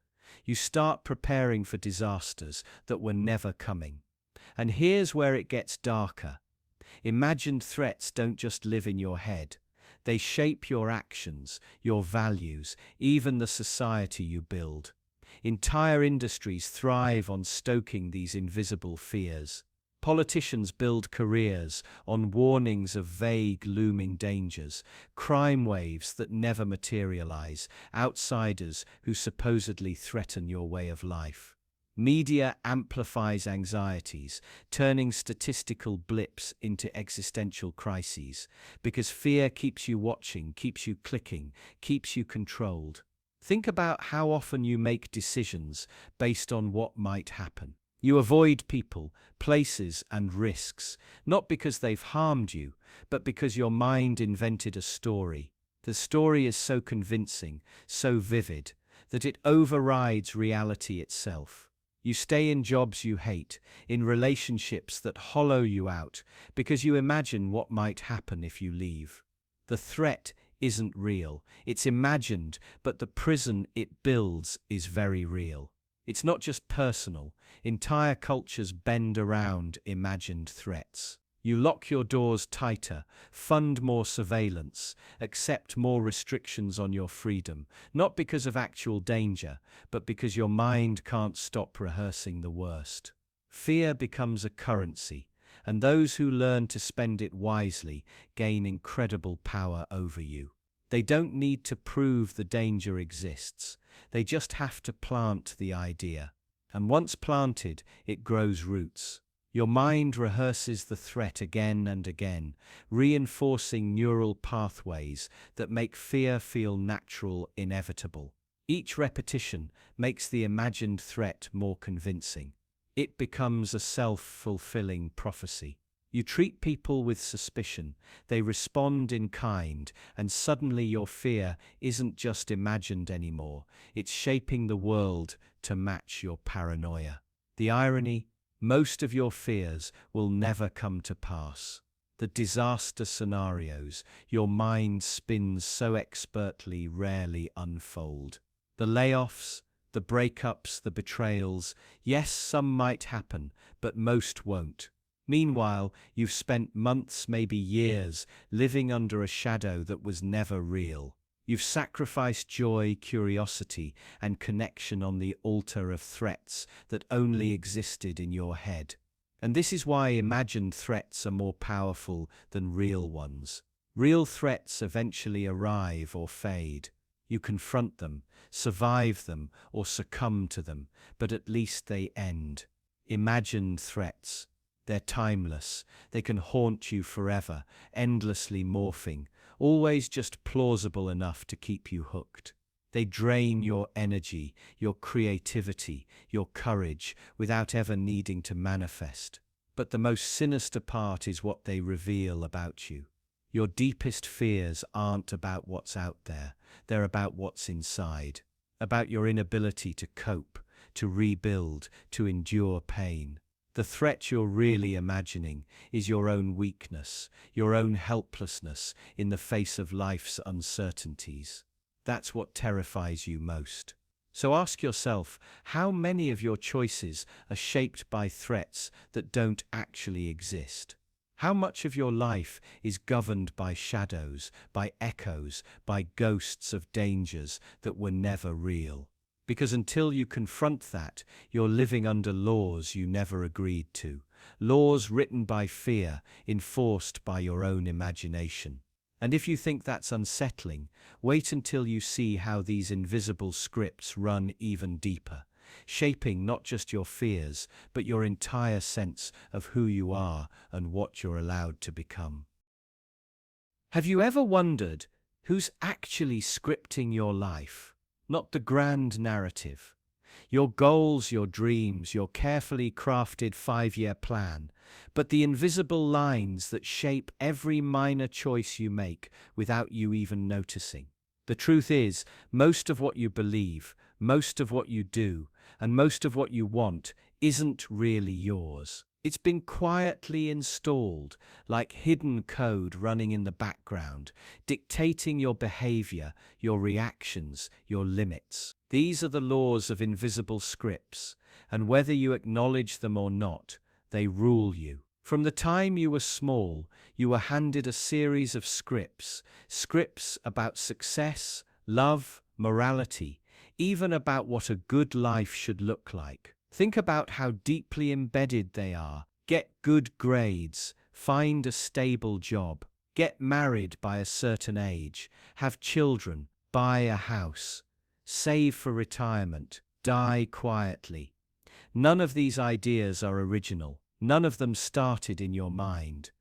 You start preparing for disasters that were never coming. And here's where it gets darker. Imagined threats don't just live in your head. They shape your actions, your values, even the society you build. Entire industries thrive on stoking these invisible fears. Politicians build careers on warnings of vague, looming dangers, crime waves that never materialize, outsiders who supposedly threaten your way of life. Media amplifies anxieties, turning statistical blips into existential crises, because fear keeps you watching, keeps you clicking, keeps you controlled. Think about how often you make decisions based on what might happen. You avoid people, places, and risks, not because they've harmed you, but because your mind invented a story. The story is so convincing, so vivid, that it overrides reality itself. You stay in jobs you hate, in relationships that hollow you out, because you imagine what might happen if you leave. The threat isn't real, it's imagined, but the prison it builds is very real. It's not just personal, entire cultures bend around imagined threats. You lock your doors tighter, fund more surveillance, accept more restrictions on your freedom, not because of actual danger, but because your mind can't stop rehearsing the worst. Fear becomes a currency, and those who learn to spend it wisely gain incredible power over you. They don't need to prove the danger exists, they just have to plant the idea. and once planted, it grows roots. Your mind rehearses the threat again and again, reinforcing neural pathways that make fear feel natural, inevitable. Each repetition makes the imagined threat more convincing. It becomes a self-fulfilling prophecy. You treat people with suspicion, they respond in kind, and suddenly your fear isn't just imagined anymore, it's shaping the world to match your paranoia. The irony: most of your fears will never come to pass. The disaster scenarios your mind spins so expertly rarely unfold. The layoffs, the breakups, the betrayals, yes, some might happen, but most won't. Meanwhile, you've spent months, maybe years, living under a shadow that was never real. You've sacrificed joy, curiosity, and connection on the altar of threats that only existed in your head. And this is why imagined threats are more powerful than real ones. Real threats eventually arrive or fade. You confront them, survive them, or succumb to them, but at least they end. Imagined threats: they're timeless, they can haunt you forever, endlessly morphing, always just plausible enough to keep you hooked. They drain your energy, your creativity, your courage, without ever needing to manifest. But the most sinister part is what they reveal about you. Your deepest fears aren't about what's out there, they're about what's inside, about your inability to cope, to rebuild, to endure pain. The threat you're really imagining is your own weakness, your own helplessness in the face of life's uncertainties. That's what terrifies you most. So ask yourself, how many of your choices are shaped by threats that don't actually exist? How much of your life is governed by shadows, by echoes, by ghosts of dangers that were never real? Because until you confront that, you're living under laws you never agreed to. Laws written by fear, enforced by your own imagination. And if you think that's unsettling, wait until you see how these invisible scripts run even deeper, shaping not just your fears, but your entire sense of who you are and what you're allowed to become. Have you ever wondered who's actually scripting your life? Not the grand narrative. Your goals, your dreams, your carefully crafted 5-year plan, but the invisible lines that shape every minor choice you make without you even noticing. The truth is, most of what you believe, most of what you do, and most of what you want isn't really yours. It's been quietly installed, like hidden code running in the background, dictating your behavior, your reactions, your limits. These are the laws of invisible scripts, and whether you acknowledge them or not, they rule you. From the time you were small, you were handed a series of scripts about success, love, morality, even about what a good life should look like. Think about how deeply embedded they are. Get good grades, find a stable job, get married by a certain age, have children, buy a house, save for retirement, die quietly. None of these ideas are original. None of them started in your mind.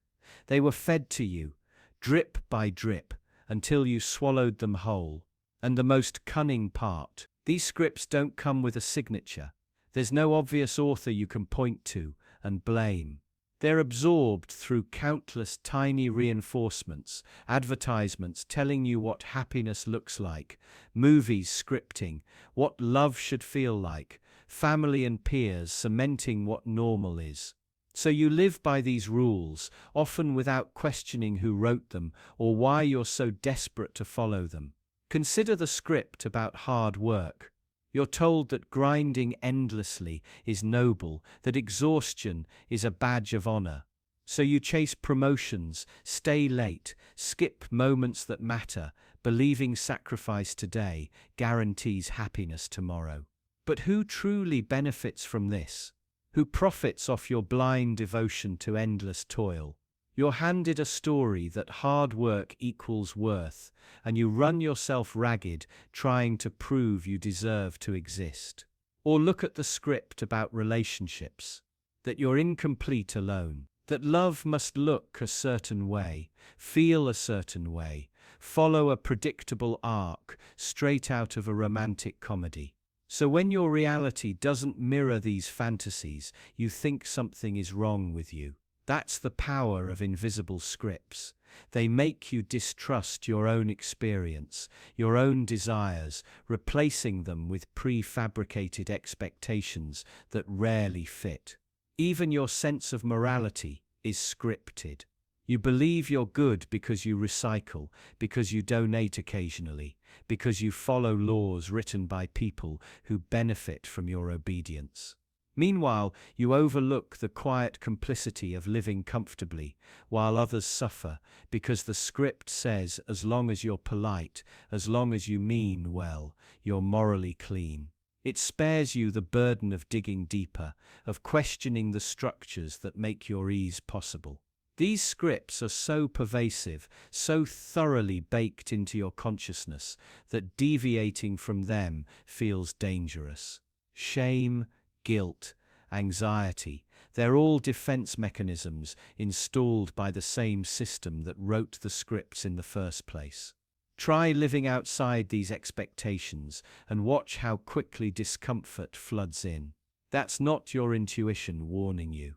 They were fed to you, drip by drip, until you swallowed them whole. And the most cunning part: these scripts don't come with a signature. There's no obvious author you can point to and blame. They're absorbed through countless tiny reinforcements, advertisements telling you what happiness looks like, movies scripting what love should feel like, family and peers cementing what normal is. So you live by these rules, often without questioning who wrote them or why you're so desperate to follow them. Consider the script about hard work. You're told that grinding endlessly is noble, that exhaustion is a badge of honor. So you chase promotions, stay late, skip moments that matter, believing sacrifice today guarantees happiness tomorrow. But who truly benefits from this? Who profits off your blind devotion to endless toil? You're handed a story that hard work equals worth, and you run yourself ragged trying to prove you deserve to exist. Or look at the script about relationships. That you're incomplete alone. That love must look a certain way, feel a certain way, follow a predictable arc straight out of a romantic comedy. So when your reality doesn't mirror these fantasies, you think something is wrong with you. That's the power of invisible scripts. They make you distrust your own experience, your own desires, replacing them with prefabricated expectations that rarely fit. Even your sense of morality is scripted. You believe you're good because you recycle, because you donate occasionally, because you follow laws written by people who benefit from your obedience. Meanwhile, you overlook the quiet complicity of living comfortably, while others suffer, because the script says as long as you're polite, as long as you mean well, you're morally clean. It spares you the burden of digging deeper, of questioning the structures that make your ease possible. These scripts are so pervasive, so thoroughly baked into your consciousness, that deviating from them feels dangerous. Shame, guilt, anxiety, they're all defense mechanisms installed by the same system that wrote the scripts in the first place. Try living outside these expectations and watch how quickly discomfort floods in. That's not your intuition warning you.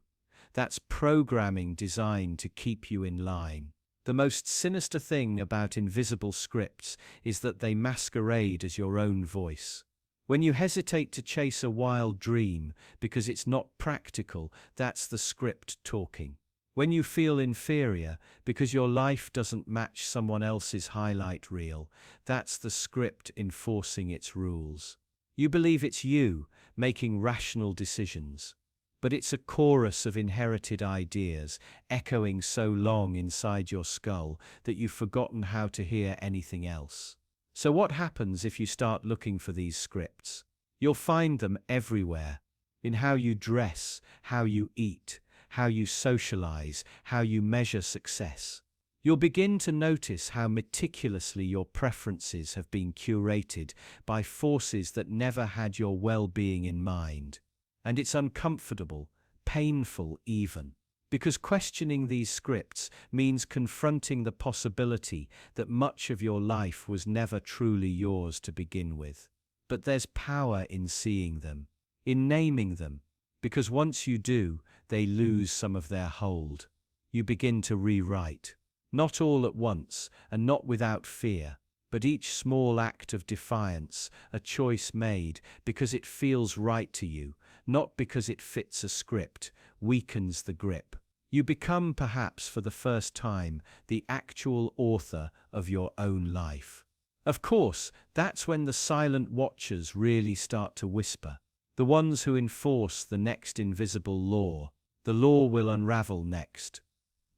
That's programming designed to keep you in line. The most sinister thing about invisible scripts is that they masquerade as your own voice. When you hesitate to chase a wild dream because it's not practical, that's the script talking. When you feel inferior because your life doesn't match someone else's highlight reel, that's the script enforcing its rules. You believe it's you making rational decisions, but it's a chorus of inherited ideas echoing so long inside your skull that you've forgotten how to hear anything else. So what happens if you start looking for these scripts? You'll find them everywhere. In how you dress, how you eat, how you socialize, how you measure success. You'll begin to notice how meticulously your preferences have been curated by forces that never had your well-being in mind. And it's uncomfortable, painful even, because questioning these scripts means confronting the possibility that much of your life was never truly yours to begin with. But there's power in seeing them, in naming them, because once you do, they lose some of their hold. You begin to rewrite. Not all at once, and not without fear, but each small act of defiance, a choice made because it feels right to you, not because it fits a script, weakens the grip. You become, perhaps for the first time, the actual author of your own life. Of course, that's when the silent watchers really start to whisper. The ones who enforce the next invisible law. The law will unravel next.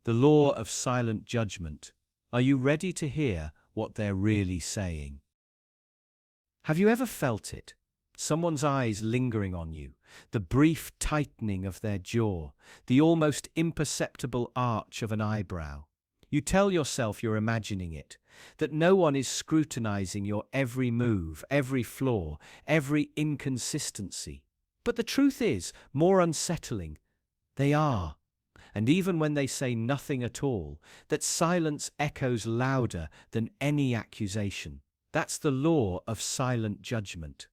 The law of silent judgment. Are you ready to hear what they're really saying? Have you ever felt it? Someone's eyes lingering on you, the brief tightening of their jaw, the almost imperceptible arch of an eyebrow. You tell yourself you're imagining it, that no one is scrutinizing your every move, every flaw, every inconsistency. But the truth is, more unsettling, they are. And even when they say nothing at all, that silence echoes louder than any accusation. That's the law of silent judgment.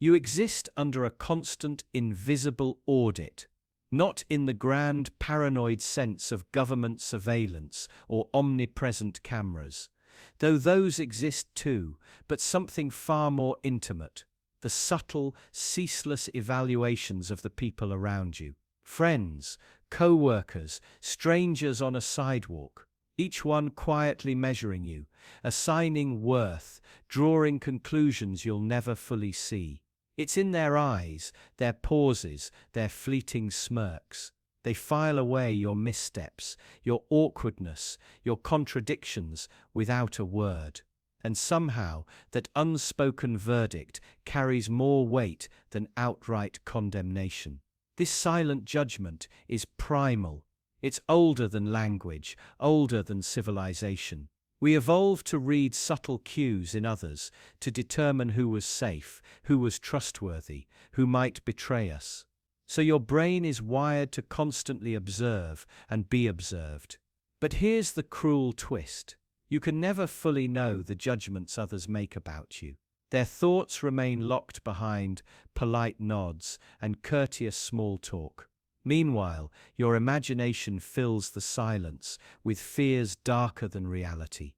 You exist under a constant, invisible audit, not in the grand paranoid sense of government surveillance or omnipresent cameras, though those exist too, but something far more intimate, the subtle, ceaseless evaluations of the people around you. Friends, co-workers, strangers on a sidewalk, each one quietly measuring you, assigning worth, drawing conclusions you'll never fully see. It's in their eyes, their pauses, their fleeting smirks. They file away your missteps, your awkwardness, your contradictions without a word. And somehow that unspoken verdict carries more weight than outright condemnation. This silent judgment is primal. It's older than language, older than civilization. We evolved to read subtle cues in others, to determine who was safe, who was trustworthy, who might betray us. So your brain is wired to constantly observe and be observed. But here's the cruel twist. You can never fully know the judgments others make about you. Their thoughts remain locked behind polite nods and courteous small talk. Meanwhile, your imagination fills the silence with fears darker than reality.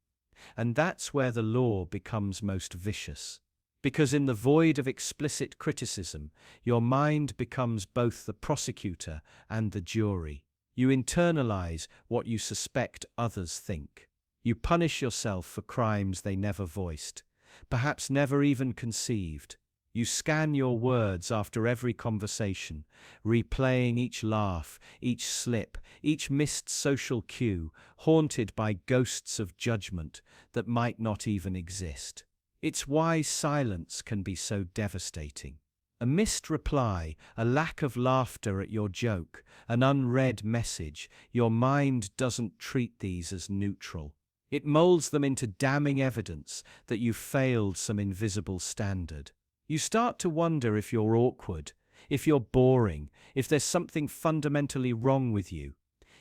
And that's where the law becomes most vicious. Because in the void of explicit criticism, your mind becomes both the prosecutor and the jury. You internalize what you suspect others think. You punish yourself for crimes they never voiced, perhaps never even conceived. You scan your words after every conversation, replaying each laugh, each slip, each missed social cue, haunted by ghosts of judgment that might not even exist. It's why silence can be so devastating. A missed reply, a lack of laughter at your joke, an unread message, your mind doesn't treat these as neutral. It molds them into damning evidence that you failed some invisible standard. You start to wonder if you're awkward, if you're boring, if there's something fundamentally wrong with you.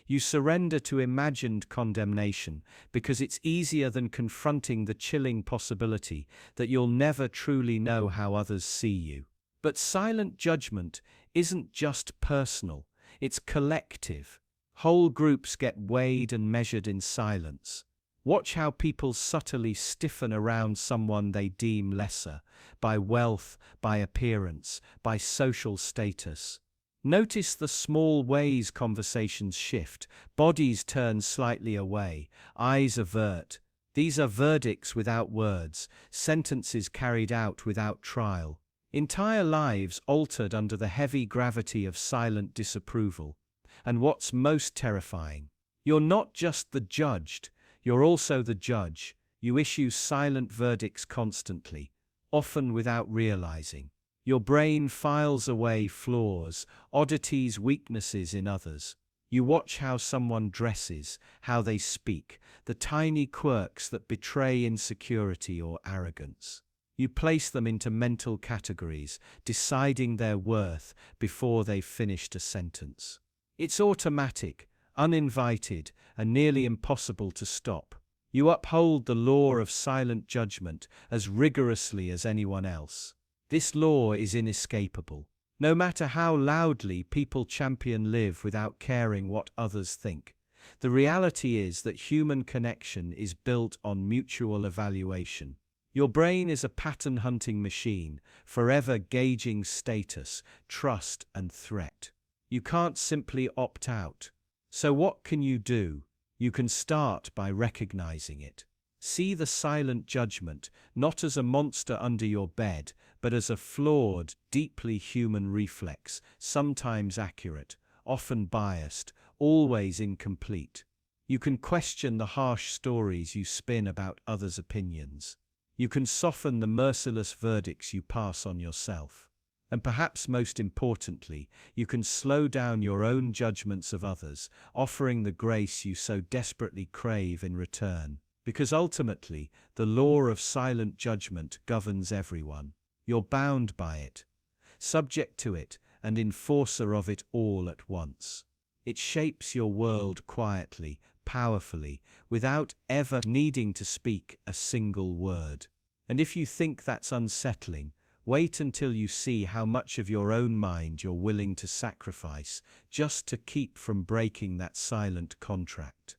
You surrender to imagined condemnation because it's easier than confronting the chilling possibility that you'll never truly know how others see you. But silent judgment isn't just personal, it's collective. Whole groups get weighed and measured in silence. Watch how people subtly stiffen around someone they deem lesser, by wealth, by appearance, by social status. Notice the small ways conversations shift, bodies turn slightly away, eyes avert. These are verdicts without words, sentences carried out without trial. Entire lives altered under the heavy gravity of silent disapproval. And what's most terrifying, you're not just the judged, you're also the judge. You issue silent verdicts constantly, often without realizing. Your brain files away flaws, oddities, weaknesses in others. You watch how someone dresses, how they speak, the tiny quirks that betray insecurity or arrogance. You place them into mental categories, deciding their worth before they've finished a sentence. It's automatic, uninvited, and nearly impossible to stop. You uphold the law of silent judgment as rigorously as anyone else. This law is inescapable. No matter how loudly people champion live without caring what others think, the reality is that human connection is built on mutual evaluation. Your brain is a pattern-hunting machine, forever gauging status, trust, and threat. You can't simply opt out. So what can you do? You can start by recognizing it. See the silent judgment not as a monster under your bed, but as a flawed, deeply human reflex, sometimes accurate, often biased, always incomplete. You can question the harsh stories you spin about others' opinions. You can soften the merciless verdicts you pass on yourself. And perhaps most importantly, you can slow down your own judgments of others, offering the grace you so desperately crave in return. Because ultimately, the law of silent judgment governs everyone. You're bound by it, subject to it, and enforcer of it all at once. It shapes your world quietly, powerfully, without ever needing to speak a single word. And if you think that's unsettling, wait until you see how much of your own mind you're willing to sacrifice just to keep from breaking that silent contract.